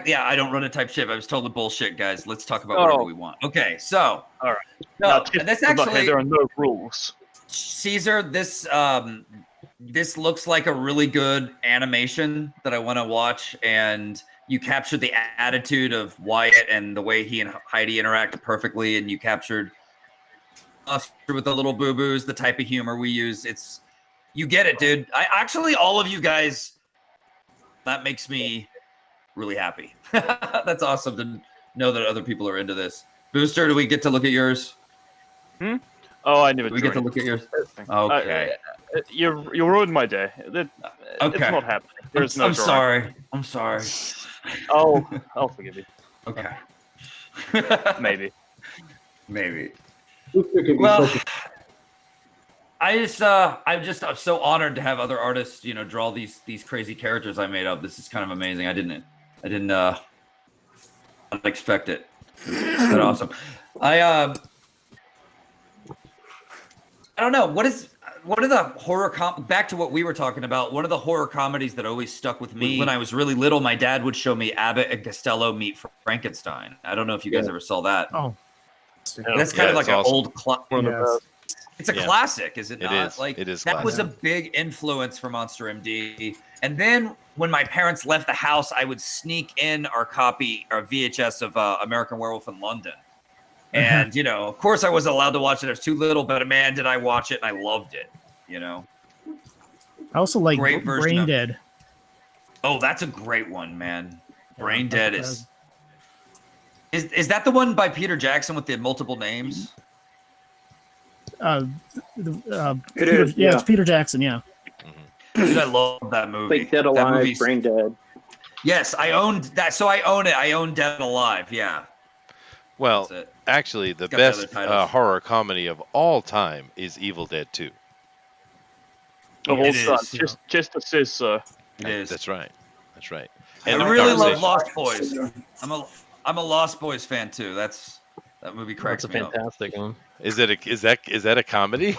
Yeah, I don't run a type ship. I was told bullshit, guys. Let's talk about whatever we want. Okay, so all right. No, that's actually there are no rules. Caesar, this looks like a really good animation that I want to watch, and you captured the attitude of Wyatt and the way he and Heidi interact perfectly, and you captured us with the little boo-boos, the type of humor we use. You get it, dude. All of you guys, that makes me really happy. That's awesome to know that other people are into this. Booster, do we get to look at yours? Oh, I never. We get to look at yours. Okay. You ruined my day. It's not happening. There's no. I'm sorry. I'm sorry. Oh, I'll forgive you. Okay. Maybe. Well, I'm so honored to have other artists, draw these crazy characters I made up. This is kind of amazing. I didn't expect it. It's awesome. I don't know. What are the horror back to what we were talking about? One of the horror comedies that always stuck with me when I was really little, my dad would show me Abbott and Costello Meet Frankenstein. I don't know if you guys ever saw that. Oh. That's kind of like an old Yes. It's a classic, is it not? It is. Like it is that classic. was a big influence for Monster M.D. And then when my parents left the house, I would sneak in our VHS of American Werewolf in London. And of course, I wasn't allowed to watch it. I was too little, but man, did I watch it, and I loved it. I also like Great version Brain of- Dead. Oh, that's a great one, man. Brain Dead is that the one by Peter Jackson with the multiple names? It is. Yeah, it's Peter Jackson. Yeah. Dude, I love that movie. Like Dead That Alive, movie's- Brain Dead. Yes, I owned that. So I own it. I own Dead Alive. Yeah. Well, That's it. actually, the It's got the other best titles. horror comedy of all time is Evil Dead 2. Of all It time, is. just a sis, sir. It is. That's right. That's right. I And the really love conversation. Lost Boys. I'm a Lost Boys fan too. That movie cracks That's a me up. fantastic one. Is that a comedy?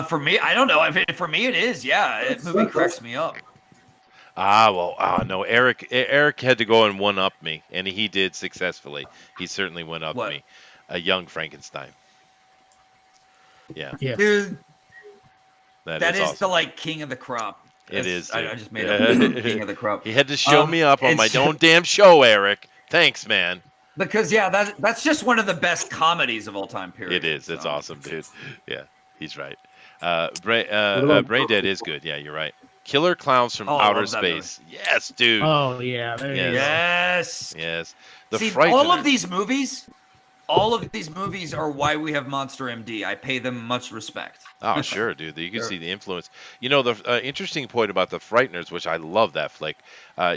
For me, I don't know. I mean, for me, it is. Yeah, that movie cracks me up. No. Eric had to go and one up me, and he did successfully. He certainly one up What? me. A Young Frankenstein. Yeah, Yeah. Dude, that that is awesome. the king of the crop. It is. I dude. just made up king of the crop. He had to show me up on my it's- own damn show, Eric. Thanks, man. Because that's just one of the best comedies of all time. Period. It is. It's So. awesome, dude. Yeah, he's right. Brain Dead is good. Yeah, you're right. Killer Clowns from Oh, I Outer love that movie. Space. Yes, dude. Oh yeah. There you go. Yes. Yes. The See, Frighteners. all of these movies are why we have Monster M.D. I pay them much respect. Oh, sure, dude. You can see the influence. The interesting point about The Frighteners, which I love that flick,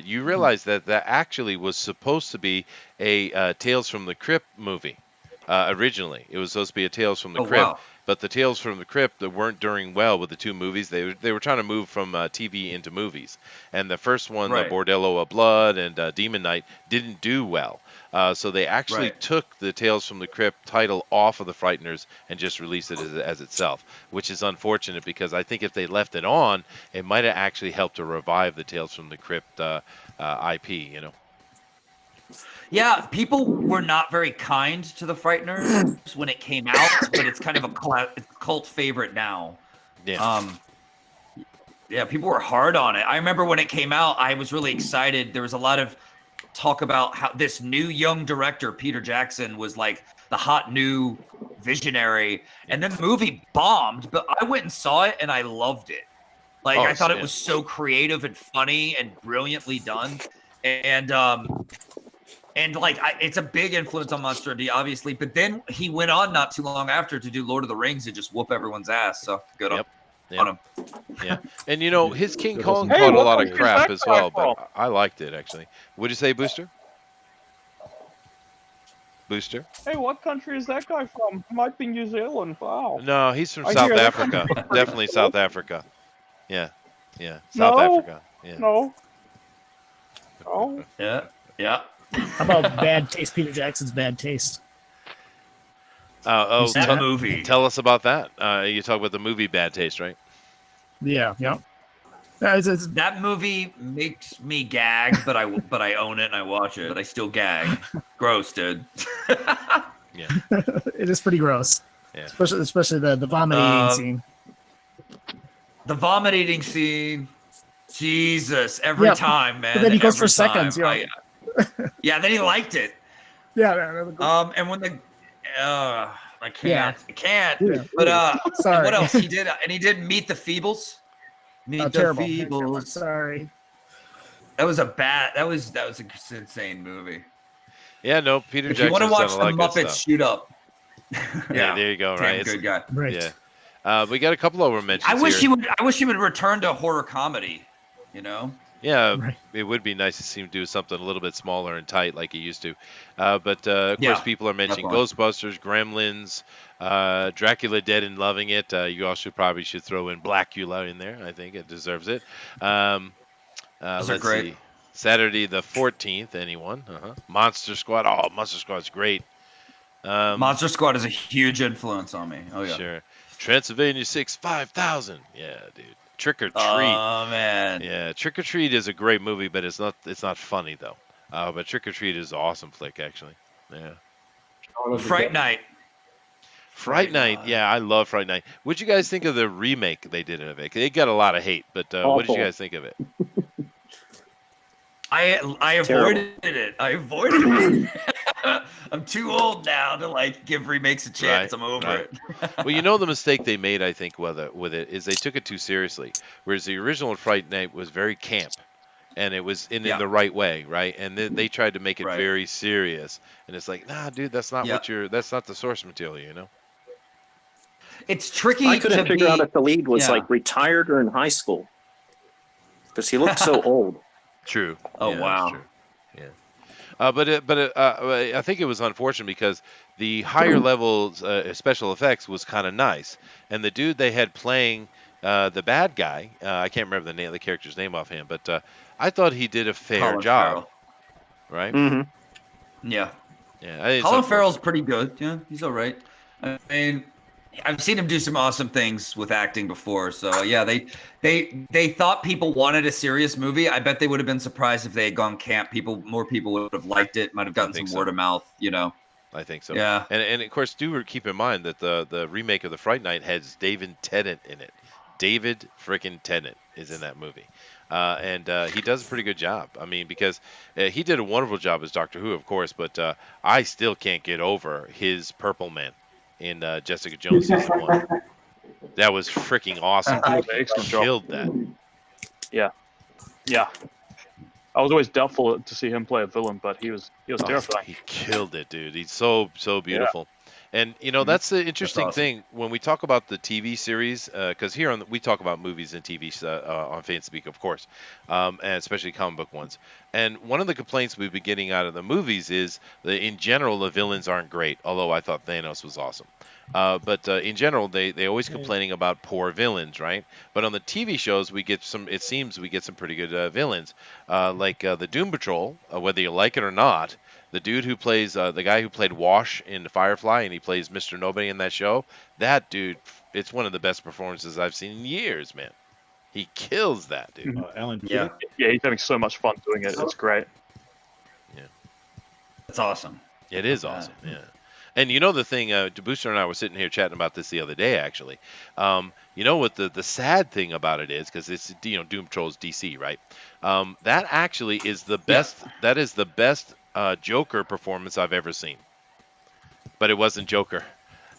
you realize that actually was supposed to be a Tales from the Crypt movie. Originally, it was supposed to be a Tales from the Oh, Crypt, wow. but the Tales from the Crypt that weren't doing well with the two movies. They were trying to move from TV into movies, and the first one, the Right. Bordello of Blood and Demon Knight, didn't do well. So they actually Right. took the Tales from the Crypt title off of the Frighteners and just released it as itself, which is unfortunate because I think if they left it on, it might have actually helped to revive the Tales from the Crypt IP. You know. Yeah, people were not very kind to the Frighteners when it came out, but it's kind of a cult favorite now. Yeah. Yeah, people were hard on it. I remember when it came out, I was really excited. There was a lot of talk about how this new young director, Peter Jackson, was like the hot new visionary, and then the movie bombed, but I went and saw it and I loved it. Like, I thought it was so creative and funny and brilliantly done. And like, it's a big influence on Monster M.D, obviously. But then he went on not too long after to do Lord of the Rings and just whoop everyone's ass. So good on him. Yeah, and you know his King Kong Hey, caught a what lot of country is crap that as guy well, from? but I liked it actually. What'd you say, Booster? Booster? Hey, what country is that guy from? Might be New Zealand. Wow. No, he's from I South hear that Africa. country's pretty Definitely cool. South Africa. Yeah, South No, Africa. Yeah. No. Oh. Yeah. How about Bad Taste? Peter Jackson's Bad Taste. That movie. Tell us about that. You talk about the movie Bad Taste, right? Yeah. That movie makes me gag, but I own it and I watch it, but I still gag. Gross, dude. Yeah. It is pretty gross. Yeah. Especially the vomit eating scene. The vomit eating scene. Jesus, every time, man. But then he goes for every seconds, time. Yeah, then he liked it. Yeah. And when the I can't. Yeah. I can't. Yeah. But Sorry. and what else he did? And he did Meet the Feebles. Meet the Terrible. Feebles. Sorry. That was an insane movie. Yeah, no, Peter If Jackson's you want to watch done the a lot of good Muppets stuff. shoot up. Yeah, there you go. Damn Right, good guy. Right. Yeah, we got a couple of mentions. I wish here. I wish he would return to horror comedy. You know. Yeah, Right. it would be nice to see him do something a little bit smaller and tight like he used to. But of course, people are mentioning definitely. Ghostbusters, Gremlins, Dracula Dead and Loving It. You also probably should throw in Blackula in there. I think it deserves it. Those are Let's great. see. Saturday the 14th, anyone? Monster Squad. Oh, Monster Squad's great. Monster Squad is a huge influence on me. Oh yeah. Sure. Transylvania 6 5000. Yeah, dude. Trick or Treat. Oh man. Yeah, Trick or Treat is a great movie, but it's not funny though. But Trick or Treat is an awesome flick actually. Yeah. Fright Night. Fright Night. Yeah, I love Fright Night. What'd you guys think of the remake they did of it? It got a lot of hate, but what did you guys think of it? I avoided it. I avoided it. I'm too old now to like give remakes a chance. I'm over it. Well, you know the mistake they made, I think, with it is they took it too seriously. Whereas the original Fright Night was very camp, and it was in the right way, right? And then they tried to make it very serious, and it's like, nah, dude, that's not that's not the source material, you know. It's tricky. I couldn't figure out if the lead was like retired or in high school because he looked so old. True. Oh yeah, wow. True. Yeah. But I think it was unfortunate because the higher levels special effects was kind of nice, and the dude they had playing the bad guy, I can't remember the character's name offhand, but I thought he did a fair Colin job. Farrell. Right? Mm-hmm. Yeah. Yeah. Colin Farrell's pretty good. Yeah, he's all right. I mean, I've seen him do some awesome things with acting before. So yeah, they thought people wanted a serious movie. I bet they would have been surprised if they had gone camp. More people would have liked it. Might have gotten some word of mouth. You know. I think so. Yeah. And of course, keep in mind that the remake of the Fright Night has David Tennant in it. David frickin' Tennant is in that movie. And he does a pretty good job. I mean, because he did a wonderful job as Doctor Who, of course, but I still can't get over his Purple Man in Jessica Jones season 1. That was freaking awesome. He killed that. Yeah. I was always doubtful to see him play a villain, but he was terrifying. He killed it, dude. He's so beautiful. And that's the interesting awesome. thing when we talk about the TV series, because here we talk about movies and TV on Fan Speak, of course, and especially comic book ones. And one of the complaints we've been getting out of the movies is that in general the villains aren't great. Although I thought Thanos was awesome, but in general they always complaining about poor villains, right? But on the TV shows we get some. It seems we get some pretty good villains, like the Doom Patrol, whether you like it or not. The dude who plays the guy who played Wash in Firefly, and he plays Mr. Nobody in that show. That dude, it's one of the best performances I've seen in years, man. He kills that dude. Alan yeah, he's having so much fun doing it. It's great. Yeah, that's awesome. It is awesome. Yeah. And the thing, Booster and I were sitting here chatting about this the other day, actually. What the sad thing about it is, because it's Doom Patrol's DC, right? That actually is the best. Yeah. That is the best Joker performance I've ever seen. But it wasn't Joker,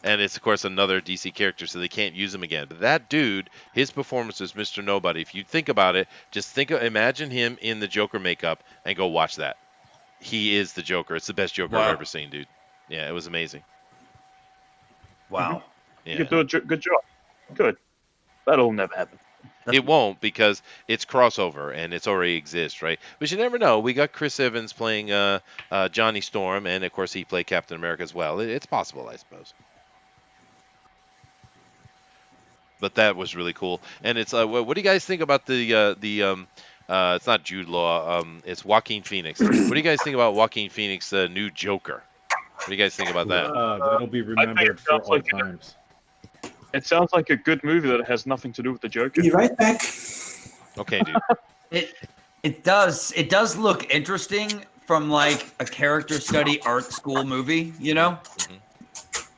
and it's of course another DC character, so they can't use him again. But that dude, his performance was Mr. Nobody. If you think about it, just imagine him in the Joker makeup and go watch that. He is the Joker. It's the best Joker I've ever seen, dude. Yeah, it was amazing. Wow. Yeah. You can do a good job. Good. That'll never happen. It won't, because it's crossover and it's already exists, right? But you never know. We got Chris Evans playing Johnny Storm, and of course he played Captain America as well. It's possible, I suppose. But that was really cool. And it's what do you guys think about the it's not Jude Law, it's Joaquin Phoenix. What do you guys think about Joaquin Phoenix, new Joker? What do you guys think about that? That'll be remembered for all times. It sounds like a good movie that has nothing to do with the Joker. Be right back. Okay, dude. It does look interesting from like a character study art school movie, Mm-hmm.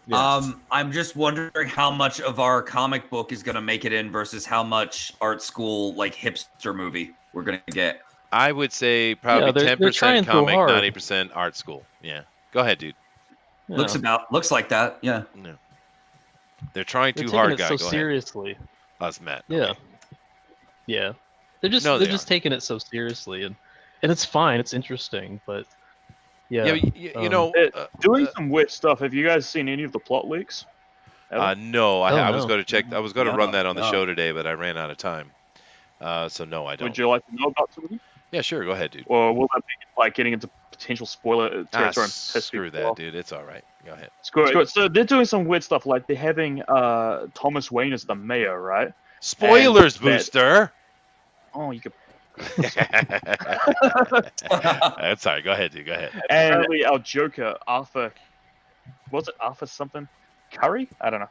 Yeah. I'm just wondering how much of our comic book is going to make it in versus how much art school like hipster movie we're going to get. I would say probably 10% comic, 90% art school. Yeah. Go ahead, dude. Yeah. Looks like that. Yeah. No. They're trying too hard, guys. So seriously. Us, Matt. Yeah. Okay. Yeah. They're just taking it so seriously, and it's fine. It's interesting, but yeah. Doing some weird stuff. Have you guys seen any of the plot leaks? No. I was going to check. I was going to run that on the show today, but I ran out of time. So no, I don't. Would you like to know about some of them? Yeah, sure. Go ahead, dude. Or will that be like getting into potential spoiler territory? Screw that, dude. It's all right. Go ahead. Screw it. So they're doing some weird stuff, like they're having Thomas Wayne as the mayor, right? Spoilers, Booster. Oh, you could. That's all right. Go ahead, dude. Go ahead. And apparently our Joker, Arthur, was it Arthur something? Curry? I don't know.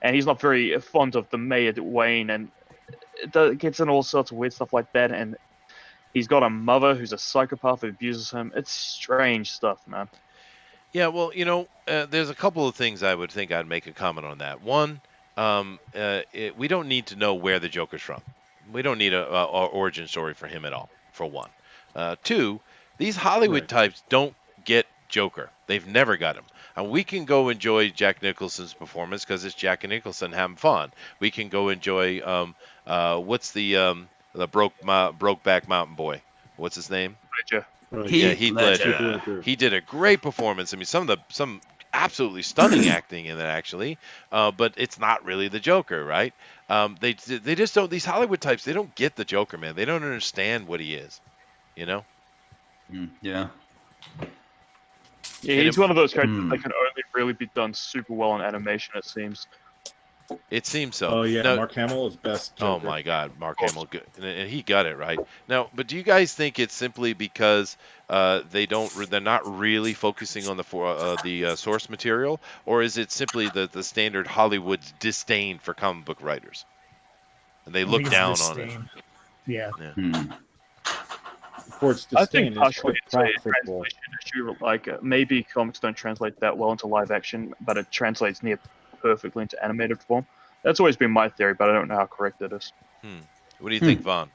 And he's not very fond of the mayor Wayne, and it gets in all sorts of weird stuff like that. And he's got a mother who's a psychopath who abuses him. It's strange stuff, man. Yeah, well, there's a couple of things I would think I'd make a comment on that. One, we don't need to know where the Joker's from. We don't need a origin story for him at all, for one. Two, these Hollywood types don't get Joker. They've never got him. And we can go enjoy Jack Nicholson's performance because it's Jack Nicholson having fun. We can go enjoy what's the Brokeback Mountain boy? What's his name? Heath Ledger. He did a great performance. I mean, some absolutely stunning acting in that, actually. But it's not really the Joker, right? They just don't. These Hollywood types, they don't get the Joker, man. They don't understand what he is. Yeah. Yeah, he's one of those characters that can only really be done super well in animation, it seems. It seems so. Oh yeah, Mark Hamill is best Joker. Oh my God, Mark Hamill, good, and he got it right. Now, but do you guys think it's simply because they're not really focusing on the source material, or is it simply the standard Hollywood's disdain for comic book writers, and they look down on it? Yeah. For its disdain, I think partially it's a translation issue. Like maybe comics don't translate that well into live action, but it translates near perfectly into animated form. That's always been my theory, but I don't know how correct it is. What do you think, Vaughn?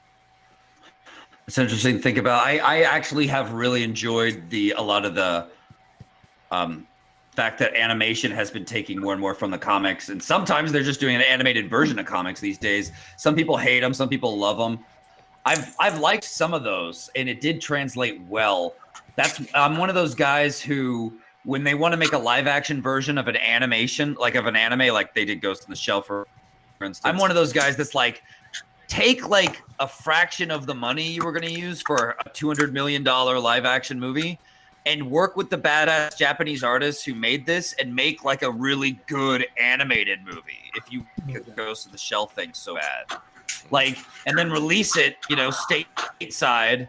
It's interesting to think about. I actually have really enjoyed a lot of the fact that animation has been taking more and more from the comics, and sometimes they're just doing an animated version of comics these days. Some people hate them, some people love them. I've liked some of those, and it did translate well. I'm one of those guys who when they want to make a live action version of an animation, like of an anime, like they did Ghost in the Shell, for instance. I'm one of those guys that's like, take like a fraction of the money you were going to use for a $200 million live action movie and work with the badass Japanese artists who made this and make like a really good animated movie. If you Ghost in the Shell thing so bad, like, and then release it, you know, stateside,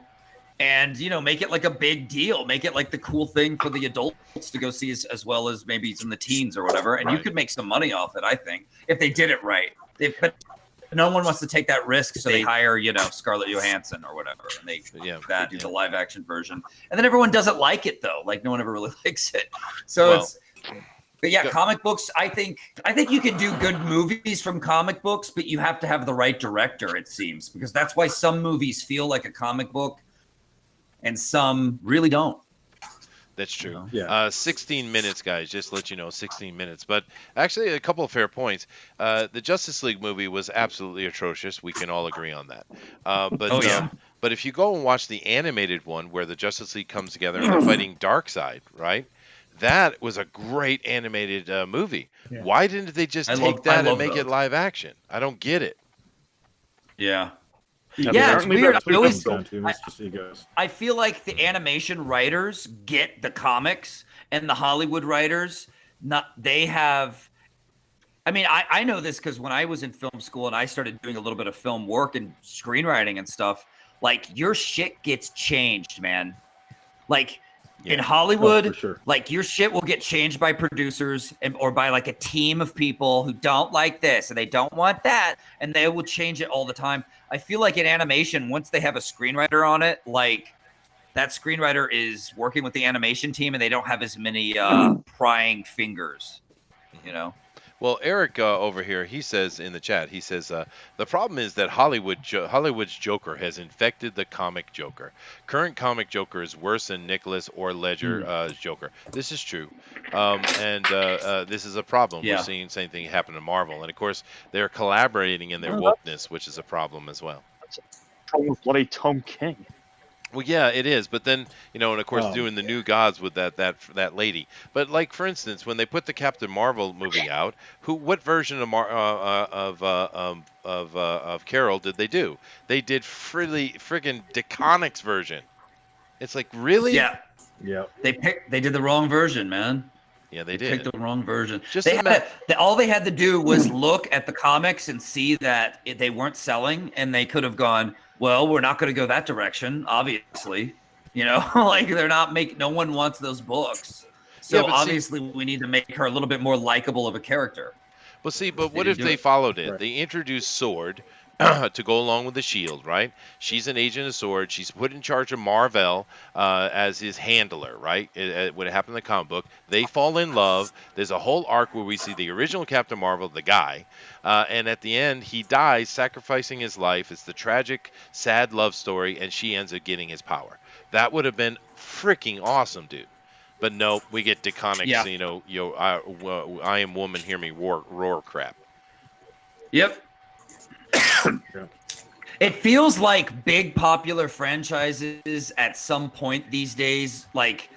and, you know, make it like a big deal, make it like the cool thing for the adults to go see, as well as maybe some of the teens or whatever. And you could make some money off it, I think, if they did it right. But no one wants to take that risk, so they hire, you know, Scarlett Johansson or whatever, and they do the live action version. And then everyone doesn't like it though. Like no one ever really likes it. So but yeah, comic books, I think you can do good movies from comic books, but you have to have the right director, it seems, because that's why some movies feel like a comic book and some really don't. That's true. You know? Yeah. 16 minutes, guys. Just to let you know, 16 minutes. But actually, a couple of fair points. The Justice League movie was absolutely atrocious. We can all agree on that. But if you go and watch the animated one where the Justice League comes together and they're fighting Darkseid, right? That was a great animated movie. Yeah. Why didn't they just take that and make it live action? I don't get it. Yeah. Yeah, it's weird. I feel like the animation writers get the comics, and the Hollywood writers, they have. I mean, I know this because when I was in film school and I started doing a little bit of film work and screenwriting and stuff, like your shit gets changed, man. Like in Hollywood, like your shit will get changed by producers or by like a team of people who don't like this and they don't want that, and they will change it all the time. I feel like in animation, once they have a screenwriter on it, like that screenwriter is working with the animation team and they don't have as many prying fingers, you know? Well, Eric over here, he says in the chat, he says, the problem is that Hollywood's Joker has infected the comic Joker. Current comic Joker is worse than Nicholas or Ledger's Joker. This is true. And this is a problem. We're seeing the same thing happen to Marvel. And, of course, they're collaborating in their wokeness, which is a problem as well. That's a problem with bloody Tom King. Well, yeah, it is. But then, you know, and of course, doing the New Gods with that lady. But like, for instance, when they put the Captain Marvel movie out, what version of Carol did they do? They did friggin' DeConnick's version. It's like, really? Yeah. They did the wrong version, man. Yeah, they picked the wrong version. All they had to do was look at the comics and see that they weren't selling, and they could have gone, well, we're not going to go that direction, obviously. You know, like no one wants those books. So obviously we need to make her a little bit more likable of a character. Well, see, but what if they followed it? Right. They introduced Sword to go along with the Shield, right? She's an agent of Sword. She's put in charge of Mar-Vell as his handler, right? When it happened in the comic book, they fall in love. There's a whole arc where we see the original Captain Marvel, the guy, and at the end, he dies sacrificing his life. It's the tragic, sad love story, and she ends up getting his power. That would have been freaking awesome, dude. But no, we get DeConnick's, I am woman, hear me roar crap. Yep. It feels like big popular franchises at some point these days, like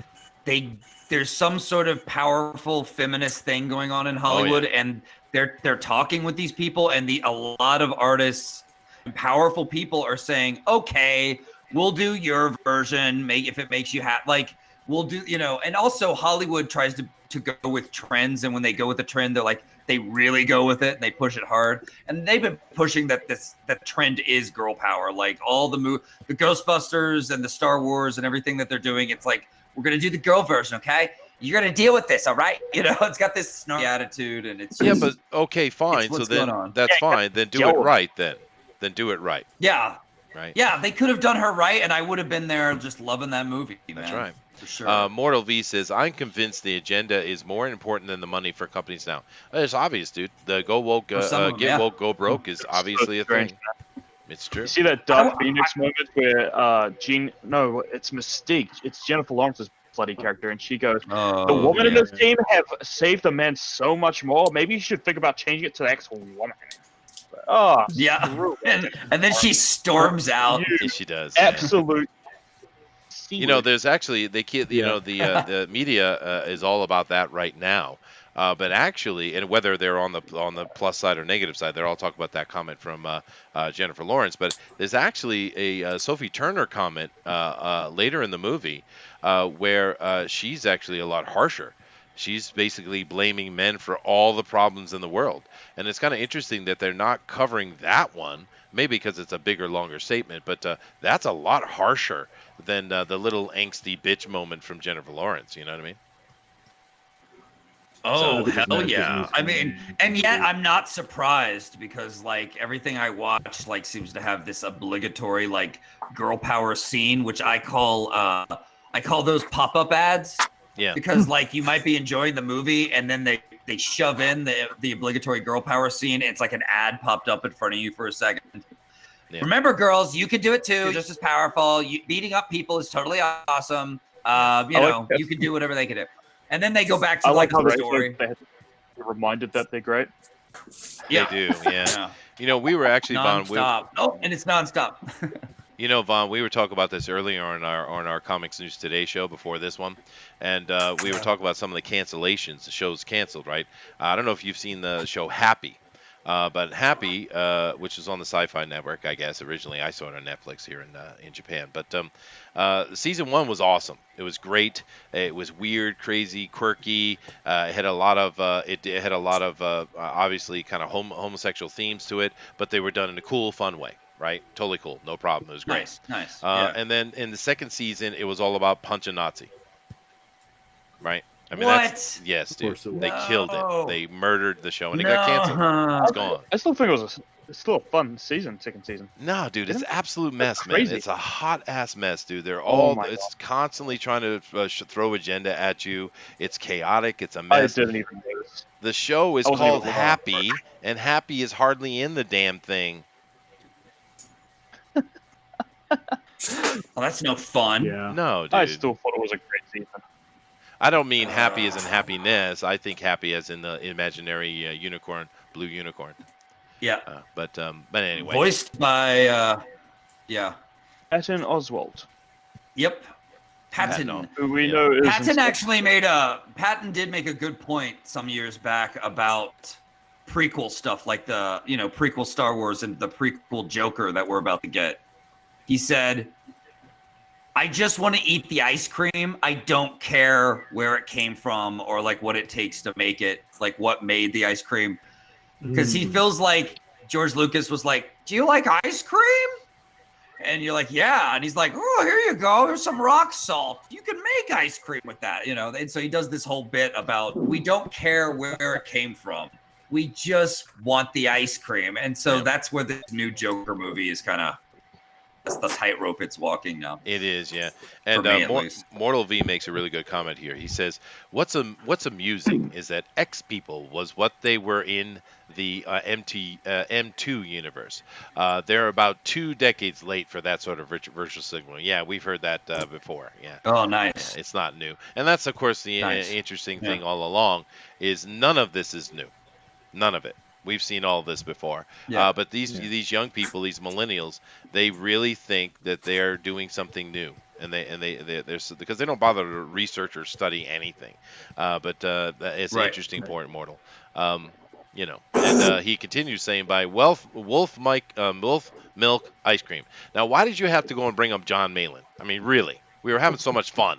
there's some sort of powerful feminist thing going on in Hollywood, and they're talking with these people, and a lot of artists and powerful people are saying, okay, we'll do your version, if it makes you happy, like we'll do, you know. And also Hollywood tries to go with trends, and when they go with the trend, they're like, they really go with it and they push it hard. And they've been pushing that trend is girl power. Like all the Ghostbusters and the Star Wars and everything that they're doing, it's like, we're going to do the girl version, okay? You're going to deal with this, all right? You know, it's got this snarky attitude, and it's just, but okay, fine. So then that's fine. Then do it right then. Then do it right. Yeah. Right. Yeah, they could have done her right, and I would have been there just loving that movie, man. That's right. For sure. Mortal V says, I'm convinced the agenda is more important than the money for companies now. It's obvious, dude. The go woke, get woke, go broke is obviously a thing. It's true. You see that Dark Phoenix moment where it's Mystique. It's Jennifer Lawrence's bloody character, and she goes, the woman in this team have saved the men so much more. Maybe you should think about changing it to the actual woman. Oh, yeah. And then she storms out. Yes, she does. Absolute C You know, word. there's actually they can't. You Yeah. know, the media is all about that right now. But actually, and whether they're on the plus side or negative side, they're all talking about that comment from Jennifer Lawrence. But there's actually a Sophie Turner comment later in the movie where she's actually a lot harsher. She's basically blaming men for all the problems in the world, and it's kind of interesting that they're not covering that one. Maybe because it's a bigger, longer statement, but that's a lot harsher than the little angsty bitch moment from Jennifer Lawrence. You know what I mean? Oh, I think hell Madge yeah. was I mean, amazing. and yet I'm not surprised because like everything I watch like seems to have this obligatory like girl power scene, which I call those pop-up ads. Yeah. Because like you might be enjoying the movie and then they shove in the obligatory girl power scene. It's like an ad popped up in front of you for a second. Yeah. Remember, girls, you can do it too. You're just as powerful. Beating up people is totally awesome. You can do whatever they can do. And then they go back to I like how the story. they're reminded that they're great. They do, yeah. You know, we were actually nonstop. And it's nonstop. You know, Vaughn, we were talking about this earlier on our Comics News Today show before this one, and we were talking about some of the cancellations. The show's canceled, right? I don't know if you've seen the show Happy, but Happy, which is on the Sci-Fi Network, I guess originally. I saw it on Netflix here in Japan, but season 1 was awesome. It was great. It was weird, crazy, quirky. It had a lot of obviously kind of homosexual themes to it, but they were done in a cool, fun way. Right, totally cool, no problem. It was great. Nice. And then in the second season, it was all about punch a Nazi. Right. I mean, what? Yes, dude. They killed it. They murdered the show, and it got canceled. It's gone. I still think it was still a fun season, second season. No, dude, it's absolute mess, man. Crazy. It's a hot ass mess, dude. They're Oh all. my It's constantly trying to throw agenda at you. It's chaotic. It's a mess. I didn't even notice. The show is called Happy, and Happy is hardly in the damn thing. Well, that's no fun. Yeah. No, dude. I still thought it was a great season. I don't mean happy as in happiness. I think happy as in the imaginary unicorn, blue unicorn. Yeah. But anyway. Voiced by Patton Oswalt. Yep. Patton. Who we know is Patton actually Patton did make a good point some years back about prequel stuff like the prequel Star Wars and the prequel Joker that we're about to get. He said, I just want to eat the ice cream. I don't care where it came from or like what it takes to make it, like what made the ice cream. Because he feels like George Lucas was like, do you like ice cream? And you're like, yeah. And he's like, oh, here you go. Here's some rock salt. You can make ice cream with that, And so he does this whole bit about we don't care where it came from. We just want the ice cream. And so that's where the new Joker movie is kind of, that's the tightrope it's walking now. It is, yeah. And Mortal V makes a really good comment here. He says, "What's amusing is that X people was what they were in the M2 universe. They're about 2 decades late for that sort of virtual signaling." Yeah, we've heard that before. Yeah. Oh, nice. Yeah, it's not new, and that's of course the interesting thing all along is none of this is new. None of it. We've seen all this before. But these young people, these millennials, they really think that they're doing something new, and they're because they don't bother to research or study anything. But it's an interesting point, Mortal. And he continues saying by wolf milk ice cream. Now, why did you have to go and bring up John Malin? I mean, really, we were having so much fun.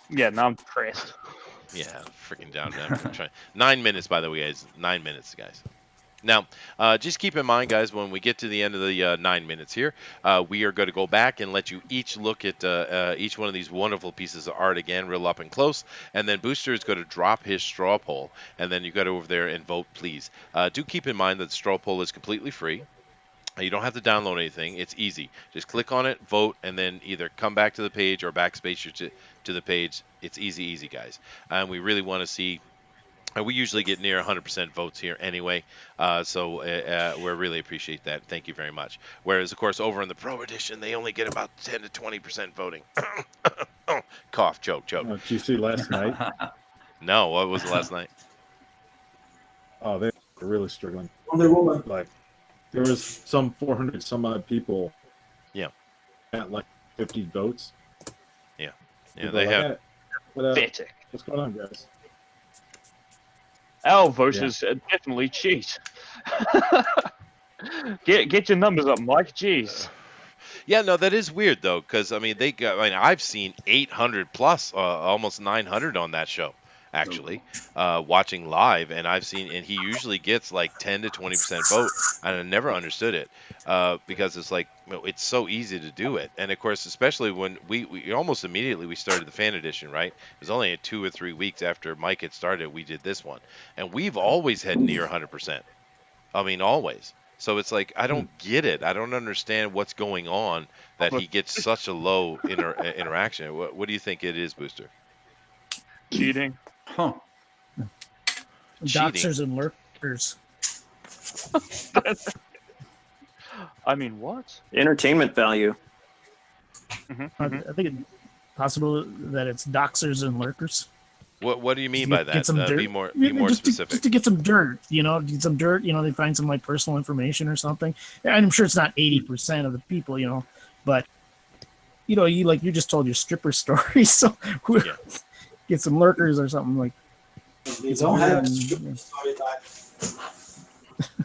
Yeah, now I'm pressed. Yeah, freaking down. I'm trying. 9 minutes, by the way, guys. 9 minutes, guys. Now, just keep in mind, guys, when we get to the end of the 9 minutes here, we are going to go back and let you each look at each one of these wonderful pieces of art again, real up and close. And then Booster is going to drop his straw poll, and then you got to go over there and vote, please. Do keep in mind that the straw poll is completely free. You don't have to download anything. It's easy. Just click on it, vote, and then either come back to the page or backspace to the page. It's easy, guys. And we really want to see. We usually get near 100% votes here anyway, so we really appreciate that. Thank you very much. Whereas, of course, over in the Pro Edition, they only get about 10 to 20% voting. Cough, choke. Did you see last night? No, what was last night? Oh, they were really struggling. Wonder Woman. Like, there was some 400 some odd people. Yeah. At like 50 votes. Yeah, People they are like, have. Pathetic. What's going on, guys? Our voters definitely cheat. Get your numbers up, Mike. Jeez. Yeah, no, that is weird though, because I mean, I've seen 800 plus, almost 900 on that show actually, watching live, and he usually gets like 10 to 20% vote, and I never understood it, because it's like, it's so easy to do it, and of course, especially when we almost immediately we started the fan edition, right? It was only 2 or 3 weeks after Mike had started, we did this one, and we've always had near 100%. I mean, always. So it's like I don't get it. I don't understand what's going on that he gets such a low interaction. What do you think it is, Booster? Cheating. Huh. Cheating. Doxers and lurkers. I mean, what? Entertainment value. I think it's possible that it's doxers and lurkers. What do you mean by that? Get some dirt. Be more specific. Just to get some dirt, get some dirt. They find some like personal information or something. And I'm sure it's not 80% of the people, but you just told your stripper story, so get some lurkers or something like. You don't have stripper story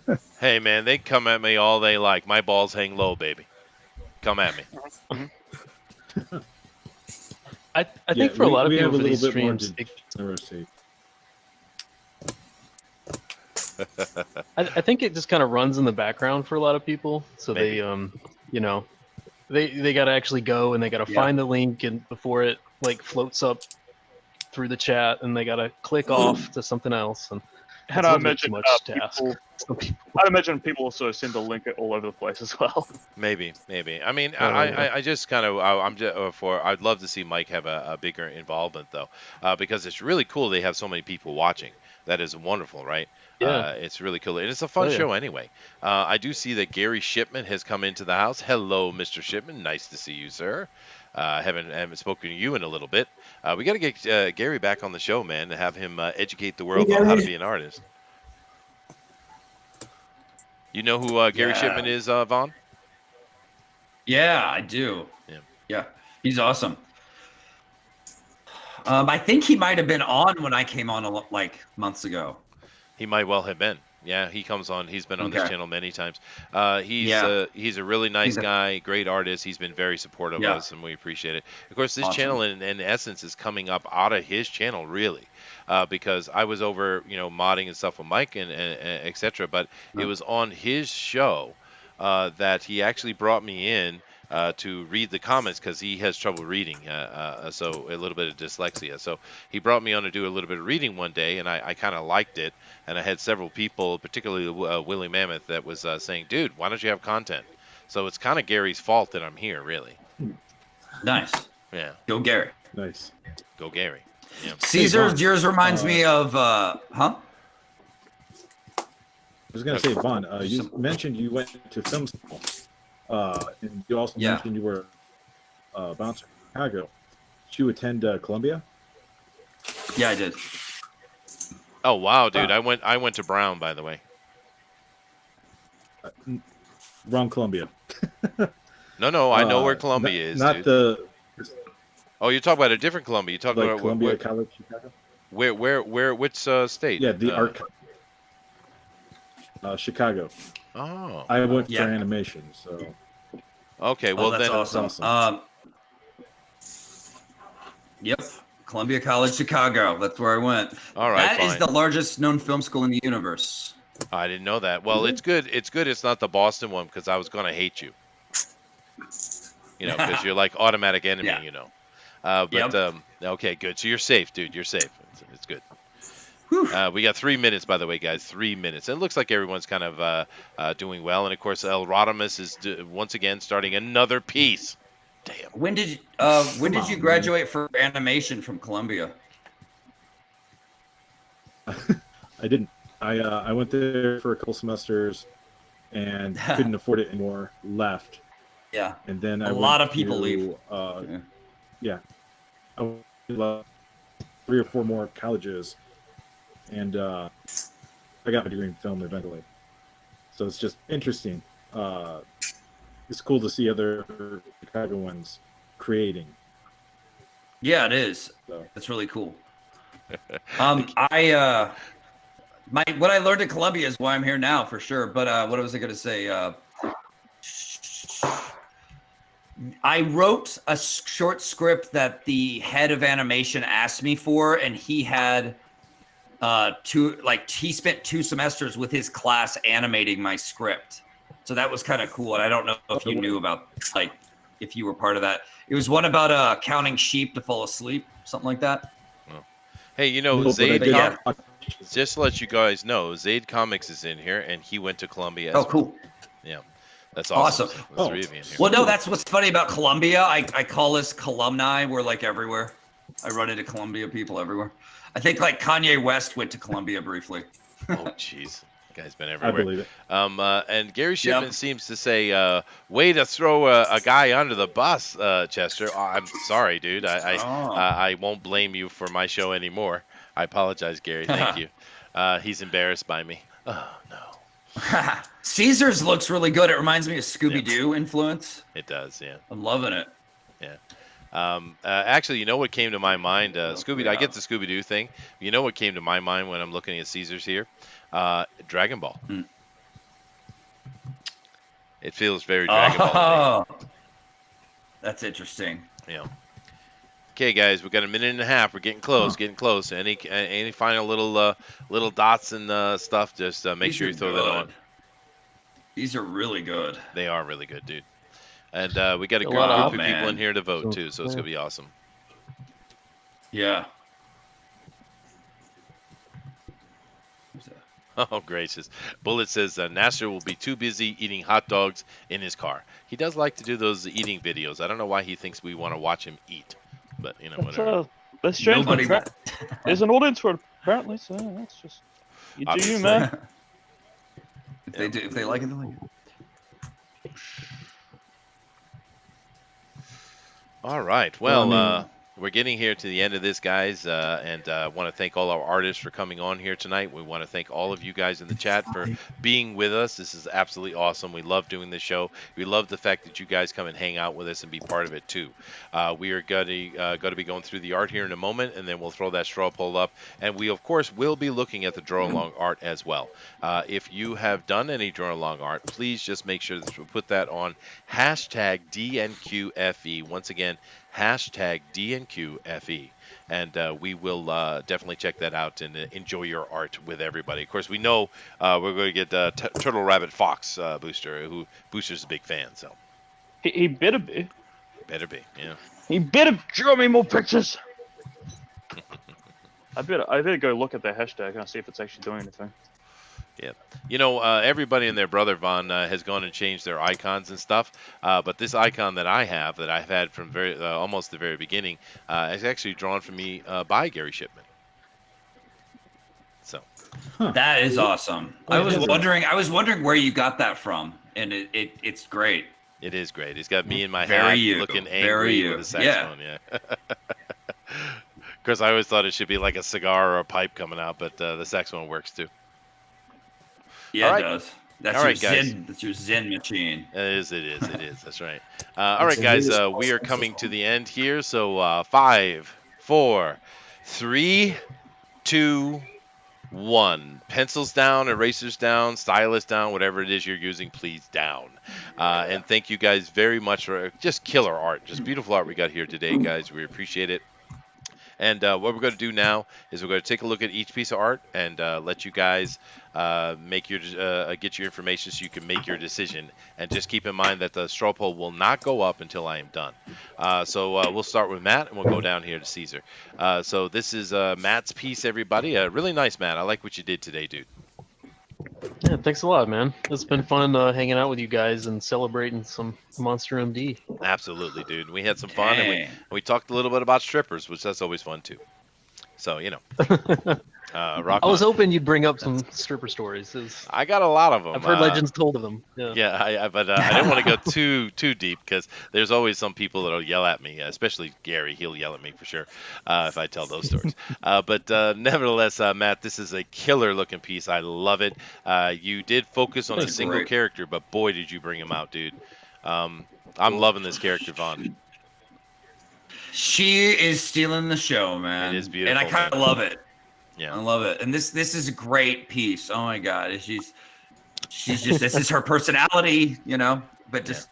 time. Hey man, they come at me all they like. My balls hang low, baby. Come at me. I think for a lot of people for these streams, I think it just kind of runs in the background for a lot of people. So Maybe. they got to actually go and they got to find the link and before it like floats up through the chat and they got to click off to something else. And I imagine task. I'd imagine people also send the link all over the place as well. Maybe. I mean, I just kind of I'd love to see Mike have a bigger involvement though, because it's really cool they have so many people watching. That is wonderful, right? Yeah. It's really cool, and it's a fun show anyway. I do see that Gary Shipman has come into the house. Hello, Mr. Shipman. Nice to see you, sir. Haven't spoken to you in a little bit. We got to get Gary back on the show, man, to have him educate the world on how to be an artist. You know who Gary Shipman is, Vaughn? Yeah, I do. Yeah, he's awesome. I think he might have been on when I came on like months ago. He might well have been. Yeah, he comes on. He's been on this channel many times. He's a really nice guy, great artist. He's been very supportive of us, and we appreciate it. Of course, this channel, in essence, is coming up out of his channel, really, because I was over, modding and stuff with Mike and etc. But it was on his show that he actually brought me in to read the comments because he has trouble reading, so a little bit of dyslexia. So he brought me on to do a little bit of reading one day, and I kind of liked it. And I had several people, particularly Willie Mammoth, that was saying, "Dude, why don't you have content?" So it's kind of Gary's fault that I'm here, really. Nice. Yeah. Go Gary. Nice. Go Gary. Yeah. Caesar, yours reminds me of, huh? I was going to say, Vaughn, you mentioned you went to film school. And you also mentioned you were a bouncer in Chicago. Did you attend Columbia? Yeah, I did. Oh wow, dude! I went to Brown, by the way. Wrong Columbia. No, I know where Columbia is. Not dude. the. Oh, you're talking about a different Columbia. You're talking about Columbia College, Chicago. Which state? Yeah, the art. Chicago. Oh. I went for animation, so. Okay, well that's then. awesome. Yep, Columbia College, Chicago. That's where I went. All right, That is the largest known film school in the universe. I didn't know that. Well, it's good. It's good. It's not the Boston one because I was gonna hate you. Because you're like automatic enemy. Okay, good. So you're safe, dude. You're safe. It's good. We got 3 minutes, by the way, guys. 3 minutes. And it looks like everyone's kind of doing well. And of course, El Rodimus is once again starting another piece. Damn. When did you graduate for animation from Columbia? I didn't. I went there for a couple semesters and couldn't afford it anymore. Left. Yeah. And then a lot of people leave. Yeah. I went to 3 or 4 more colleges. And I got my degree in film eventually. So it's just interesting. It's cool to see other Chicagoans creating. Yeah, it is. So. That's really cool. What I learned at Columbia is why I'm here now for sure. But what was I going to say? I wrote a short script that the head of animation asked me for, and he had he spent 2 semesters with his class animating my script. So that was kind of cool. And I don't know if you knew about, like, if you were part of that. It was one about counting sheep to fall asleep, something like that. Well, hey, you know, Zaid just to let you guys know, Zaid Comics is in here, and he went to Columbia as well. Cool. Yeah. That's awesome. The 3 of you in here. Well, no, that's what's funny about Columbia. I call us Columni. We're like everywhere. I run into Columbia people everywhere. I think like Kanye West went to Columbia briefly. Oh, jeez. Guy's been everywhere. I believe it. And Gary Shipman seems to say, way to throw a guy under the bus, Chester. Oh, I'm sorry, dude. I won't blame you for my show anymore. I apologize, Gary. Thank you. He's embarrassed by me. Oh, no. Caesars looks really good. It reminds me of Scooby-Doo influence. It does, yeah. I'm loving it. Yeah. Actually, you know what came to my mind? Scooby. I get the Scooby-Doo thing. You know what came to my mind when I'm looking at Caesars here? Dragon Ball. It feels very Dragon Ball. That's interesting. Yeah. Okay, guys, we've got a minute and a half. We're getting close. Any final little dots and stuff? Just make sure you throw that on. These are really good. They are really good, dude. And we got a group of people in here to vote too, so it's gonna be awesome. Yeah. Oh, gracious. Bullet says Nasser will be too busy eating hot dogs in his car. He does like to do those eating videos. I don't know why he thinks we want to watch him eat, but you know, whatever. That's strange. There's an audience for it, apparently, so that's just you do you, man. If they like it, they like it. All right. Well, we're getting here to the end of this, guys, and I want to thank all our artists for coming on here tonight. We want to thank all of you guys in the chat for being with us. This is absolutely awesome. We love doing this show. We love the fact that you guys come and hang out with us and be part of it, too. We are going to be going through the art here in a moment, and then we'll throw that straw poll up. And we, of course, will be looking at the draw-along art as well. If you have done any draw-along art, please just make sure that we put that on hashtag DNQFE. Once again, hashtag DNQFE, and we will definitely check that out and enjoy your art with everybody. Of course, we know we're going to get Turtle Rabbit Fox Booster, who Booster's a big fan, so he better be. Better be, yeah. He better draw me more pictures. I better go look at that hashtag and see if it's actually doing anything. Yeah, you know, everybody and their brother Von has gone and changed their icons and stuff. But this icon that I have, that I've had from almost the very beginning, is actually drawn for me by Gary Shipman. So that is awesome. I was wondering where you got that from, and it's great. It is great. He's got me in my hat looking angry with a saxophone. Yeah. Of course, I always thought it should be like a cigar or a pipe coming out, but the saxophone works too. Yeah, right. It does. That's all your right, guys. Zen. That's your Zen machine. It is. That's right. All right, guys. We are coming to the end here. So 5, 4, 3, 2, 1. Pencils down, erasers down, stylus down, whatever it is you're using, please down. And thank you guys very much for just killer art, just beautiful art we got here today, guys. We appreciate it. And what we're going to do now is we're going to take a look at each piece of art and let you guys make your get your information so you can make your decision. And just keep in mind that the straw poll will not go up until I am done. So we'll start with Matt and we'll go down here to Caesar. So this is Matt's piece, everybody. Really nice, Matt. I like what you did today, dude. Yeah, thanks a lot, man. It's been fun hanging out with you guys and celebrating some Monster MD. Absolutely, dude. We had some fun, and we talked a little bit about strippers, which that's always fun too. So you know, I was hoping you'd bring up some stripper stories. I got a lot of them. I've heard legends told of them. Yeah, but I didn't want to go too deep because there's always some people that'll yell at me, especially Gary. He'll yell at me for sure if I tell those stories. But nevertheless, Matt, this is a killer-looking piece. I love it. You did focus on a single character, but boy, did you bring him out, dude. I'm loving this character, Vaughn. She is stealing the show, man. It is beautiful, and I kind of man. love it. Yeah, I love it. And this is a great piece. Oh my god, she's just this is her personality, you know. But just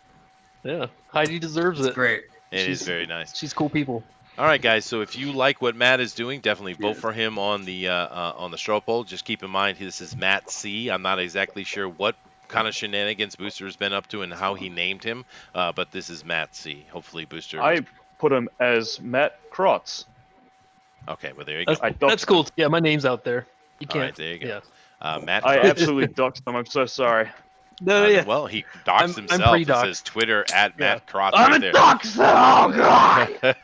yeah, Heidi deserves it. Great. It is very nice. She's cool people. All right, guys. So if you like what Matt is doing, definitely vote for him on the straw poll. Just keep in mind this is Matt C. I'm not exactly sure what kind of shenanigans Booster has been up to and how he named him, but this is Matt C. Hopefully, Booster. I put him as Matt Krotz. Okay, well there you go. That's cool. Yeah, my name's out there. You can't. All right, there you go. Matt. I Krotz. absolutely doxed him. I'm so sorry. No, yeah. Well, he doxed himself. I'm It says Twitter at Matt Krotz I'm right a there. doxer! Oh, God!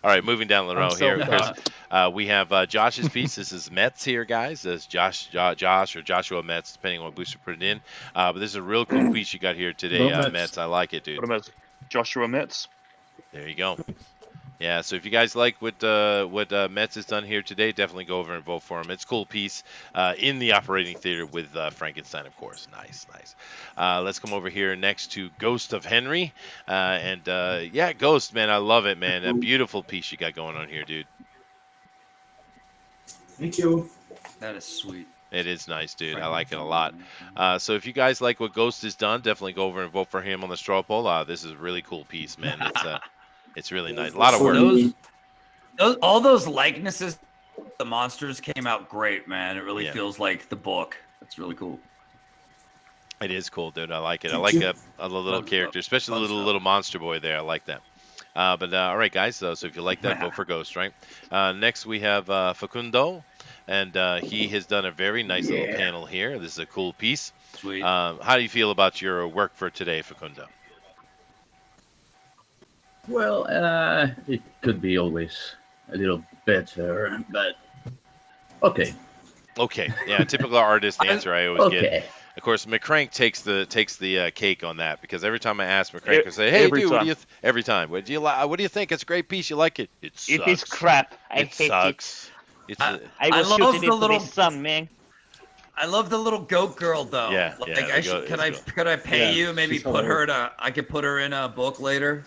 All right, moving down the row I'm here. so We have Josh's piece. This is Metz here, guys. This is Josh or Joshua Metz, depending on what Booster put it in. But this is a real cool piece you got here today, Metz. I like it, dude. Put him as Joshua Metz. There you go. Yeah, so if you guys like what Metz has done here today, definitely go over and vote for him. It's a cool piece in the operating theater with Frankenstein, of course. Nice. Let's come over here next to Ghost of Henry. Yeah, Ghost, man, I love it, man. A beautiful piece you got going on here, dude. Thank you. That is sweet. It is nice, dude. I like it a lot. So if you guys like what Ghost has done, definitely go over and vote for him on the straw poll. This is a really cool piece, man. It's really nice. A lot of work. All those likenesses, the monsters came out great, man. It really feels like the book. It's really cool. It is cool, dude. I like it. I like a little character, especially the little monster boy there. I like that. All right, guys. So if you like that, vote for Ghost, right? Next, we have Facundo, and he has done a very nice little panel here. This is a cool piece. Sweet. How do you feel about your work for today, Facundo? Well, it could be always a little better, but okay. Okay, yeah, typical artist answer I always get. Of course, McCrank takes the cake on that, because every time I ask McCrank, I say, "Hey, dude, what do you every time? What do you think? It's a great piece. You like it? It sucks. It is crap. I hate sucks. it. I will shoot it into the sun, man. I love the little goat girl though. Yeah, could I pay you? Maybe put her in I could put her in a book later.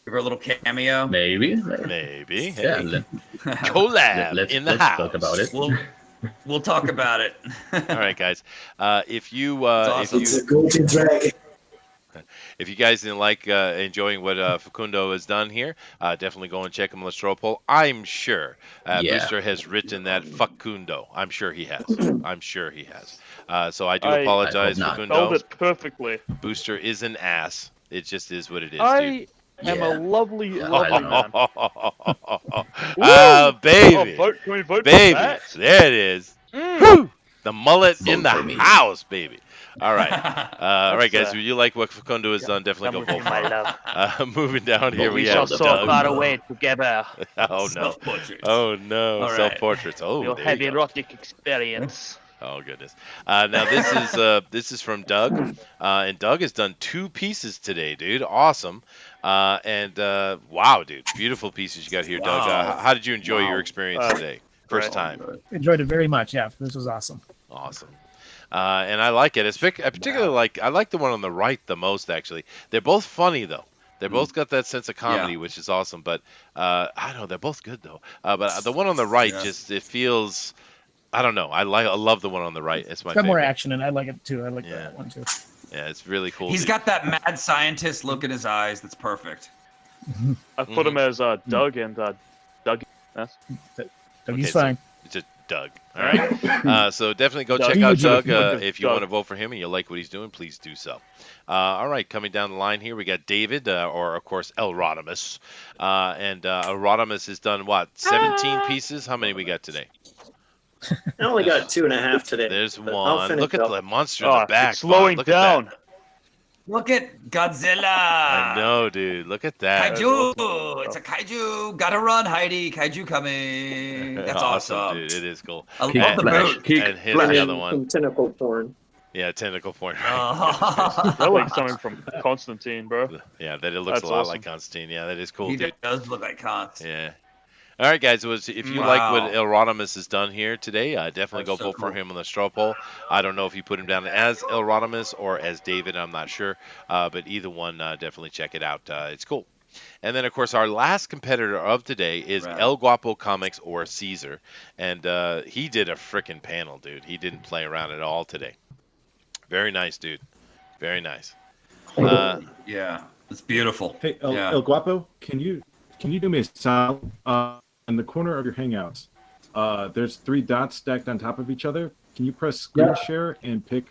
Give her a little cameo. Maybe. Hey. Yeah. Collab in the house. Let's talk about it. We'll talk about it. All right, guys. If you It's a golden dragon. if you guys didn't like enjoying what Facundo has done here, definitely go and check him on the straw poll. I'm sure Booster has written that Facundo. I'm sure he has. So I do apologize, Facundo. Spelled it perfectly. Booster is an ass. It just is what it is, dude. I'm a lovely man. Baby. Can we vote baby. for that? There it is. Whew. The mullet in the house, baby. All right. All right, guys. If you like what Facundo has done, definitely go vote for him. Moving down here, we have so Doug. far away together. Oh, no. Oh, no. Self-portraits. Oh, You'll have erotic experience. Oh goodness! Now this is from Doug, and Doug has done 2 pieces today, dude. Awesome, wow, dude, beautiful pieces you got here, Doug. How did you enjoy your experience today? First time. Enjoyed it very much. Yeah, this was awesome. Awesome. And I like it. I particularly I like the one on the right the most. Actually, they're both funny though. They're both got that sense of comedy, which is awesome. But I don't know, they're both good though. But the one on the right it feels. I don't know. I love the one on the right. It's my favorite. Got more action, and I like it too. I like that one too. Yeah, it's really cool. He's got that mad scientist look in his eyes. That's perfect. I put him as Doug and Doug. Dougie's fine. It's just Doug. All right. So definitely go check out Doug if you want to vote for him and you like what he's doing. Please do so. All right, coming down the line here, we got David, or of course El Rodimus, and El Rodimus has done what? 17 pieces. How many we got today? I only got 2.5 today. There's one. Look at the monster in the back. Slowing down. Look at Godzilla. I know, dude. Look at that. Kaiju. It's a kaiju. Gotta run, Heidi. Kaiju coming. That's awesome. Dude. It is cool. I love the boat. And here's the other one. Tentacle porn. Yeah, tentacle porn. That looks coming from Constantine, bro. Yeah, it looks a lot like Constantine. Yeah, that is cool, he dude. Does look like Constantine. Yeah. All right, guys. If you like what El Rodimus has done here today, definitely go vote for him on the straw poll. I don't know if you put him down as El Rodimus or as David. I'm not sure. But either one, definitely check it out. It's cool. And then, of course, our last competitor of today is El Guapo Comics or Caesar. And he did a frickin' panel, dude. He didn't play around at all today. Very nice, dude. Very nice. Yeah, it's beautiful. Hey, yeah. El Guapo, can you do me a solid? In the corner of your Hangouts, there's 3 dots stacked on top of each other. Can you press screen share and pick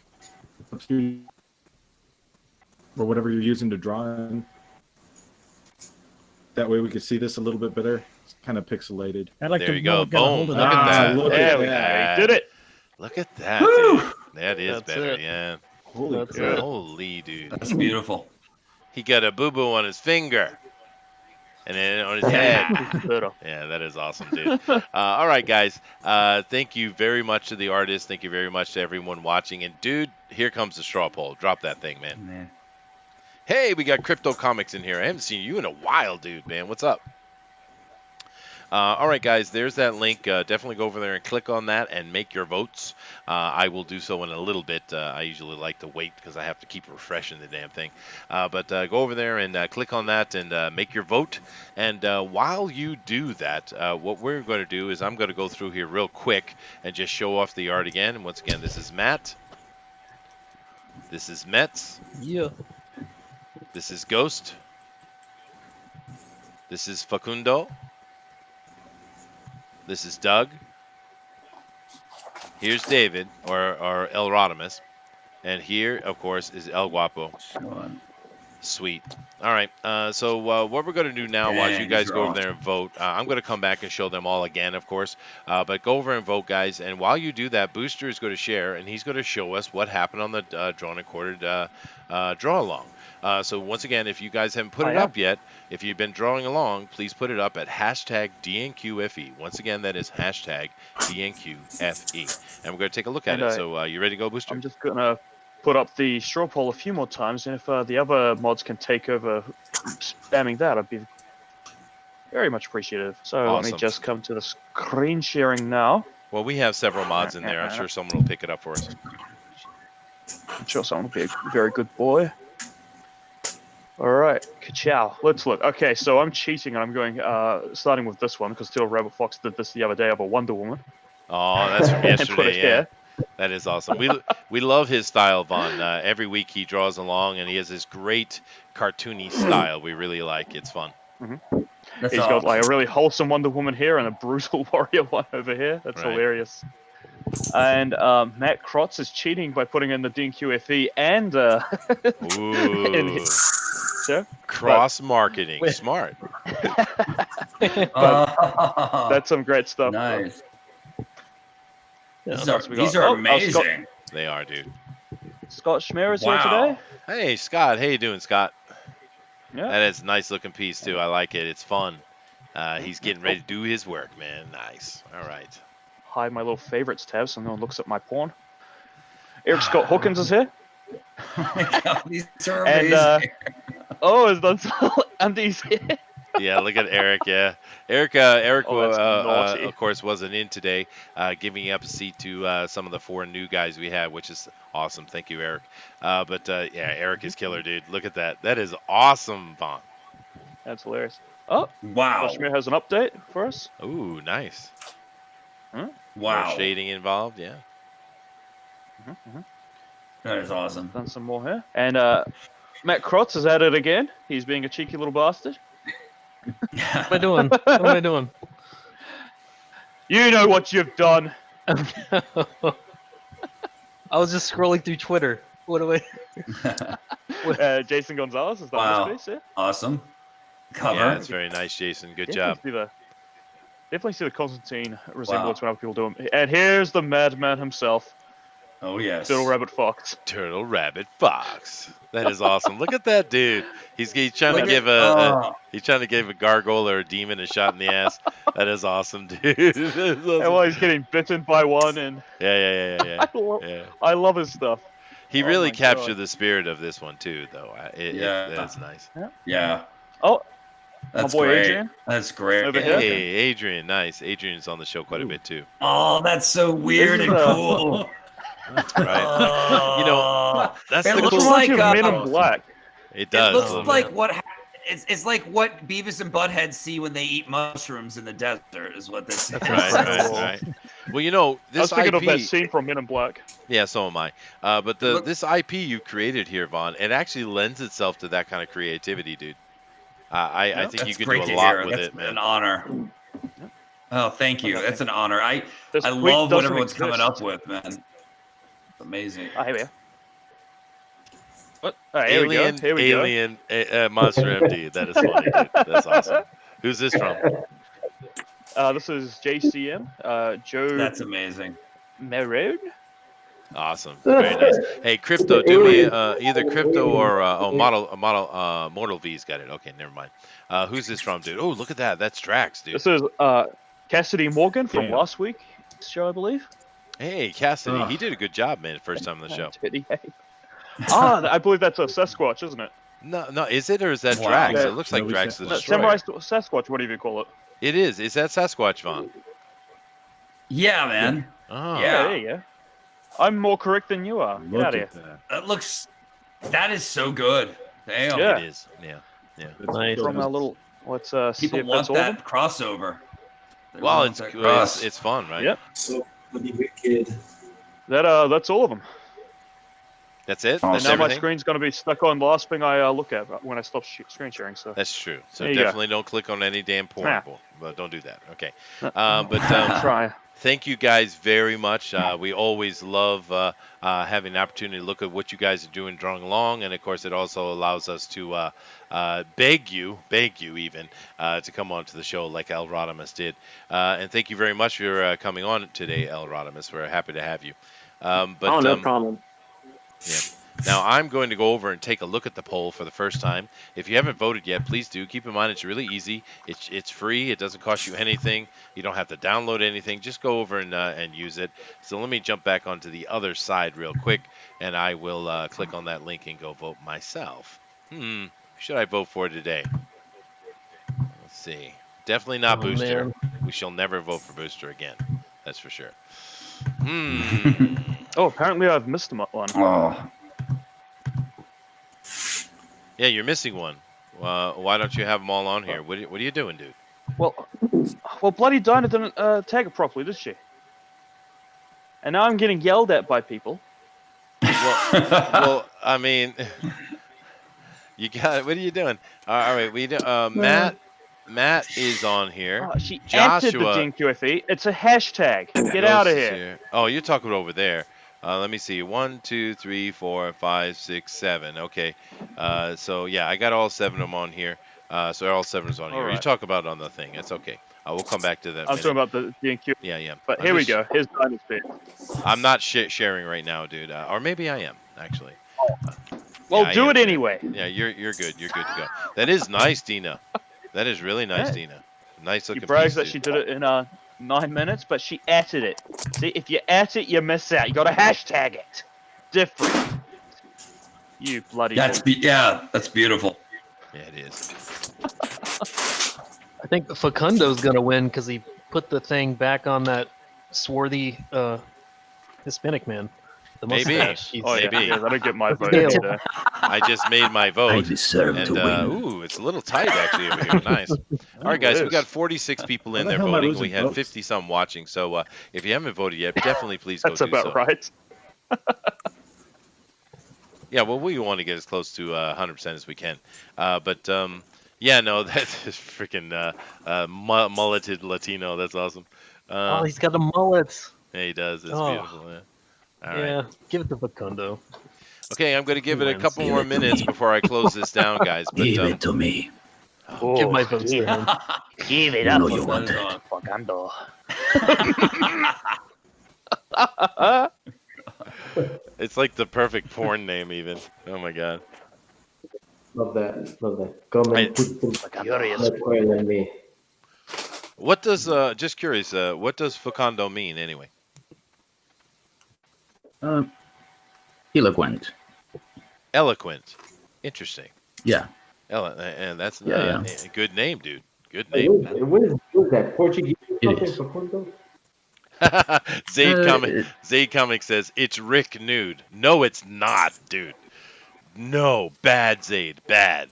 up screen or whatever you're using to draw in? That way we can see this a little bit better. It's kind of pixelated. I'd like There to you go. get a hold Boom. of Look that. at that. Look There at we that. go. Did it. Look at that, dude. That is That's better, it. yeah. Holy That's crap. it. Holy, dude. That's beautiful. He got a boo-boo on his finger. And then on his head. Yeah, that is awesome, dude. All right, guys. Thank you very much to the artist. Thank you very much to everyone watching. And, dude, here comes the straw poll. Drop that thing, man. Hey, we got Crypto Comics in here. I haven't seen you in a while, dude, man. What's up? All right, guys, there's that link. Definitely go over there and click on that and make your votes. I will do so in a little bit. I usually like to wait because I have to keep refreshing the damn thing. But go over there and click on that and make your vote. And while you do that, what we're going to do is I'm going to go through here real quick and just show off the art again. And once again, this is Matt. This is Metz. Yeah. This is Ghost. This is Facundo. This is Doug. Here's David, or El Rodimus. And here, of course, is El Guapo. Sweet. All right. So what we're going to do now, while you guys go over there and vote, I'm going to come back and show them all again, of course. But go over and vote, guys. And while you do that, Booster is going to share, and he's going to show us what happened on the drawn and quartered draw-along. So once again, if you guys haven't put it up yet, if you've been drawing along, please put it up at hashtag DNQFE. Once again, that is hashtag DNQFE. And we're going to take a look at it. So you ready to go, Booster? I'm just going to put up the straw poll a few more times, and if the other mods can take over spamming that, I'd be very much appreciative. So let me just come to the screen sharing now. Well, we have several mods in there. I'm sure someone will pick it up for us. I'm sure someone will be a very good boy. All right, ka-chow. Let's look. Okay, so I'm cheating, and I'm going, starting with this one, because Teal Rabbit Fox did this the other day of a Wonder Woman. Oh, that's from And put yesterday, it yeah. here. That is awesome. We love his style, Vaughn. Every week he draws along, and he has this great cartoony style we really like. It's fun. Mm-hmm. He's got like a really wholesome Wonder Woman here and a brutal warrior one over here. That's hilarious. And Matt Krotz is cheating by putting in the DNQFE and Ooh. Sure. Cross-marketing. Smart. That's some great stuff. Nice. Yeah, these are amazing. They are, dude. Scott Schmeer is here today. Hey, Scott. How you doing, Scott? Yeah. That is a nice looking piece, too. I like it. It's fun. He's getting ready to do his work, man. Nice. All right. Hide my little favorites tab so no one looks at my porn. Eric Scott Hawkins is here. Oh my God, these are amazing. And, that's Andy's here. Yeah, look at Eric. Yeah, Eric. Of course, wasn't in today, giving up a seat to some of the 4 new guys we had, which is awesome. Thank you, Eric. But yeah, Eric is killer, dude. Look at that. That is awesome, Vaughn. That's hilarious. Oh, wow. Schmeer has an update for us. Ooh, nice. Huh? Wow. More shading involved. Yeah. That is awesome. Done some more here. And Matt Krotz is at it again. He's being a cheeky little bastard. What am I doing? What am I doing? You know what you've done. I was just scrolling through Twitter. What do I? Jason Gonzalez is done this piece, yeah? Awesome. Cover. Yeah, that's very nice, Jason. Good job. Definitely see the Constantine resemblance when other people do them. And here's the madman himself. Oh, yes. Turtle Rabbit Fox. Turtle Rabbit Fox. That is awesome. Look at that dude. He's trying to give a gargoyle or a demon a shot in the ass. That is awesome, dude. Awesome. And while he's getting bitten by one, and yeah. I love his stuff. He really captured the spirit of this one too, though. That's nice. Yeah. Oh, that's my boy great. Adrian. That's great. Hey, Adrian, nice. Adrian's on the show quite a bit too. Oh, that's so weird and cool. Right. You know, that's it the looks cool like Men in Black. It does. It looks like what happened It's like what Beavis and Butthead see when they eat mushrooms in the desert, is what this is. Right. Well, you know, I was this thinking IP. of that scene from Men in Black. Yeah, so am I. But this IP you created here, Vaughn, it actually lends itself to that kind of creativity, dude. I think you could do a lot with it, man. An honor. Oh, thank you. That's an honor. I This tweet love what doesn't everyone's coming exist. up with, man. Amazing. Oh, here we are. What? Oh, here we go. Here we go. Alien Monster MD. That is funny, dude. That's awesome. Who's this from? This is JCM. Joe. That's amazing. Marone. Awesome. Very nice. Hey, Crypto, do me either Crypto or Mortal V's got it. Okay, never mind. Who's this from, dude? Oh, look at that. That's Drax, dude. This is Cassidy Morgan from last week's show, I believe. Hey, Cassidy. He did a good job, man, first time on the show. I believe that's a Sasquatch, isn't it? No, is it or is that Drax? It looks like Drax the Destroyer. Samurai Sasquatch, whatever you call it. It is. Is that Sasquatch, Vaughn? Yeah, man. Oh. Yeah, there you go. I'm more correct than you are. Get out of here. That is so good. Damn. Yeah. It is. Yeah. Nice. From our little, let's see People if want that's all of them. that crossover. Well, it's fun, right? Yep. So bloody wicked. That's all of them. That's it? And That's now my everything? screen's going to be stuck on the last thing I look at when I stop screen sharing. So That's true. So There you go. definitely don't click on any damn porn. Nah. But don't do that. Okay. Try. Thank you guys very much. We always love having an opportunity to look at what you guys are doing, drawing along, and of course, it also allows us to beg you even to come on to the show like El Rodimus did. And thank you very much for coming on today, El Rodimus. We're happy to have you. No problem. Yeah. Now, I'm going to go over and take a look at the poll for the first time. If you haven't voted yet, please do. Keep in mind, it's really easy. It's free. It doesn't cost you anything. You don't have to download anything. Just go over and use it. So let me jump back onto the other side real quick, and I will click on that link and go vote myself. Who should I vote for today? Let's see. Definitely not Booster. Man. We shall never vote for Booster again. That's for sure. Oh, apparently I've missed one. Oh. Yeah, you're missing one. Why don't you have them all on here? What are you doing, dude? Well, bloody Dinah didn't tag it properly, did she? And now I'm getting yelled at by people. Well, I mean, you got. What are you doing? All right, we do. Matt is on here. She entered the DNQFE. It's a hashtag. Get out of here. Oh, you're talking over there. Let me see. 1, 2, 3, 4, 5, 6, 7. Okay. So yeah, I got all 7 of them on here. So all 7's on here. Right. You talk about it on the thing. It's okay. We'll come back to that. I'm talking about the DNQ. Yeah. But here we go. Here's Dinah's bit. I'm not sharing right now, dude. Or maybe I am actually. Well, yeah, do it anyway. Yeah, you're good. You're good to go. That is nice, Dina. That is really nice, Yeah. Dina. Nice She looking. brags piece, that dude. she did it in 9 minutes, but she atted it. See, if you at it, you miss out. You got to hashtag it. Different. You bloody. That's beautiful. Yeah, it is. I think Facundo's gonna win because he put the thing back on that swarthy Hispanic man. The Maybe. mustache. Maybe. Yeah, that'll get my vote. Yeah. There. I just made my vote. I deserve to win. Ooh, it's a little tight actually over here. Nice. All right, guys, we got 46 people in How the there hell am I voting. losing We had votes? 50 some watching. So if you haven't voted yet, definitely please go That's do about so. right. Yeah, well, we want to get as close to 100% as we can. Yeah, no, that's just freaking mulleted Latino. That's awesome. Oh, he's got a mullet. Yeah, he does. It's Oh. beautiful. Yeah. All Yeah, right. give it to Facundo. Okay, I'm going to give He it a wins. couple more minutes before I close this down, guys. But Give it to me. Give my votes to him. Give it You up know for you want it. Fagando. it's like the perfect porn name, even. Oh my god. Love that. Love that. Come and put some Furious. much oil than me. What does just curious? What does Facundo mean anyway? Eloquent. Eloquent. Interesting. Yeah. And that's Yeah. a good name, dude. Good Hey, name. what is that? Portuguese? It Something is. for Portugal? Zaid Comic says it's Rick nude. No, it's not, dude. No, bad Zaid, bad.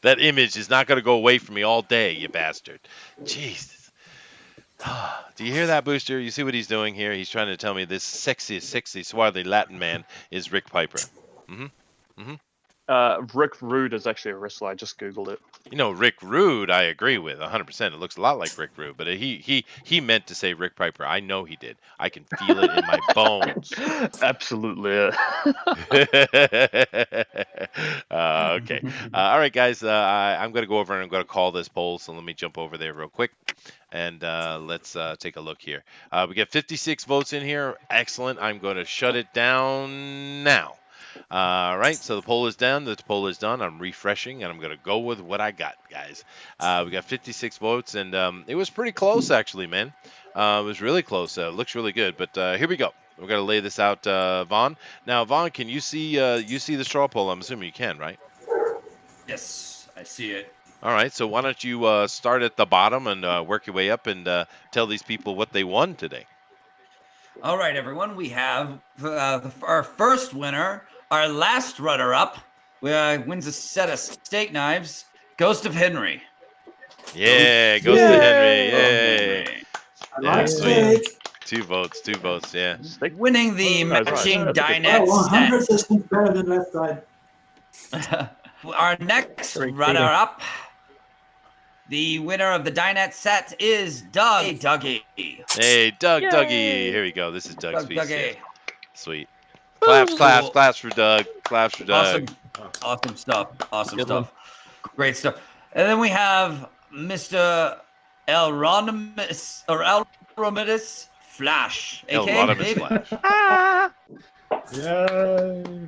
That image is not going to go away from me all day, you bastard. Jesus. Do you hear that, Booster? You see what he's doing here? He's trying to tell me this sexy, swarthy Latin man is Rick Piper. Rick Rude is actually a wrestler. I just googled it. You know, Rick Rude, I agree with 100%. It looks a lot like Rick Rude, but he meant to say Rick Piper. I know he did. I can feel it in my bones. Absolutely. Okay. All right, guys. I'm going to go over and I'm going to call this poll. So let me jump over there real quick. And let's take a look here. We got 56 votes in here. Excellent. I'm going to shut it down now. All right, so the poll is done. The poll is done. I'm refreshing, and I'm going to go with what I got, guys. We got 56 votes, and it was pretty close, actually, man. It was really close. Looks really good, but here we go. We're going to lay this out, Vaughn. Now, Vaughn, can you see the straw poll? I'm assuming you can, right? Yes, I see it. All right, so why don't you start at the bottom and work your way up and tell these people what they won today. All right, everyone. We have our first winner. Our last runner-up wins a set of steak knives. Ghost of Henry. Yeah, Ghost of Henry. Yay. I like steak. 2 votes. Yeah. Winning the matching dinette 100% better than last time. Our next runner-up, the winner of the dinette set is Doug. Hey, Dougie. Hey, Dougie. Here we go. This is Doug's piece. Dougie. Yeah. Sweet. Claps for Doug. Claps for Doug. Awesome stuff. Great stuff. And then we have Mr. Elronimus Flash, aka David. Flash.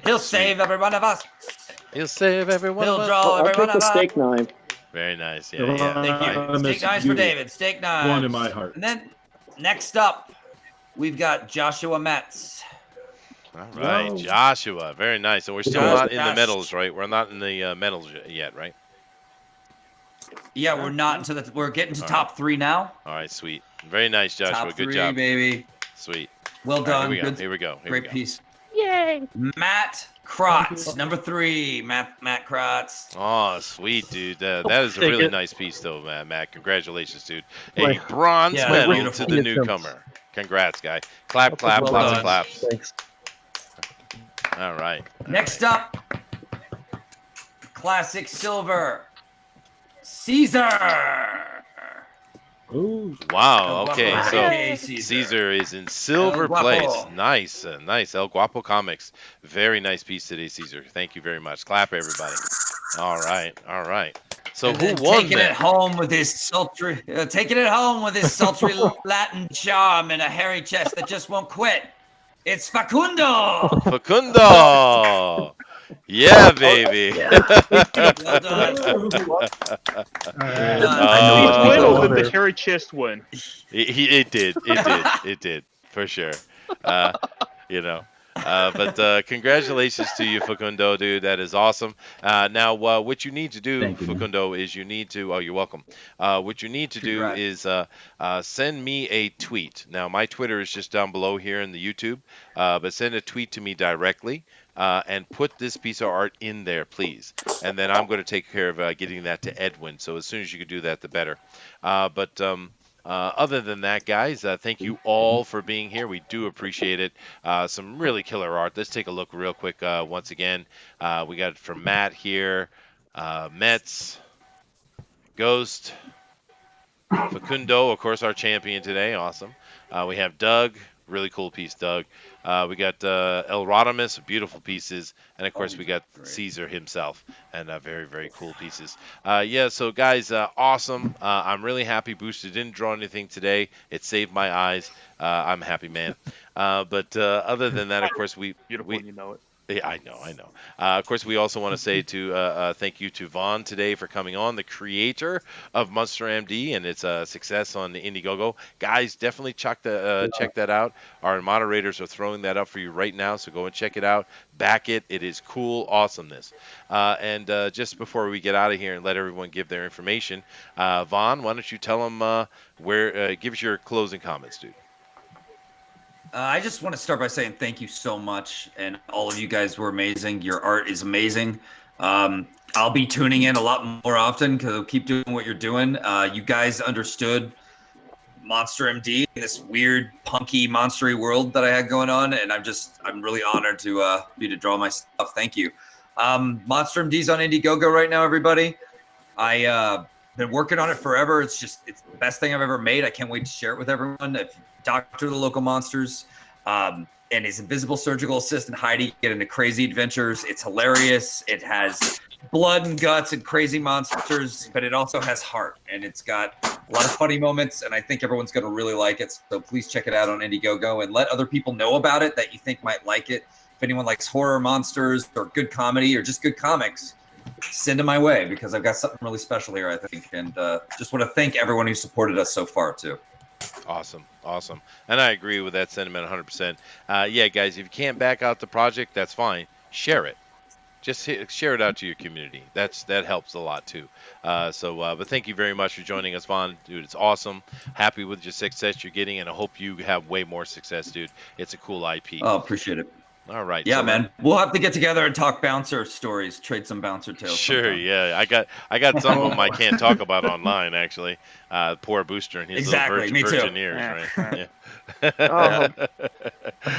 He'll save every one of us. He'll save every one of us. He'll draw every one of us. Steak knife. Very nice. Yeah. Thank you. Steak knives for David. Steak knives. One in my heart. And then next up, we've got Joshua Metz. All right, Joshua. Very nice. And we're still not in the medals, right? We're not in the medals yet, right? Yeah, we're not we're getting to top 3 now. All right, sweet. Very nice, Joshua. Top 3, good job, baby. Sweet. Well done. Right, here we go. Great piece. Yay! Matt Krotz, number 3. Matt Krotz. Oh, sweet, dude. That is a really nice piece, though, Matt. Congratulations, dude. A bronze medal to the newcomer. Congrats, guy. Clap, lots of claps. Thanks. All right. Next up, classic silver, Caesar. Ooh. Wow. Okay, Hey, so Caesar is in silver place. Nice. El Guapo Comics. Very nice piece today, Caesar. Thank you very much. Clap, everybody. All right. So who won? Taking it home with his sultry Latin charm and a hairy chest that just won't quit. It's Facundo. Yeah, baby. Well done. Did the hairy chest win? It did for sure. But congratulations to you, Facundo, dude. That is awesome. Now, what you need to do, Facundo, is you need to. Oh, you're welcome. What you need to do is send me a tweet. Now, my Twitter is just down below here in the YouTube, but send a tweet to me directly. And put this piece of art in there, please. And then I'm going to take care of getting that to Edwin. So as soon as you can do that, the better. But other than that, guys, thank you all for being here. We do appreciate it. Some really killer art. Let's take a look real quick once again. We got it from Matt here, Metz, Ghost, Facundo, of course, our champion today. Awesome. We have Doug. Really cool piece, Doug. We got El Rodimus, beautiful pieces. And, of course, we got Caesar himself. And very, very cool pieces. So, guys, awesome. I'm really happy Booster didn't draw anything today. It saved my eyes. I'm happy, man. But other than that, of course, Beautiful when you know it. Yeah, I know. Of course, we also want to say thank you to Vaughn today for coming on, the creator of Monster M.D. and its success on the Indiegogo. Guys, definitely check that out. Our moderators are throwing that up for you right now, so go and check it out. Back it. It is cool awesomeness. And just before we get out of here and let everyone give their information, Vaughn, why don't you tell them give us your closing comments, dude. I just want to start by saying thank you so much, and all of you guys were amazing. Your art is amazing. I'll be tuning in a lot more often because I'll keep doing what you're doing. You guys understood Monster MD in this weird, punky, monstery world that I had going on, and I'm really honored to be to draw my stuff. Thank you. Monster MD's on Indiegogo right now, everybody. I been working on it forever. It's the best thing I've ever made. I can't wait to share it with everyone. If Doctor the Local Monsters and his invisible surgical assistant Heidi get into crazy adventures. It's hilarious. It has blood and guts and crazy monsters, but it also has heart, and it's got a lot of funny moments, and I think everyone's going to really like it. So please check it out on Indiegogo and let other people know about it that you think might like it. If anyone likes horror, monsters, or good comedy, or just good comics, send them my way because I've got something really special here, I think. And just want to thank everyone who supported us so far, too. Awesome. And I agree with that sentiment 100%. Yeah, guys, if you can't back out the project, that's fine. Share it. Just share it out to your community. That helps a lot too. But thank you very much for joining us, Vaughn. Dude, it's awesome. Happy with your success you're getting, and I hope you have way more success, dude. It's a cool IP. Oh, appreciate it. All right. Yeah, man. We'll have to get together and talk bouncer stories, trade some bouncer tales. Sure. sometime. Yeah, I got some of them I can't talk about online actually. Poor Booster and his Exactly, me little too. virgin ears, right? Yeah.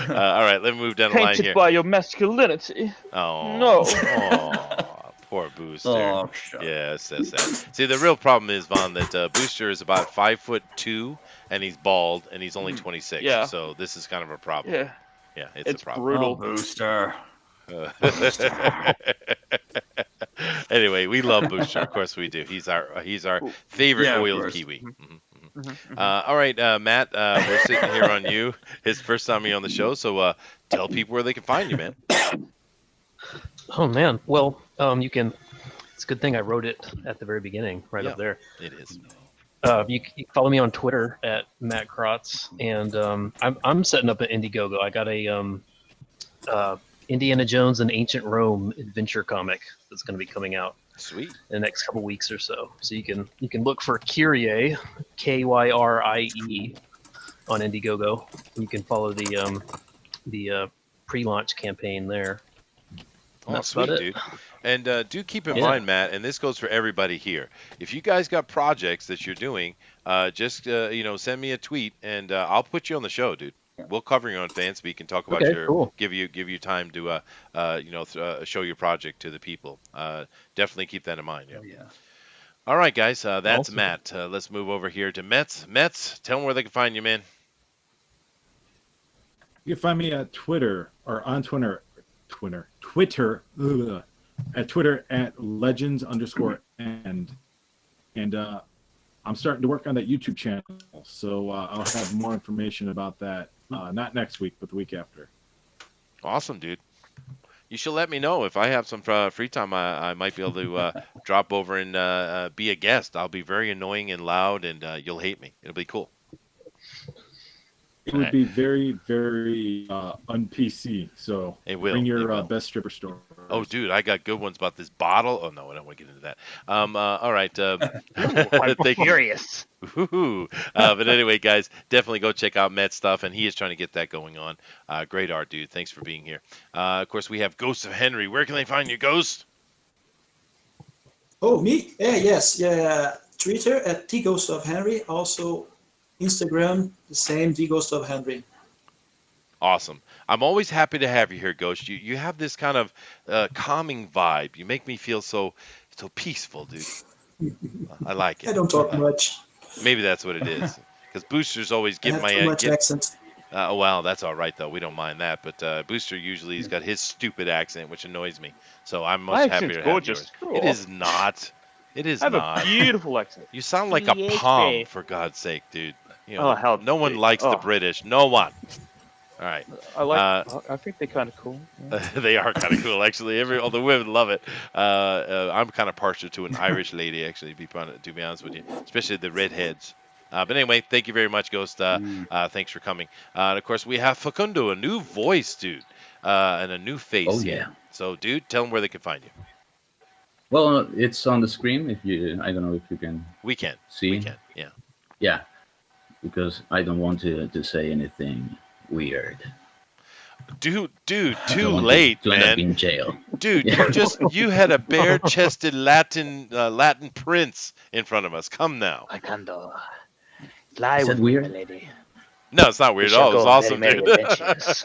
All right, let me move down the line Painted here. by your masculinity. Oh No. Oh, poor Booster. Oh, Yeah, it says that. See, the real problem is, Vaughn, that Booster is about 5'2", and he's bald, and he's only 26. Yeah. So this is kind of a problem. Yeah. Yeah, it's a problem. brutal. Oh, Booster. Anyway, we love Booster. Of course we do. He's our favorite Yeah, of oiled course. kiwi. All right, Matt, we're sitting here on you. His first time being on the show, so tell people where they can find you, man. Oh man, well, you can. It's a good thing I wrote it at the very beginning, right up there. It is. You can follow me on Twitter at Matt Krotz, and I'm setting up an Indiegogo. I got a Indiana Jones and Ancient Rome adventure comic that's going to be coming out. Sweet. In the next couple weeks or so. So you can look for Kyrie, Kyrie, on Indiegogo. You can follow the pre-launch campaign there. Oh, That's sweet, about it. dude. And do keep in mind, Matt, and this goes for everybody here. If you guys got projects that you're doing, just send me a tweet, and I'll put you on the show, dude. We'll cover you on FanSpeak and talk about give you time to show your project to the people. Definitely keep that in mind. Yeah. Oh, yeah. All right, guys. That's Awesome. Matt. Let's move over here to Metz. Metz, tell them where they can find you, man. You can find me at Twitter or on Twitter at legends_end. And I'm starting to work on that YouTube channel, so I'll have more information about that. Not next week, but the week after. Awesome, dude. You should let me know if I have some free time. I might be able to drop over and be a guest. I'll be very annoying and loud, and you'll hate me. It'll be cool. It would be very, very un-PC. So bring your best stripper story. Oh, dude, I got good ones about this bottle. Oh no, I don't want to get into that. All right. I'm curious. But anyway, guys, definitely go check out Matt's stuff, and he is trying to get that going on. Great art, dude. Thanks for being here. Of course, we have Ghost of Henry. Where can they find you, Ghost? Oh, me? Yeah. Twitter at @TGhostOfHenry. Also, Instagram, the same, @TGhostOfHenry. Awesome. I'm always happy to have you here, Ghost. You have this kind of calming vibe. You make me feel so peaceful, dude. I like it. I don't talk much. Maybe that's what it is. Because Booster's always getting I have too much accent. Well, that's all right, though. We don't mind that. But Booster usually has got his stupid accent, which annoys me. So I'm much happier to have gorgeous. yours. It is not. It is I have not. a beautiful accent. You sound like a palm, for God's sake, dude. Oh, hell, no one likes the British. No one. All right. I think they're kind of cool. Yeah. They are kind of cool, actually. All the women love it. I'm kind of partial to an Irish lady, actually, to be honest with you, especially the redheads. But anyway, thank you very much, Ghost. Thanks for coming. And of course, we have Facundo, a new voice, dude, and a new face. Oh, yeah. So, dude, tell them where they can find you. Well, it's on the screen. I don't know if you can. We can. See. We can. Yeah. Yeah, because I don't want to say anything weird. Dude, too I don't want late, to end up man. in jail. Dude, you had a bare-chested Latin prince in front of us. Come now. Facundo, lie with weird? me, lady. No, it's not weird at all. It was awesome, merry dude. adventures.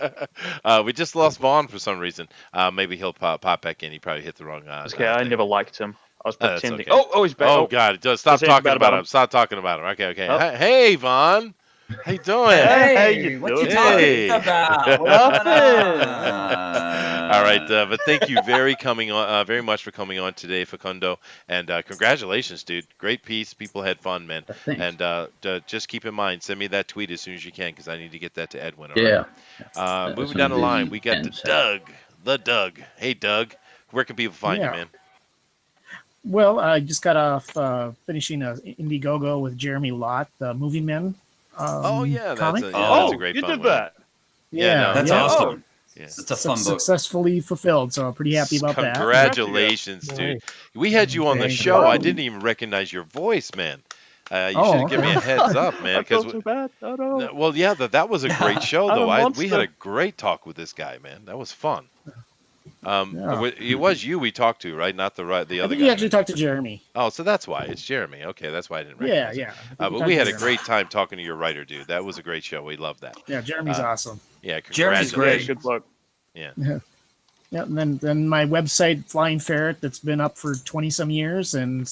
We just lost Vaughn for some reason. Maybe he'll pop back in. He probably hit the wrong. Okay, I never liked him. I was That's pretending. okay. Oh, he's back. Oh, God. Stop talking about him. Stop talking about him. Okay. Oh. Hey, Vaughn. How you doing? Hey, what you talking about? What All right, but thank you very much for coming on today, Facundo, and congratulations, dude. Great piece. People had fun, man. Thanks. And just keep in mind, send me that tweet as soon as you can, because I need to get that to Edwin. All Yeah. right? Moving down the line, we got the Doug. Hey, Doug. Where can people find you, man? Well, I just got off finishing Indiegogo with Jeremy Lott, the Movie Men. That's comic. a great you fun did one. that. That's awesome. Yeah. It's a fun book. Successfully fulfilled, so I'm pretty happy about that. Congratulations, dude. We had you on the show. I didn't even recognize your voice, man. You should give me a heads up, man. I felt so bad. Oh, no. Well, yeah, that was a great show, I'm a though. monster. We had a great talk with this guy, man. That was fun. It was you we talked to, right? Not the other guy. You actually talked to Jeremy. Oh, so that's why it's Jeremy. Okay, that's why I didn't recognize him. Yeah. But we had a great time talking to your writer, dude. That was a great show. We loved that. Yeah, Jeremy's awesome. Yeah, Jeremy's great. Good luck. Yeah. Yeah, and then my website, Flying Ferret, that's been up for 20 some years, and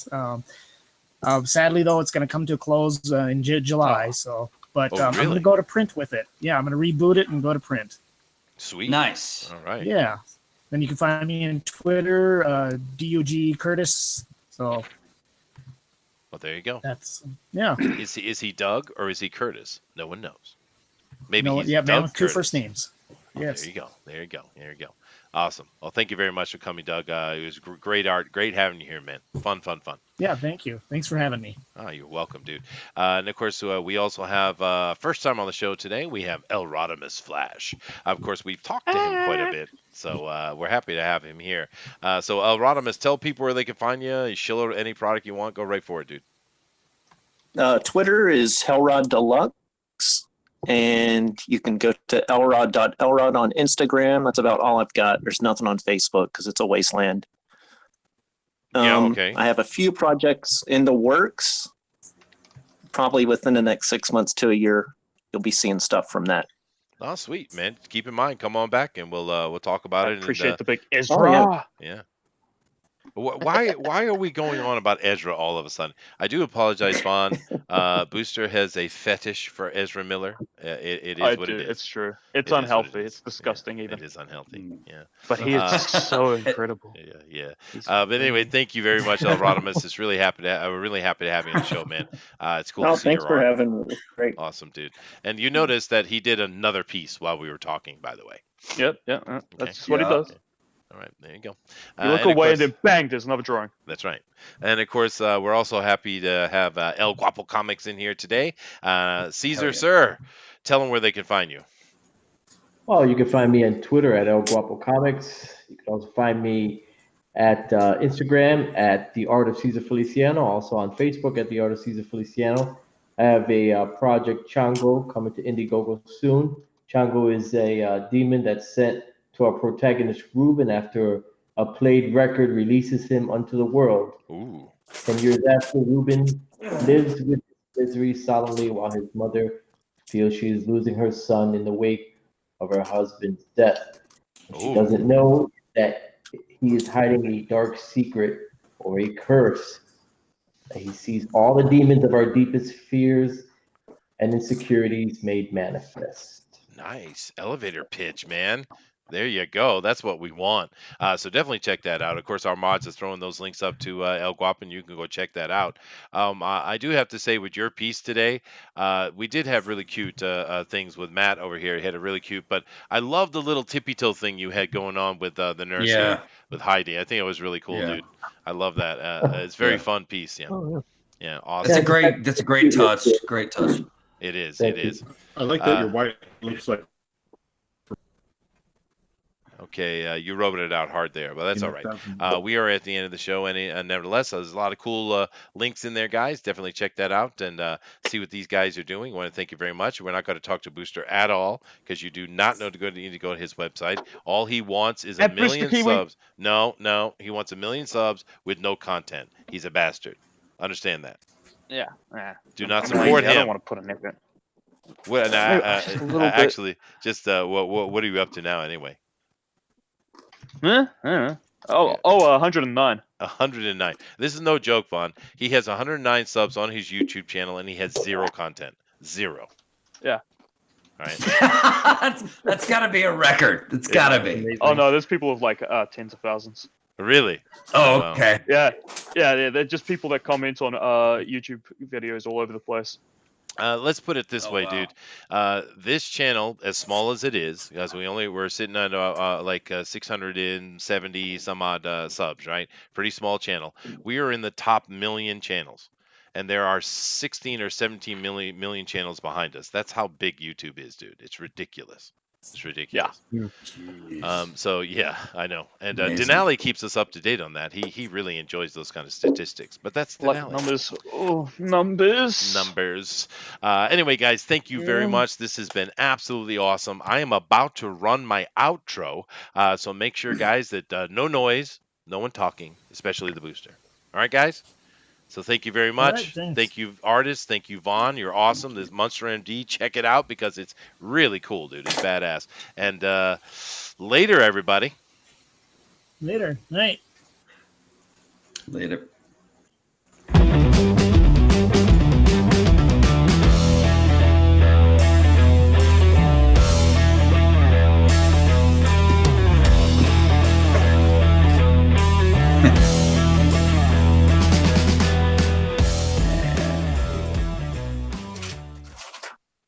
sadly though, it's going to come to a close in July. So, but really? I'm going to go to print with it. Yeah, I'm going to reboot it and go to print. Sweet. Nice. All right. Yeah. Then you can find me on Twitter, DUG Curtis. So. Well, there you go. That's Is he Doug or is he Curtis? No one knows. Maybe he's man Doug with two Curtis. first names. Oh, Yes. There you go. Awesome. Well, thank you very much for coming, Doug. It was great art. Great having you here, man. Fun. Yeah, thank you. Thanks for having me. Oh, you're welcome, dude. And of course, we also have first time on the show today. We have El Rodimus Flash. Of course, we've talked to him quite a bit, so we're happy to have him here. So El Rodimus, tell people where they can find you. You shill any product you want. Go right for it, dude. Twitter is Hellrod Deluxe, and you can go to elrod.elrod on Instagram. That's about all I've got. There's nothing on Facebook because it's a wasteland. Okay. I have a few projects in the works. Probably within the next 6 months to a year, you'll be seeing stuff from that. Oh, sweet, man. Keep in mind, come on back and we'll talk about it. Appreciate the big Ezra. Yeah. Why are we going on about Ezra all of a sudden? I do apologize, Vaughn. Booster has a fetish for Ezra Miller. It is what it is. It's true. It's unhealthy. It's disgusting, even. It is unhealthy. Yeah. But he is so incredible. Yeah. But anyway, thank you very much, El Rodimus. We're really happy to have you on the show, man. It's cool to see thanks your for art. having me. Great. Awesome, dude. And you noticed that he did another piece while we were talking, by the way. Yep. That's what he does. All right, there you go. You look away and then bang, there's another drawing. That's right. And of course, we're also happy to have El Guapo Comics in here today. Caesar, sir, tell them where they can find you. Well, you can find me on Twitter at El Guapo Comics. You can also find me at Instagram at The Art of Caesar Feliciano, also on Facebook at The Art of Caesar Feliciano. I have a project, Chango, coming to Indiegogo soon. Chango is a demon that's sent to our protagonist Ruben after a played record releases him unto the world. Ooh. 10 years after, Ruben lives with misery solemnly while his mother feels she is losing her son in the wake of her husband's death. She doesn't know that he is hiding a dark secret or a curse. He sees all the demons of our deepest fears and insecurities made manifest. Nice. Elevator pitch, man. There you go. That's what we want. So definitely check that out. Of course, our mods is throwing those links up to El Guapo, and you can go check that out. I do have to say, with your piece today, we did have really cute things with Matt over here. He had a really cute, but I love the little tippy toe thing you had going on with the nurse here, with Heidi. I think it was really cool, dude. I love that. It's a very fun piece. Yeah. Yeah. Awesome. That's a great touch. Great touch. It is. It is. I like that your wife looks like. Okay, you wrote it out hard there, but that's all right. We are at the end of the show, and nevertheless, there's a lot of cool links in there, guys. Definitely check that out and see what these guys are doing. I want to thank you very much. We're not going to talk to Booster at all because you do not need to go to his website. All he wants is a million subs. No, he wants a million subs with no content. He's a bastard. Understand that. Yeah. Do not support him. I don't want to put an effort. Well, Just a little bit. actually, just what are you up to now anyway? Huh? 109. 109. This is no joke, Vaughn. He has 109 subs on his YouTube channel, and he has 0 content. 0. Yeah. All right. That's got to be a record. It's got to be. Amazing. Oh no, there's people with like tens of thousands. Really? Oh, okay. Yeah. They're just people that comment on YouTube videos all over the place. Let's put it this way, dude. This channel, as small as it is, because we're sitting at like 670 some odd subs, right? Pretty small channel. We are in the top million channels, and there are 16 or 17 million channels behind us. That's how big YouTube is, dude. It's ridiculous. It's ridiculous. Yeah. So yeah, I know. And Dinale keeps us up to date on that. He really enjoys those kind of statistics. But that's Dinale. Like numbers. Oh, numbers. Numbers. Anyway, guys, thank you very much. This has been absolutely awesome. I am about to run my outro. So make sure, guys, that no noise, no one talking, especially the booster. All right, guys? So thank you very much. Right, thank you, artists. Thank you, Vaughn. You're awesome. This Monster M.D. Check it out because it's really cool, dude. It's badass. And later, everybody. Later. Night. Later.